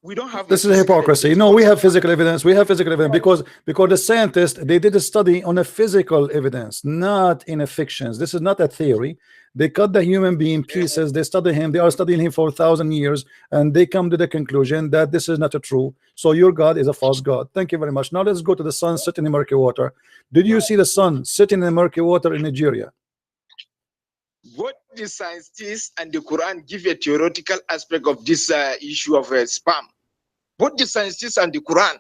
We don't have. This is hypocrisy. No, we have physical evidence. We have physical evidence because the scientists, they did a study on a physical evidence, not in a fictions. This is not a theory. They cut the human being pieces. They study him. They are studying him for 1,000 years, and they come to the conclusion that this is not a true. So your God is a false God. Thank you very much. Now let's go to the sun sitting in murky water. Did you see the sun sitting in murky water in Nigeria? What the scientists and the Quran give a theoretical aspect of this issue of spam. Both the scientists and the Quran,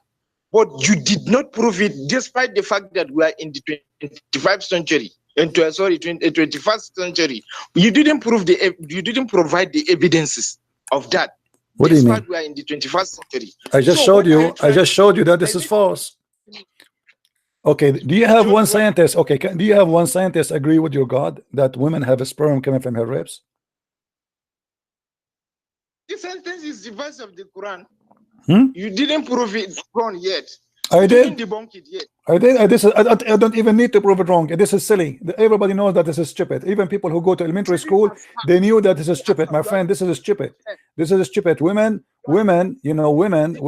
but you did not prove it, despite the fact that we are in the 21st century. 21st century. You didn't prove you didn't provide the evidences of that. What do you mean? We are in the 21st century. I just showed you. I just showed you that this is false. Okay, do you have one scientist? Okay, do you have one scientist agree with your God that women have a sperm coming from her ribs? This sentence is the verse of the Quran. You didn't prove it wrong yet. I did. Didn't debunk it yet. I did. I don't even need to prove it wrong. This is silly. Everybody knows that this is stupid. Even people who go to elementary school, they knew that this is stupid. My friend, this is stupid. This is stupid. Women. You know, women.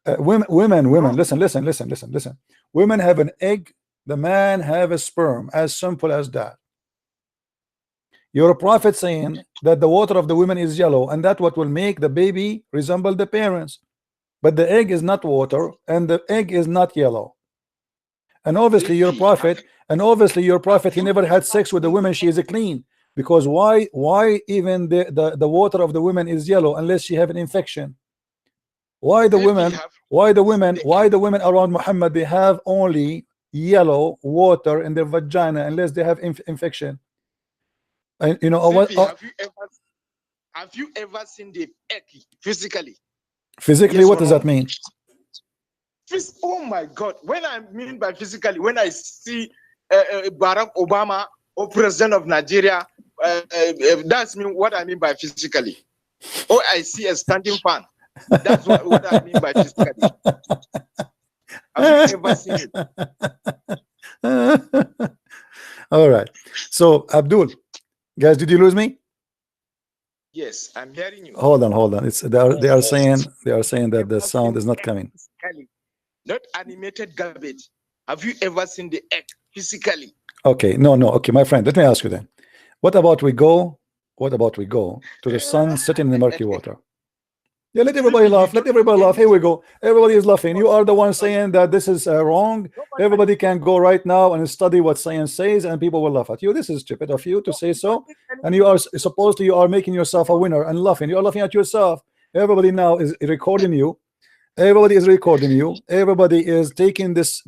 Listen. Women have an egg. The man have a sperm. As simple as that. You're a prophet saying that the water of the women is yellow, and that what will make the baby resemble the parents. But the egg is not water, and the egg is not yellow. And obviously your prophet, he never had sex with the woman. She is a clean. Because why even the water of the women is yellow unless she have an infection? Why the women around Muhammad, they have only yellow water in their vagina unless they have infection? And you know have you ever seen the egg physically? Physically, what does that mean? Oh my God! When I mean by physically, when I see Barack Obama or President of Nigeria, that's what I mean by physically. Or I see a standing fan. That's what I mean by physically. Have you ever seen it? All right. So Abdul, guys, did you lose me? Yes, I'm hearing you. Hold on. It's they are saying that the sound is not coming. Not animated garbage. Have you ever seen the egg physically? Okay, no. Okay, my friend, let me ask you then. What about we go to the sun sitting in the murky water? Yeah, let everybody laugh. Let everybody laugh. Here we go. Everybody is laughing. You are the one saying that this is wrong. Everybody can go right now and study what science says, and people will laugh at you. This is stupid of you to say so. And you are you are making yourself a winner and laughing. You are laughing at yourself. Everybody now is recording you. Everybody is recording you. Everybody is taking this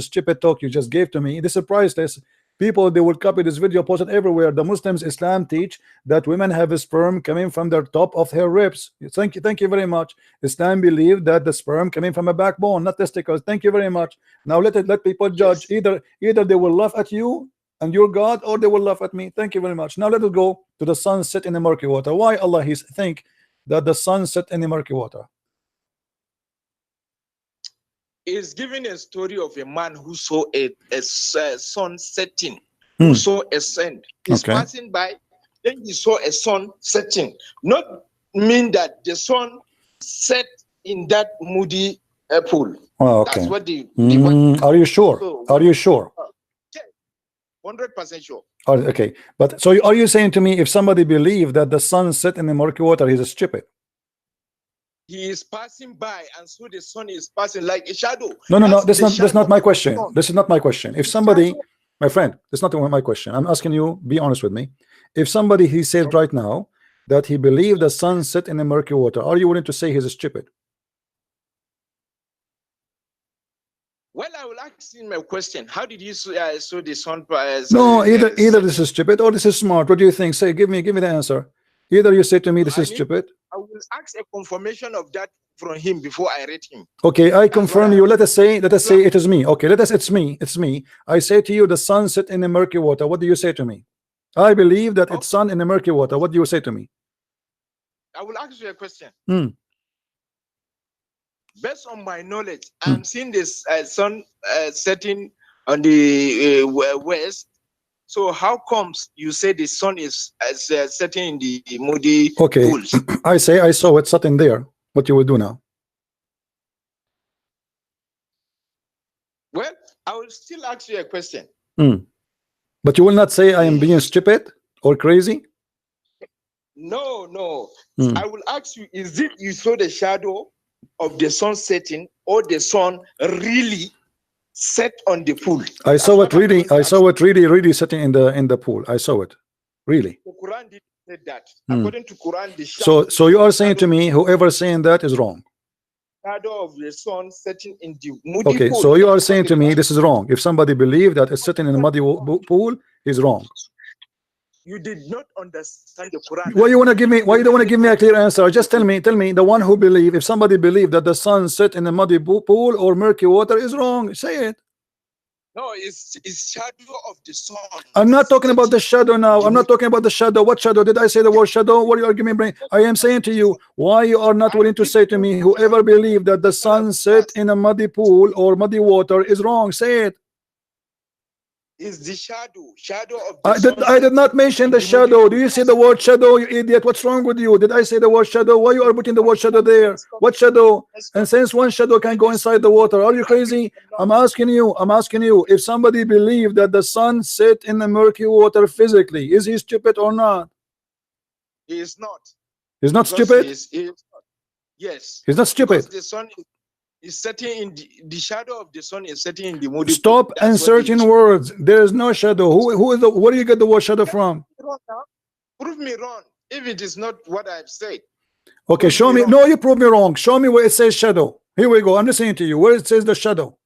stupid talk you just gave to me. This is priceless. People, they will copy this video, post it everywhere. The Muslims, Islam teach that women have a sperm coming from the top of her ribs. Thank you very much. Islam believe that the sperm coming from a backbone, not testicles. Thank you very much. Now let people judge. Either they will laugh at you and your God, or they will laugh at me. Thank you very much. Now let us go to the sun set in the murky water. Why Allah He think that the sun set in the murky water? Is giving a story of a man who saw a sun setting, who saw a sun. He's passing by, then he saw a sun setting. Not mean that the sun set in that moody pool. Oh, okay. That's what the are you sure? Are you sure? 100% sure. Okay, but so are you saying to me if somebody believe that the sun set in the murky water, he's stupid? He is passing by, and so the sun is passing like a shadow. No. That's not my question. This is not my question. If somebody, my friend, that's not my question. I'm asking you, be honest with me. If somebody he said right now that he believed the sun set in the murky water, are you willing to say he's stupid? Well, I will ask him a question. How did you saw the sun? No, either this is stupid or this is smart. What do you think? Say, give me the answer. Either you say to me this is stupid. I will ask a confirmation of that from him before I rate him. Okay, I confirm you. Let us say it is me. Okay, it's me. I say to you the sun set in the murky water. What do you say to me? I believe that it's sun in the murky water. What do you say to me? I will ask you a question. Based on my knowledge, I'm seeing this sun setting on the west. So how comes you say the sun is setting in the moody pools? I say I saw it sitting there. What you will do now? Well, I will still ask you a question. But you will not say I am being stupid or crazy? No. I will ask you, is it you saw the shadow of the sun setting, or the sun really set on the pool? I saw it really sitting in the pool. I saw it really. The Quran did say that. According to Quran, the shadow, so you are saying to me whoever saying that is wrong? Shadow of the sun setting in the muddy pool. So you are saying to me this is wrong. If somebody believe that it's sitting in a muddy pool, is wrong. You did not understand the Quran. Why you want to give me? Why you don't want to give me a clear answer? Just tell me the one who believe, if somebody believe that the sun set in a muddy pool or murky water is wrong, say it. No, it's shadow of the sun. I'm not talking about the shadow now. I'm not talking about the shadow. What shadow? Did I say the word shadow? What are you arguing me? I am saying to you, why you are not willing to say to me, whoever believe that the sun set in a muddy pool or muddy water is wrong, say it. Is the shadow of the sun. I did not mention the shadow. Do you see the word shadow, you idiot? What's wrong with you? Did I say the word shadow? Why you are putting the word shadow there? What shadow? And since one shadow can go inside the water, are you crazy? I'm asking you, if somebody believe that the sun set in the murky water physically, is he stupid or not? He is not. He's not stupid? Yes. He's not stupid. The sun is setting in the shadow of the sun is setting in the moody. Stop inserting words. There is no shadow. Where do you get the word shadow from? Prove me wrong if it is not what I've said. Okay, show me. No, you prove me wrong. Show me where it says shadow. Here we go. I'm listening to you. Where it says the shadow?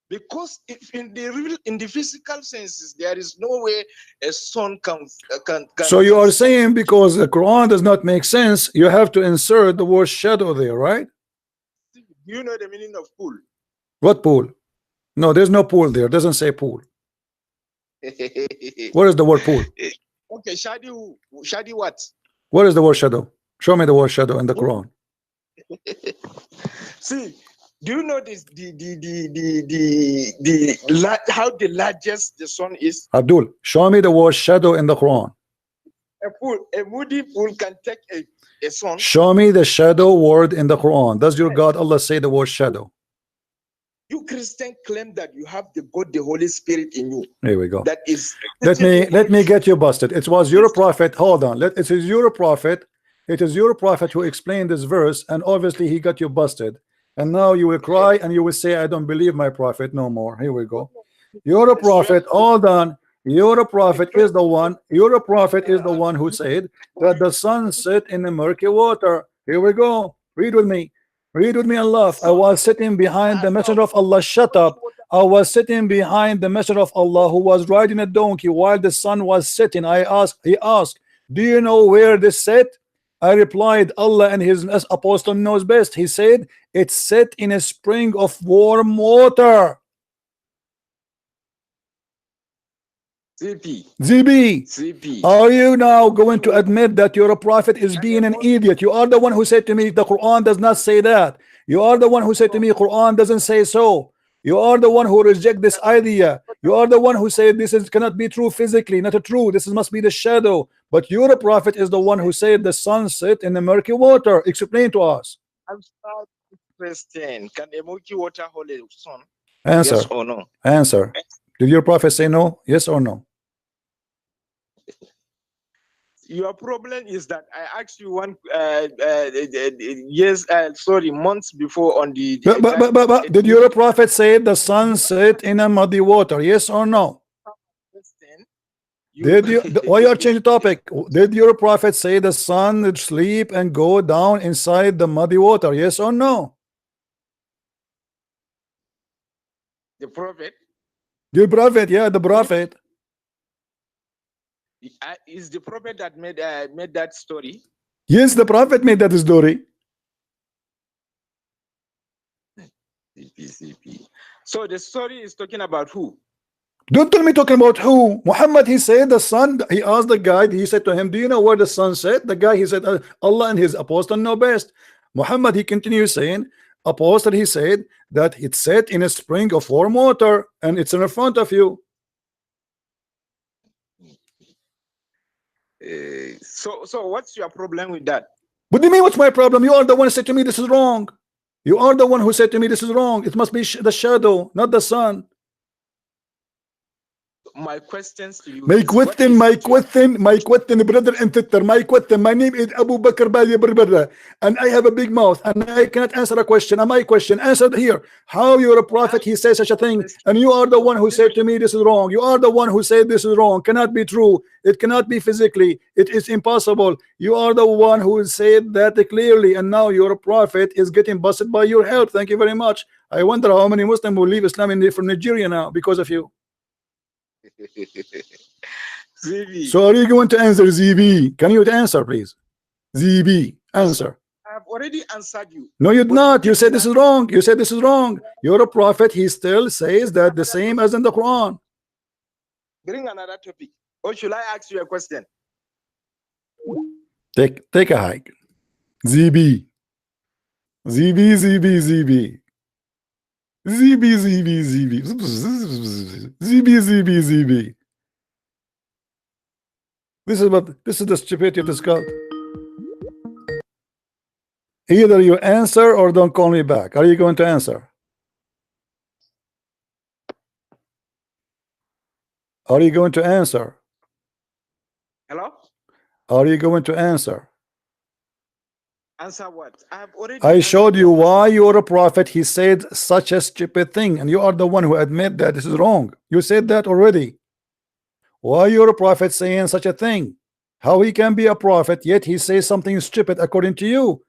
Because if in the physical senses, there is no way a sun can. So you are saying because the Quran does not make sense, you have to insert the word shadow there, right? Do you know the meaning of pool? What pool? No, there's no pool there. It doesn't say pool. Where is the word pool? Okay, shadi what? Where is the word shadow? Show me the word shadow in the Quran. See, Do you know this? How the largest the sun is? Abdul, show me the word shadow in the Quran. A moody pool can take a sun. Show me the shadow word in the Quran. Does your God Allah say the word shadow? You Christian claim that you have the God, the Holy Spirit in you. Here we go. That is. Let me get you busted. It was your prophet. Hold on. It is your prophet. It is your prophet who explained this verse, and obviously he got you busted. And now you will cry and you will say, I don't believe my prophet no more. Here we go. You're a prophet. Hold on. You're a prophet is the one. You're a prophet is the one who said that the sun set in the murky water. Here we go. Read with me. Read with me and laugh. I was sitting behind the messenger of Allah. Shut up. I was sitting behind the messenger of Allah who was riding a donkey while the sun was setting. He asked, do you know where this set? I replied, Allah and his apostle knows best. He said, it's set in a spring of warm water. ZB, are you now going to admit that you're a prophet is being an idiot? You are the one who said to me the Quran does not say that. You are the one who said to me Quran doesn't say so. You are the one who reject this idea. You are the one who said this cannot be true physically, not true. This must be the shadow. But you're a prophet is the one who said the sun set in the murky water. Explain to us. I'm sorry, Christian. Can the murky water hold a sun? Answer. Yes or no? Answer. Did your prophet say no? Yes or no? Your problem is that I asked you one months before on the. But did your prophet say the sun set in a muddy water? Yes or no? Did you? Why you are changing the topic? Did your prophet say the sun would sleep and go down inside the muddy water? Yes or no? The prophet. The prophet, yeah, the prophet. Is the prophet that made that story? Yes, the prophet made that story. So the story is talking about who? Don't tell me talking about who. Muhammad, he said the sun. He asked the guy. He said to him, "Do you know where the sun set?" The guy, he said, "Allah and his apostle know best." Muhammad, he continues saying, "Apostle, he said that it set in a spring of warm water, and it's in front of you." So what's your problem with that? What do you mean what's my problem? You are the one who said to me this is wrong. You are the one who said to me this is wrong. It must be the shadow, not the sun. My questions to you. My question, brother and sister. My question. My name is Abu Bakr Bali Brother, and I have a big mouth, and I cannot answer a question. And my question answered here. How you're a prophet? He says such a thing, and you are the one who said to me this is wrong. You are the one who said this is wrong. Cannot be true. It cannot be physically. It is impossible. You are the one who said that clearly, and now your prophet is getting busted by your help. Thank you very much. I wonder how many Muslims will leave Islam from Nigeria now because of you. So are you going to answer, ZB? Can you answer, please? ZB, answer. I have already answered you. No, you did not. You said this is wrong. You said this is wrong. You're a prophet. He still says that the same as in the Quran. Bring another topic. Or should I ask you a question? Take a hike. ZB. ZB. ZB. This is the stupidity of this cult. Either you answer or don't call me back. Are you going to answer? Are you going to answer? Hello? Are you going to answer? Answer what? I showed you why you're a prophet. He said such a stupid thing, and you are the one who admit that this is wrong. You said that already. Why you're a prophet saying such a thing? How he can be a prophet yet he says something stupid according to you?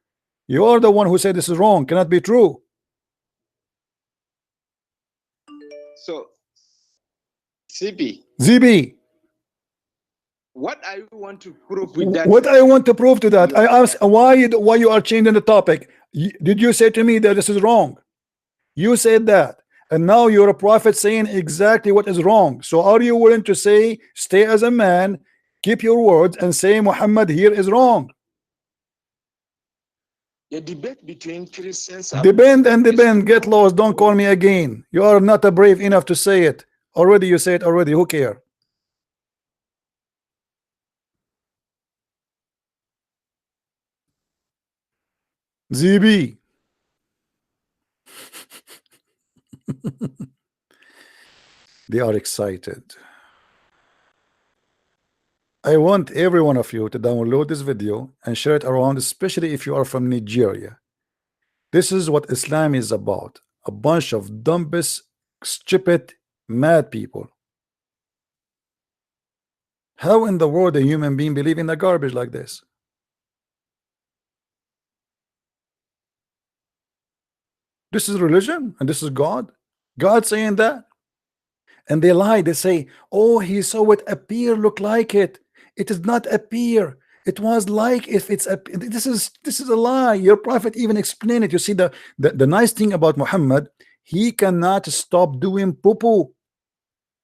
You are the one who said this is wrong. Cannot be true. So, ZB. What I want to prove with that? What I want to prove to that? I ask why you are changing the topic. Did you say to me that this is wrong? You said that, and now you're a prophet saying exactly what is wrong. So are you willing to say, stay as a man, keep your words, and say Muhammad here is wrong? The debate between Christians. Depend and depend. Get lost. Don't call me again. You are not brave enough to say it. Already you say it already. Who care? ZB. They are excited. I want every one of you to download this video and share it around, especially if you are from Nigeria. This is what Islam is about. A bunch of dumbest, stupid, mad people. How in the world a human being believe in the garbage like this? This is religion and this is God. God saying that. And they lie. They say, oh, he saw it appear, look like it. It does not appear. It was like if it's a this is a lie. Your prophet even explained it. You see the nice thing about Muhammad, he cannot stop doing poo-poo.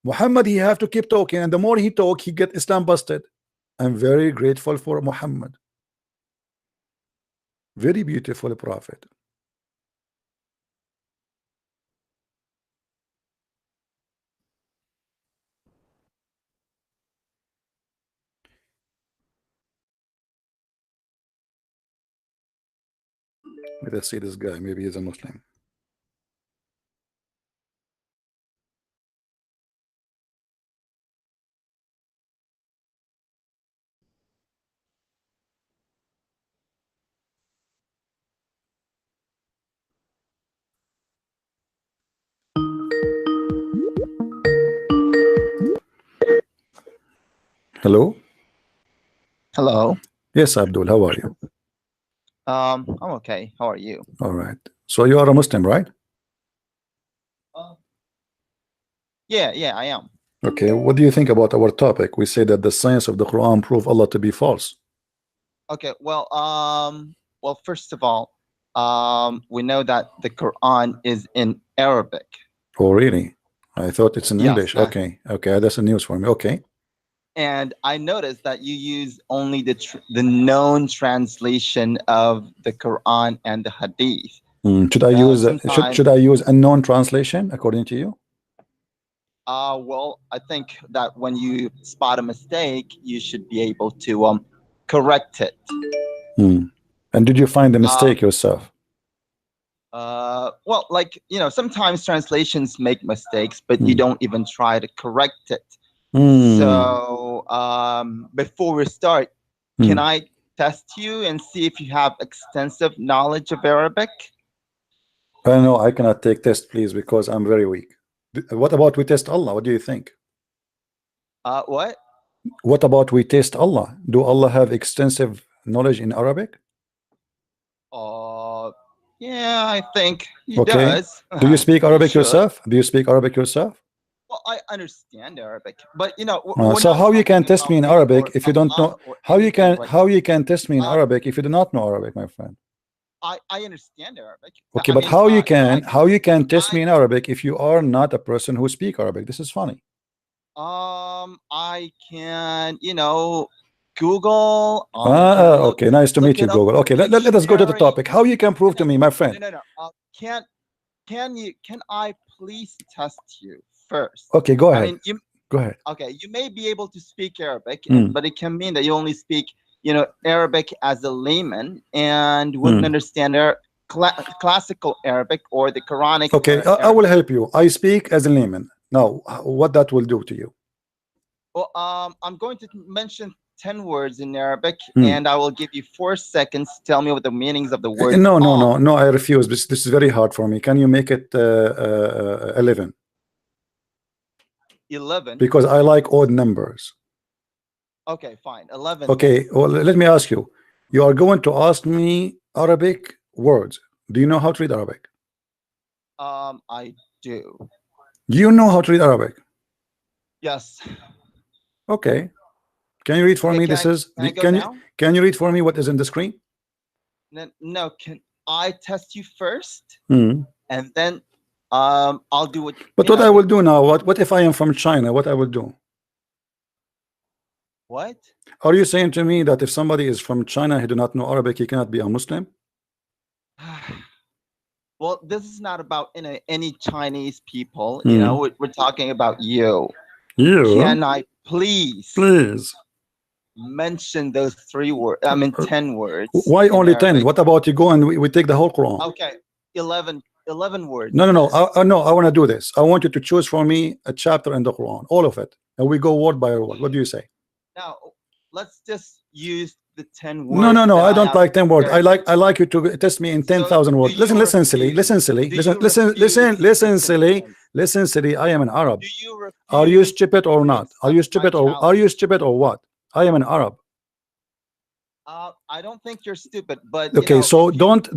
Muhammad, he have to keep talking, and the more he talk, he get Islam busted. I'm very grateful for Muhammad. Very beautiful prophet. Let's see this guy. Maybe he's a Muslim. Hello. Hello. Yes, Abdul. How are you? I'm okay. How are you? All right. So you are a Muslim, right? Yeah, I am. Okay. What do you think about our topic? We say that the science of the Quran prove Allah to be false. Okay. Well, first of all, we know that the Quran is in Arabic. Oh, really? I thought it's in Yes, English. Okay. That's a news for me. Okay. And I noticed that you use only the known translation of the Quran and the Hadith. Should I use should I use unknown translation according to you? Well, I think that when you spot a mistake, you should be able to correct it. And did you find the mistake yourself? Well, like, sometimes translations make mistakes, but you don't even try to correct it. So before we start, can I test you and see if you have extensive knowledge of Arabic? No, I cannot take test, please, because I'm very weak. What about we test Allah? What do you think? What? What about we test Allah? Do Allah have extensive knowledge in Arabic? Yeah, I think he does. Do you speak Arabic yourself? Do you speak Arabic yourself? Well, I understand Arabic, but so how you can test me in Arabic if you don't know? How you can test me in Arabic if you do not know Arabic, my friend? I understand Arabic. Okay, but how you can test me in Arabic if you are not a person who speak Arabic? This is funny. I can, Google. Okay, nice to meet you, Google. Okay, let us go to the topic. How you can prove to me, my friend? No. Can I please test you first? Okay, go ahead. Go ahead. Okay, you may be able to speak Arabic, but it can mean that you only speak, Arabic as a layman and wouldn't understand classical Arabic or the Quranic. Okay, I will help you. I speak as a layman. Now, what that will do to you? Well, I'm going to mention 10 words in Arabic, and I will give you 4 seconds to tell me what the meanings of the words No, I refuse. This is very hard for me. Can you make it 11? 11? Because I like odd numbers. Okay, fine. 11. Okay, well, let me ask you. You are going to ask me Arabic words. Do you know how to read Arabic? I do. Do you know how to read Arabic? Yes. Okay. Can you read for me? Can you read for me what is in the screen? No. Can I test you first? And then I'll do it. But what I will do now? What if I am from China? What I will do? What? Are you saying to me that if somebody is from China, he do not know Arabic, he cannot be a Muslim? Well, this is not about any Chinese people. You know, we're talking about you. Can I please mention those 3 words? I mean, 10 words. Why only 10? What about you go and we take the whole Quran? Okay, 11 words. No. No, I want to do this. I want you to choose for me a chapter in the Quran, all of it, and we go word by word. What do you say? Now, let's just use the 10 words. No. I don't like 10 words. I like you to test me in 10,000 words. Listen, silly. Listen, silly. Listen, silly. I am an Arab. Are you stupid or not? Are you stupid or what? I am an Arab. I don't think you're stupid, but okay. So don't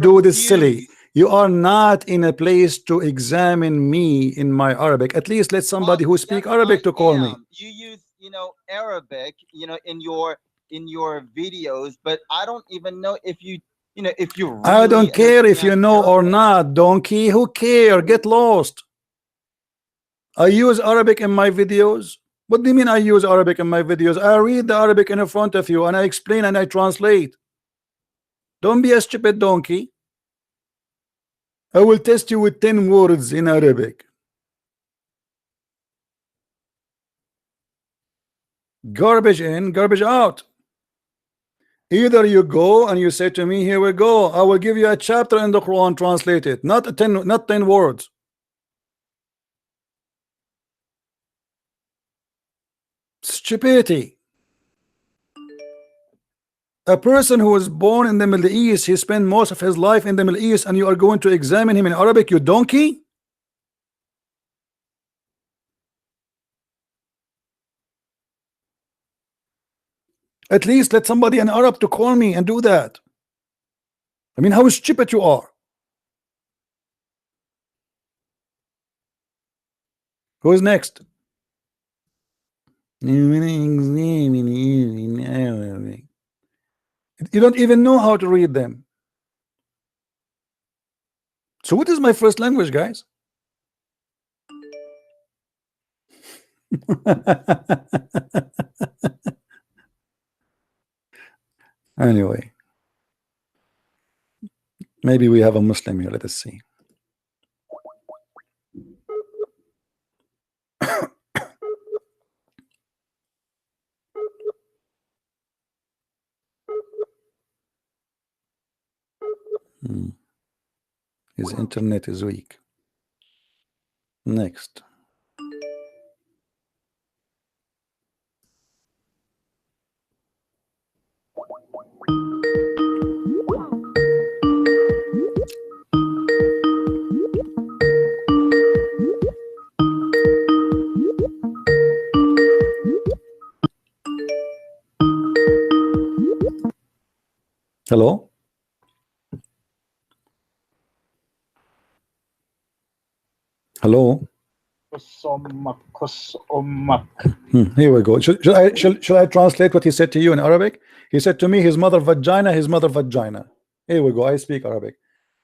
do this silly. You are not in a place to examine me in my Arabic. At least let somebody who speak Arabic to call me. You use Arabic in your videos, but I don't even know if you really I don't care if you know or not, donkey. Who care? Get lost. I use Arabic in my videos. What do you mean I use Arabic in my videos? I read the Arabic in front of you and I explain and I translate. Don't be a stupid donkey. I will test you with 10 words in Arabic. Garbage in, garbage out. Either you go and you say to me, here we go, I will give you a chapter in the Quran, translate it, not 10 words. Stupidity. A person who was born in the Middle East, he spent most of his life in the Middle East, and you are going to examine him in Arabic, you donkey? At least let somebody in Arab to call me and do that. I mean, how stupid you are. Who is next? You don't even know how to read them. So what is my first language, guys? Anyway, maybe we have a Muslim here. Let us see. His internet is weak. Next. Hello? Hello? Here we go. Should I translate what he said to you in Arabic? He said to me, his mother vagina, his mother vagina. Here we go. I speak Arabic.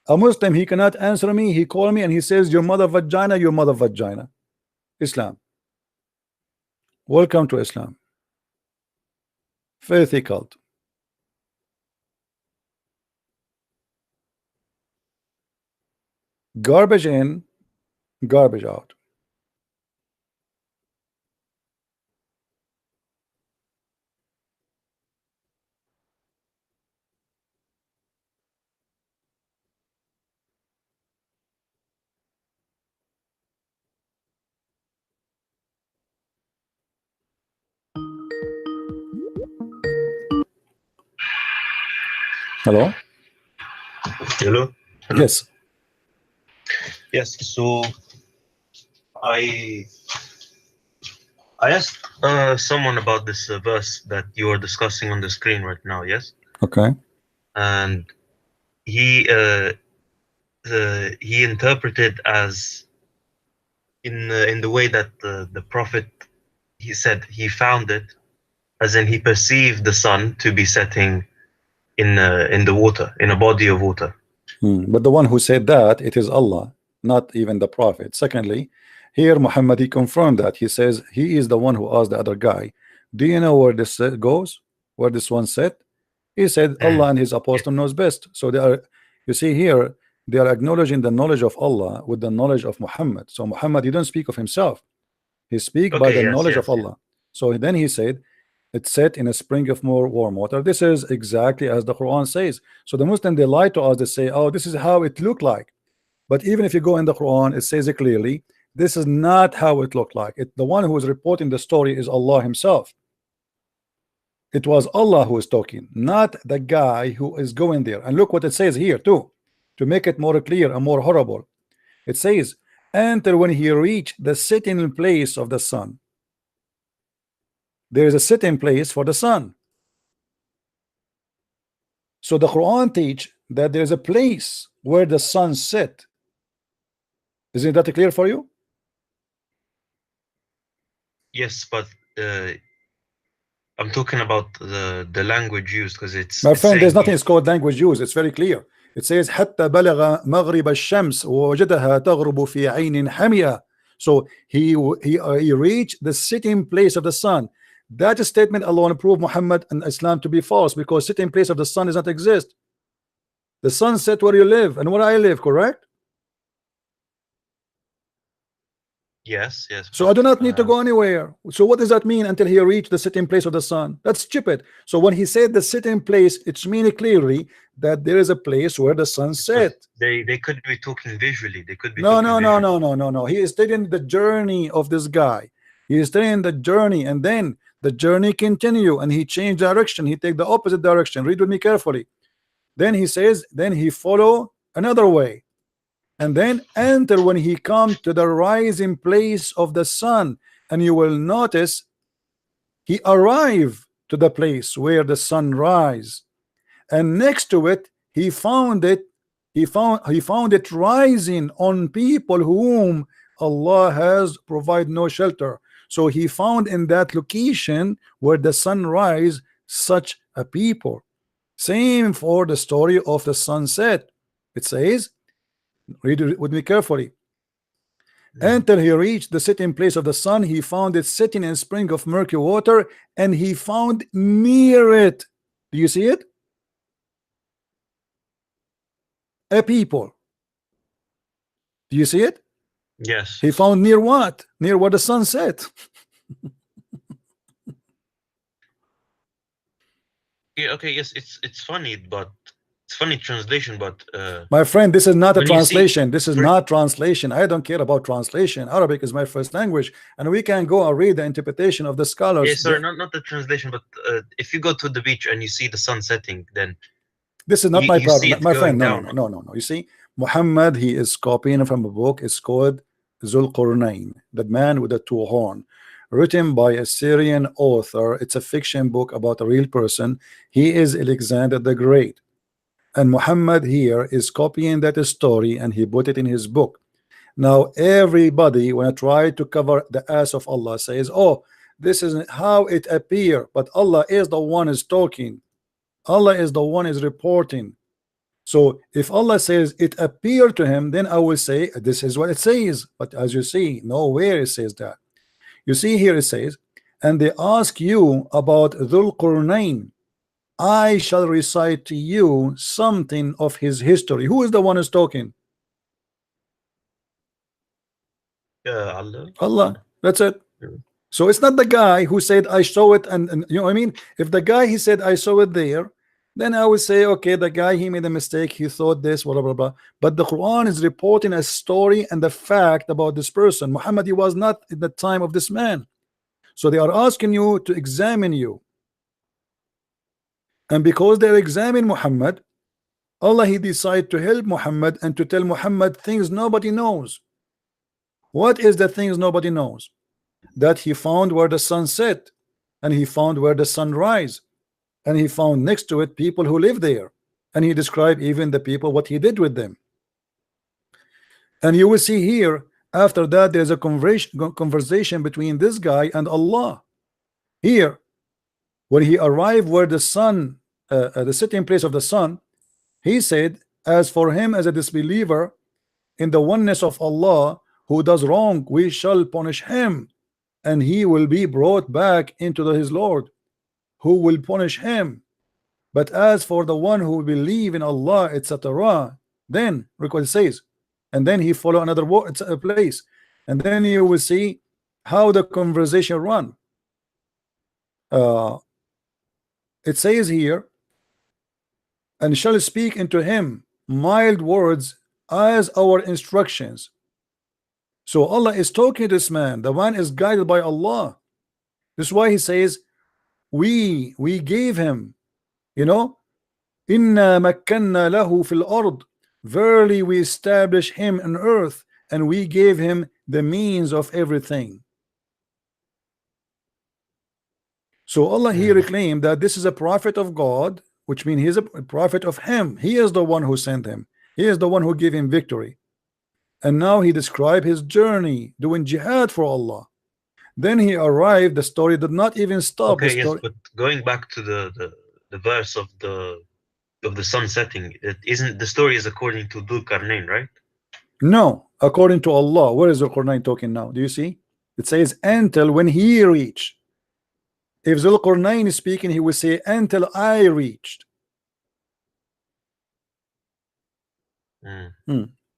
A Muslim, he cannot answer me. He called me and he says, your mother vagina, your mother vagina. Islam. Welcome to Islam. Filthy cult. Garbage in, garbage out. Hello? Hello? Yes. Yes, so I asked someone about this verse that you are discussing on the screen right now, yes? Okay. And he interpreted as in the way that the Prophet, he said he found it, as in he perceived the sun to be setting in the water, in a body of water. But the one who said that, it is Allah, not even the Prophet. Secondly, here Muhammad, he confirmed that. He says he is the one who asked the other guy, do you know where this goes, where this one said? He said Allah and his apostle knows best. So they are, you see here, they are acknowledging the knowledge of Allah with the knowledge of Muhammad. So Muhammad, he don't speak of himself, he speak by the knowledge of Allah. So then he said, it's set in a spring of more warm water. This is exactly as the Quran says. So the Muslim, they lie to us, they say, oh, this is how it looked like. But even if you go in the Quran, it says it clearly, this is not how it looked like. The one who is reporting the story is Allah himself. It was Allah who is talking, not the guy who is going there. And look what it says here too, to make it more clear and more horrible. It says, enter when he reached the sitting place of the sun. There is a sitting place for the sun. So the Quran teach that there is a place where the sun sit. Isn't that clear for you? Yes, but I'm talking about the language used, because it's, my friend, there's nothing is called language used. It's very clear. It says حتى بلغ مغرب الشمس ووجدها تغرب في عين حمية. So he reached the sitting place of the sun. That statement alone proved Muhammad and Islam to be false, because sitting place of the sun does not exist. The sun set where you live and where I live, correct? Yes. So I do not need to go anywhere. So what does that mean until he reached the sitting place of the sun? That's stupid. So when he said the sitting place, it's meaning clearly that there is a place where the sun set. They could be talking visually. They could be no. He is studying the journey of this guy. He is studying the journey, and then the journey continue, and he changed direction. He take the opposite direction. Read with me carefully. Then he says, then he follow another way. And then enter when he come to the rising place of the sun, and you will notice he arrived to the place where the sun rise, and next to it he found it rising on people whom Allah has provided no shelter. So he found in that location where the sun rise such a people. Same for the story of the sunset. It says, read it with me carefully. Until he reached the sitting place of the sun, he found it sitting in a spring of murky water, and he found near it, do you see it? A people. Do you see it? Yes. He found near what? Near where the sun set. Yeah, okay, yes, it's funny, but it's funny translation, but my friend, this is not a when you translation. see- This is not translation. I don't care about translation. Arabic is my first language, and we can go and read the interpretation of the scholars. yeah, sorry, not the translation, but if you go to the beach and you see the sun setting, then This is not You- my you see problem, it my friend. going No. You see, Muhammad, he is copying from a book. It's called Zul Qurnayn, the man with the two horn, written by a Syrian author. It's a fiction book about a real person. He is Alexander the Great, and Muhammad here is copying that story, and he put it in his book. Now everybody, when I try to cover the ass of Allah, says, oh, this is how it appear, but Allah is the one is talking. Allah is the one is reporting. So if Allah says it appeared to him, then I will say this is what it says. But as you see, nowhere it says that. You see here it says, and they ask you about Dhul Qurnayn, I shall recite to you something of his history. Who is the one who's talking? Allah. Allah. That's it. Yeah. So it's not the guy who said I saw it, and you know what I mean. If the guy he said I saw it there, then I would say okay, the guy he made a mistake, he thought this, blah blah blah. But the Quran is reporting a story and the fact about this person. Muhammad, he was not in the time of this man, so they are asking you to examine you, and because they examine Muhammad, Allah he decided to help Muhammad and to tell Muhammad things nobody knows. What is the things nobody knows? That he found where the sun set, and he found where the sun rise, and he found next to it people who live there, and he described even the people what he did with them. And you will see here after that there's a conversation between this guy and Allah. Here when he arrived where the sun the sitting place of the sun, he said, as for him as a disbeliever in the oneness of Allah who does wrong, we shall punish him, and he will be brought back into his Lord, who will punish him. But as for the one who believe in Allah, etc., Then look what it says, and then he follow another place, and then you will see how the conversation run. It says here, and shall speak into him mild words as our instructions. So Allah is talking to this man. The man is guided by Allah. This is why he says, we gave him, you know, inna makkanna lahu fil ard, verily we establish him on earth, and we gave him the means of everything. So Allah here claimed that this is a prophet of God, which means he's a prophet of him. He is the one who sent him. He is the one who gave him victory. And now he described his journey doing jihad for Allah. Then he arrived. The story did not even stop. Okay, yes, but going back to the verse of the sun setting, it isn't the story is according to Dhul Qarnayn, right? No, according to Allah. Where is Dhul Qarnayn talking now? Do you see? It says until when he reached. If Dhul Qarnayn is speaking, he will say until I reached.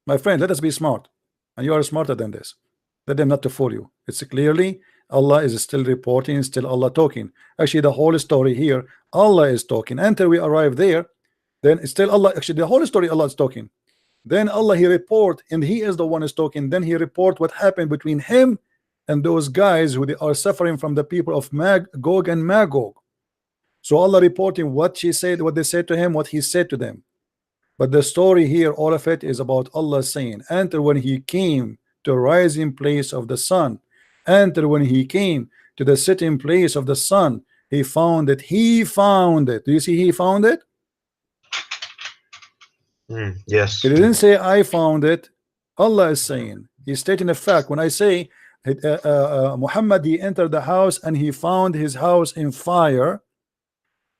My friend, let us be smart, and you are smarter than this. Let them not to fool you. It's clearly Allah is still reporting, still Allah talking. Actually, the whole story here, Allah is talking until we arrive there. Then it's still Allah. Actually, the whole story Allah is talking. Then Allah he report, and he is the one is talking. Then he report what happened between him and those guys who they are suffering from the people of Gog and Magog. So Allah reporting what she said, what they said to him, what he said to them. But the story here, all of it is about Allah saying, until when he came to the rising place of the sun, until when he came to the sitting place of the sun, he found it. He found it. Do you see he found it? Yes. He didn't say I found it. Allah is saying, he's stating a fact. When I say Muhammad, he entered the house and he found his house in fire,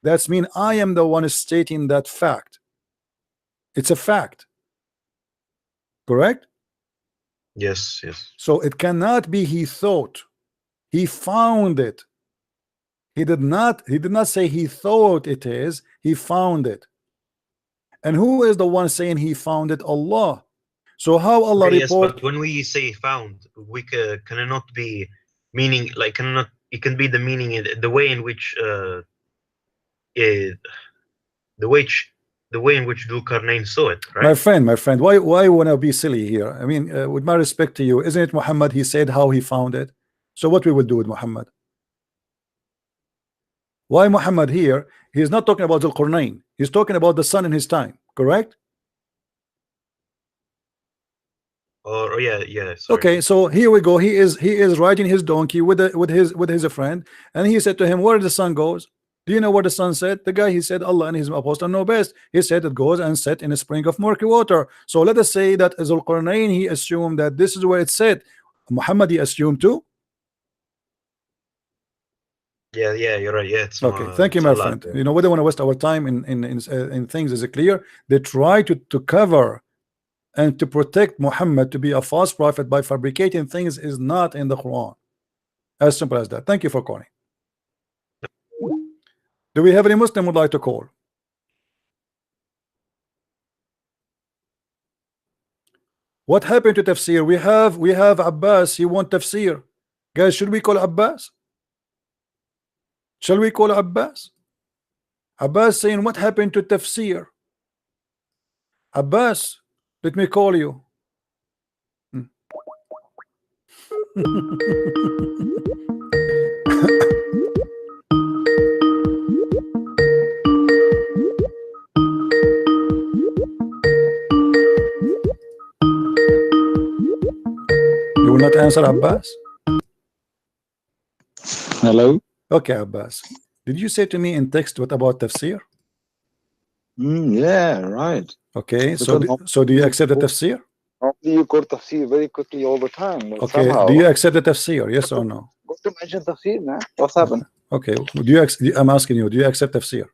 that's mean I am the one stating that fact. It's a fact. Correct? Yes, yes. So it cannot be he thought. He found it. He did not say he thought it is. He found it. And who is the one saying he found it? Allah. So how Allah okay, report? Yes, but when we say found, we cannot be meaning like cannot. It can be the meaning in the way in which the way in which Dhul Qarnayn saw it, right? My friend, why wanna be silly here? I mean, with my respect to you, isn't it Muhammad? He said how he found it. So what we will do with Muhammad? Why Muhammad here? He's not talking about Dhul Qarnayn. He's talking about the sun in his time. Correct? Or yeah. Sorry. Okay, so here we go. He is riding his donkey with his friend, and he said to him, "Where the sun goes? Do you know where the sun set?" The guy he said, "Allah and his apostle know best." He said it goes and set in a spring of murky water. So let us say that Dhul Qarnayn he assumed that this is where it set. Muhammad he assumed too. Yeah, you're right. Yeah, it's okay. Thank you, my friend. You know, we don't want to waste our time in things. Is it clear? They try to cover and to protect Muhammad to be a false prophet by fabricating things is not in the Quran. As simple as that. Thank you for calling. Do we have any Muslim would like to call? What happened to tafsir? We have Abbas. He want tafsir. Guys, should we call Abbas? Shall we call Abbas? Abbas saying, what happened to tafsir? Abbas, let me call you. You will not answer, Abbas? Hello? Okay, Abbas. Did you say to me in text what about tafsir? Yeah, right. Okay, so do you accept the tafsir? You quote tafsir very quickly all the time. Okay, somehow, do you accept the tafsir? Yes or no? Go to mention tafsir, man. What's happened? Okay, I'm asking you, do you accept tafsir?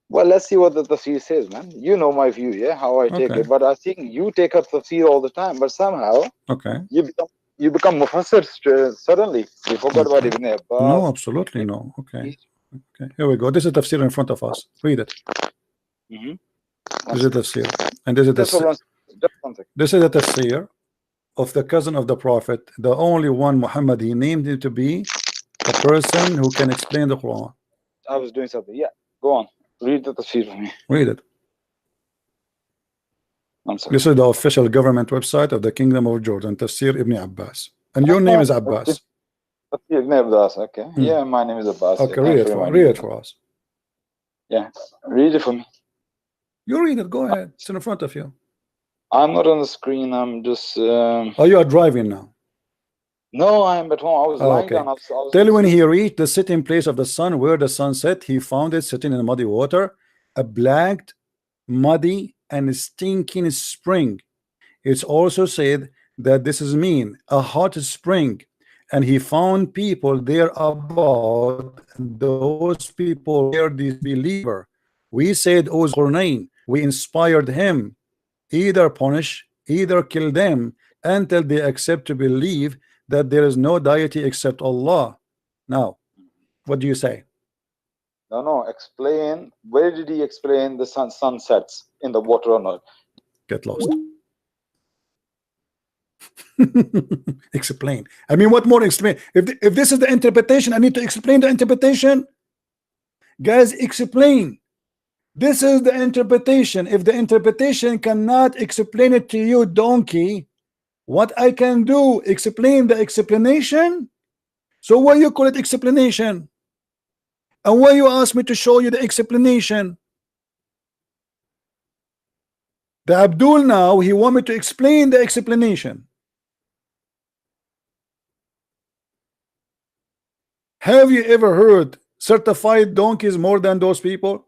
Well, let's see what the tafsir says, man. You know my view, yeah, how I take it. But I think you take up tafsir all the time, but somehow you become mufassir suddenly. You forgot about Ibn Abbas. No, absolutely no. Okay, here we go. This is tafsir in front of us. Read it. This is tafsir. And this is Just hold on. Just one second. this is a tafsir of the cousin of the Prophet, the only one, Muhammad. He named him to be a person who can explain the Quran. I was doing something. Yeah, go on. Read the tafsir for me. Read it. I'm sorry. This is the official government website of the Kingdom of Jordan, Tafsir Ibn Abbas. And your name is Abbas. Tafsir Ibn Abbas, okay. Yeah, my name is Abbas. Okay, Yeah, read it for us. Yeah, read it for me. You read it, go ahead. It's in front of you. I'm not on the screen. I'm just. Oh, you are driving now. No, I'm at home. I was lying Okay. down. I was Tell when he reached the sitting place of the sun, where the sun set, he found it sitting in muddy water, a black, muddy, and stinking spring. It's also said that this is mean a hot spring, and he found people there about. Those people were disbeliever. We said, O Zulqarnain, we inspired him, either punish, either kill them until they accept to believe that there is no deity except Allah. Now, what do you say? No, explain. Where did he explain the sun sets in the water or not? Get lost. Explain. I mean, what more explain? If this is the interpretation, I need to explain the interpretation. Guys, explain. This is the interpretation. If the interpretation cannot explain it to you, donkey, what I can do, explain the explanation. So why you call it explanation? And why you ask me to show you the explanation? The Abdul now, he want me to explain the explanation. Have you ever heard certified donkeys more than those people?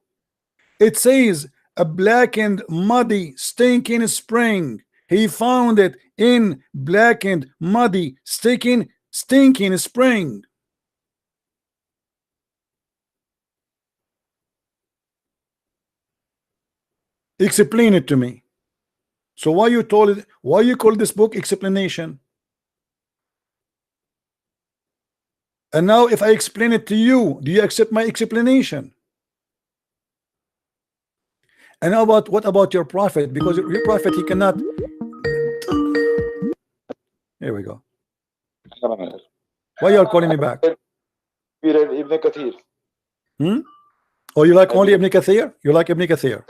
It says a blackened, muddy, stinking spring. He found it in blackened, muddy, stinking spring. Explain it to me. So why you told it? Why you call this book explanation? And now, if I explain it to you, do you accept my explanation? And how about what about your prophet? Because your prophet, he cannot. Here we go. Why you are calling me back? We read Ibn Kathir. Oh, you like only Ibn Kathir? You like Ibn Kathir?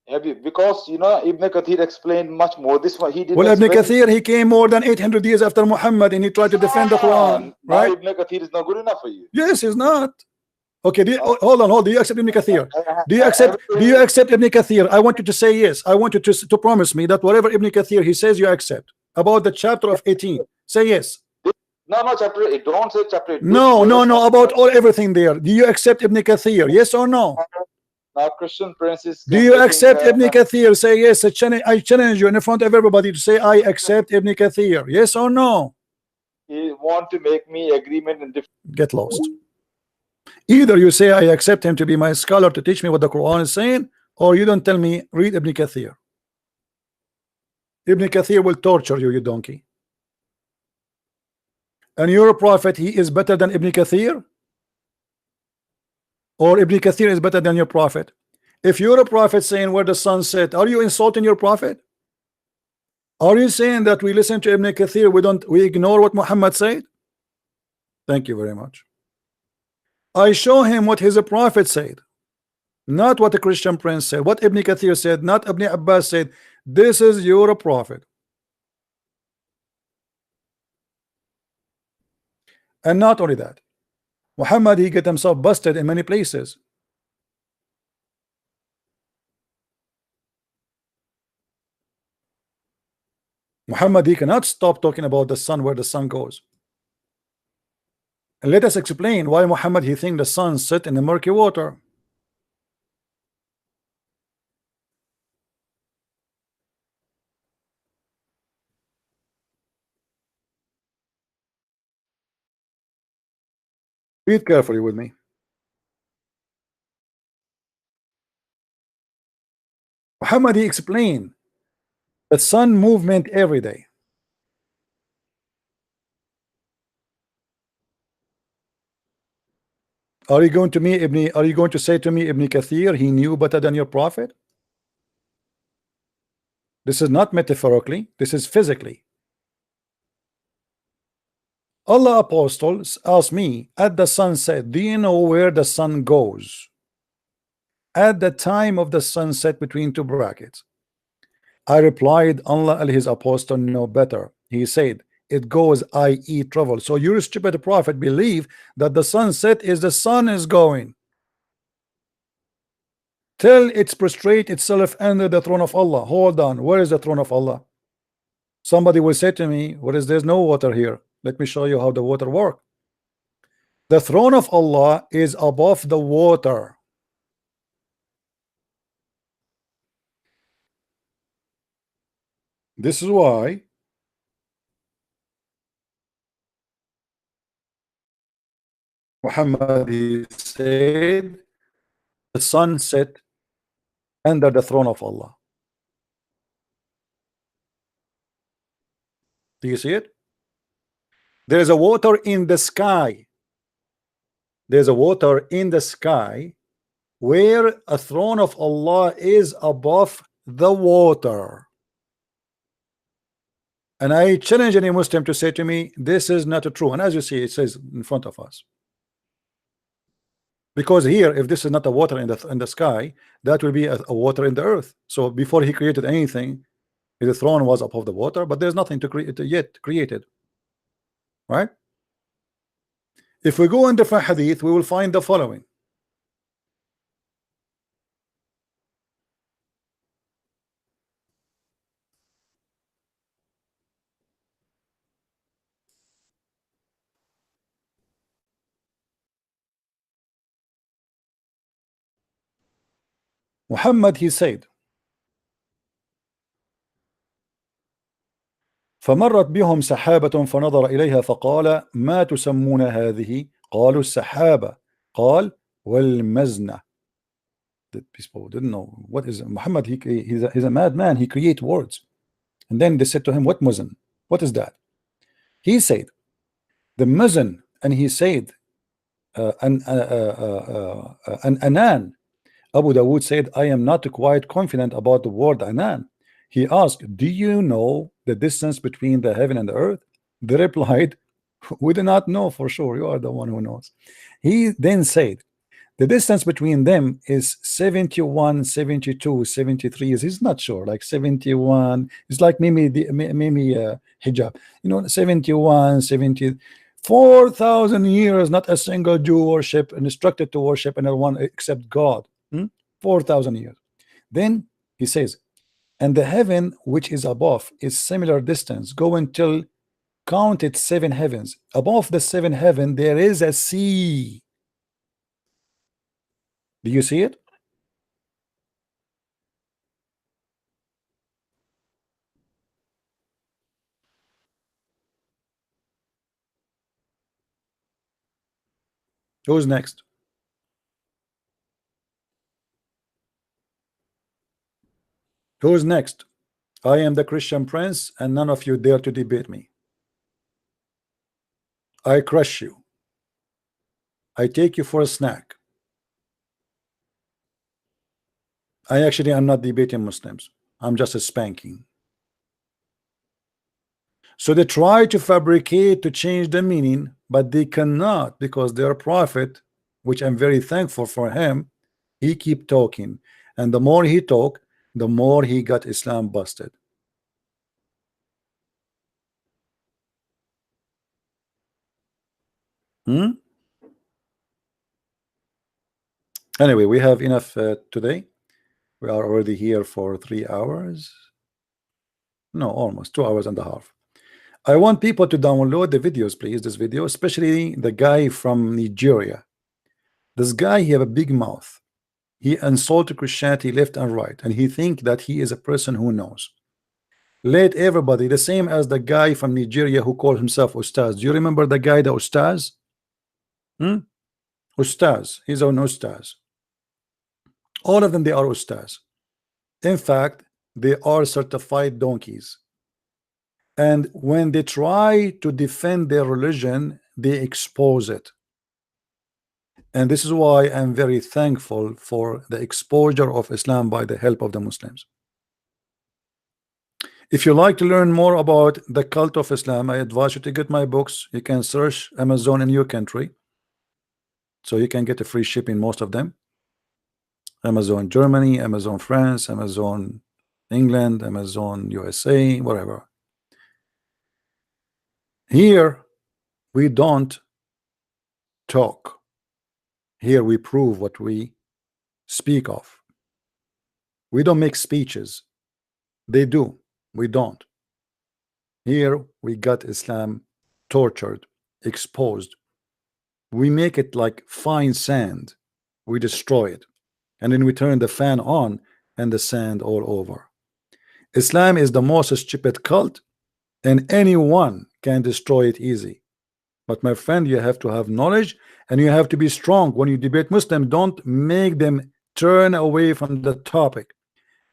Have you? Because you know Ibn Kathir explained much more. This one he did. Well, Ibn Kathir, he came more than 800 years after Muhammad, and he tried to defend the Quran. Right? Ibn Kathir is not good enough for you. Yes, he's not. Okay, hold on. Do you accept Ibn Kathir? Do you accept Ibn Kathir? I want you to say yes. I want you to promise me that whatever Ibn Kathir he says, you accept. About the chapter of 18, say yes. No, chapter 8. Don't say chapter 8. No. About everything there. Do you accept Ibn Kathir? Yes or no? Now, Christian princes. Do you accept Ibn Kathir? Say yes. I challenge you in front of everybody to say I accept Ibn Kathir. Yes or no? You want to make me agreement in different. Get lost. Either you say I accept him to be my scholar to teach me what the Quran is saying, or you don't tell me read Ibn Kathir. Ibn Kathir will torture you, you donkey. And your prophet, he is better than Ibn Kathir? Or Ibn Kathir is better than your prophet? If you're a prophet saying where the sun set, are you insulting your prophet? Are you saying that we listen to Ibn Kathir, we ignore what Muhammad said? Thank you very much. I show him what his prophet said, not what the Christian prince said, what Ibn Kathir said, not Ibn Abbas said. This is your prophet. And not only that, Muhammad, he get himself busted in many places. Muhammad, he cannot stop talking about the sun, where the sun goes. And let us explain why Muhammad, he think the sun set in the murky water. Read carefully with me. Muhammad, he explained the sun movement every day. Are you going to say to me Ibn Kathir he knew better than your prophet? This is not metaphorically, this is physically. Allah apostles asked me at the sunset, do you know where the sun goes? At the time of the sunset between two brackets. I replied, Allah and his apostle know better. He said, it goes, i.e. travel. So your stupid prophet believe that the sunset is the sun is going till it's prostrate itself under the throne of Allah. Hold on, where is the throne of Allah? Somebody will say to me, what is, there's no water here. Let me show you how the water work. The throne of Allah is above the water. This is why Muhammad, he said, the sun set under the throne of Allah. Do you see it? There is a water in the sky. There's a water in the sky where a throne of Allah is above the water. And I challenge any Muslim to say to me, this is not true. And as you see, it says in front of us. Because here, if this is not a water in the sky, that will be a water in the earth. So before he created anything, the throne was above the water, but there's nothing to create yet created. Right? If we go in different hadith, we will find the following. Muhammad, he said, فمرت بهم سحابة فنظر إليها فقال ما تسمون هذه؟ قالوا السحابة. قال والمزنة. The people didn't know what is Muhammad. He's a madman. He creates words. And then they said to him, what muzn? What is that? He said the muzn, and he said an anan. Abu Dawood said, I am not quite confident about the word anan. He asked, do you know the distance between the heaven and the earth? They replied, we do not know for sure. You are the one who knows. He then said, the distance between them is 71, 72, 73. He's not sure, like 71. It's like Mimi hijab. You know, 71, 70. 4,000 years, not a single Jew worship, instructed to worship another one except God. 4,000 years. Then he says, and the heaven which is above is similar distance, go until counted 7 heavens. Above the 7 heaven there is a sea. Do you see it? Who's next? Who's next? I am the Christian prince, and none of you dare to debate me. I crush you. I take you for a snack. I actually am not debating Muslims. I'm just a spanking. So they try to fabricate to change the meaning, but they cannot, because their prophet, which I'm very thankful for him, he keep talking, and the more he talk, the more he got Islam busted. Anyway, we have enough today. We are already here for 3 hours. No, almost 2 hours and a half. I want people to download the videos, please. This video, especially the guy from Nigeria. This guy, he have a big mouth. He insulted Christianity left and right, and he think that he is a person who knows. Let everybody, the same as the guy from Nigeria who called himself Ustaz. Do you remember the guy, the Ustaz? Ustaz. He's an Ustaz. All of them, they are Ustaz. In fact, they are certified donkeys. And when they try to defend their religion, they expose it. And this is why I'm very thankful for the exposure of Islam by the help of the Muslims. If you like to learn more about the cult of Islam, I advise you to get my books. You can search Amazon in your country, so you can get a free shipping, most of them. Amazon Germany, Amazon France, Amazon England, Amazon USA, whatever. Here we don't talk. Here we prove what we speak of. We don't make speeches. They do. We don't. Here we got Islam tortured, exposed. We make it like fine sand. We destroy it, and then we turn the fan on and the sand all over. Islam is the most stupid cult, and anyone can destroy it easy. But my friend, you have to have knowledge, and you have to be strong. When you debate Muslims, don't make them turn away from the topic.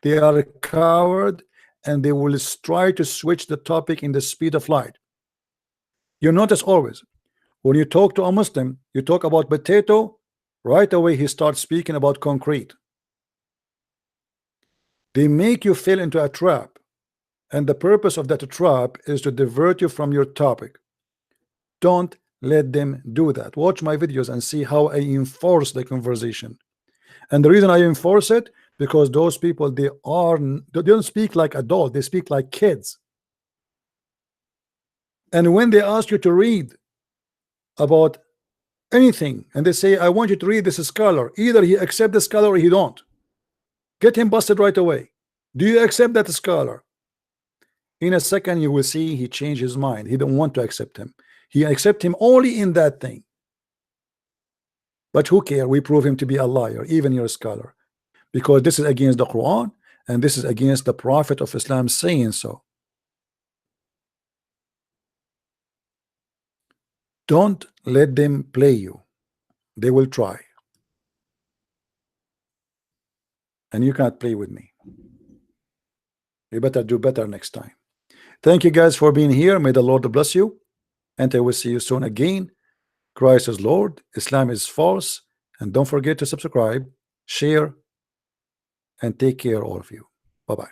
They are a coward, and they will try to switch the topic in the speed of light. You notice always when you talk to a Muslim, you talk about potato, right away he starts speaking about concrete. They make you fall into a trap, and the purpose of that trap is to divert you from your topic. Don't let them do that. Watch my videos and see how I enforce the conversation. And the reason I enforce it, because those people, they don't speak like adults, they speak like kids. And when they ask you to read about anything, and they say, I want you to read this scholar, either he accept the scholar or he don't. Get him busted right away. Do you accept that scholar? In a second you will see he changed his mind. He don't want to accept him. He accept him only in that thing. But who care? We prove him to be a liar, even your scholar, because this is against the Quran, and this is against the Prophet of Islam saying so. Don't let them play you. They will try, and you can't play with me. You better do better next time. Thank you guys for being here. May the Lord bless you, and I will see you soon again. Christ is Lord, Islam is false, and don't forget to subscribe, share, and take care, all of you. Bye-bye.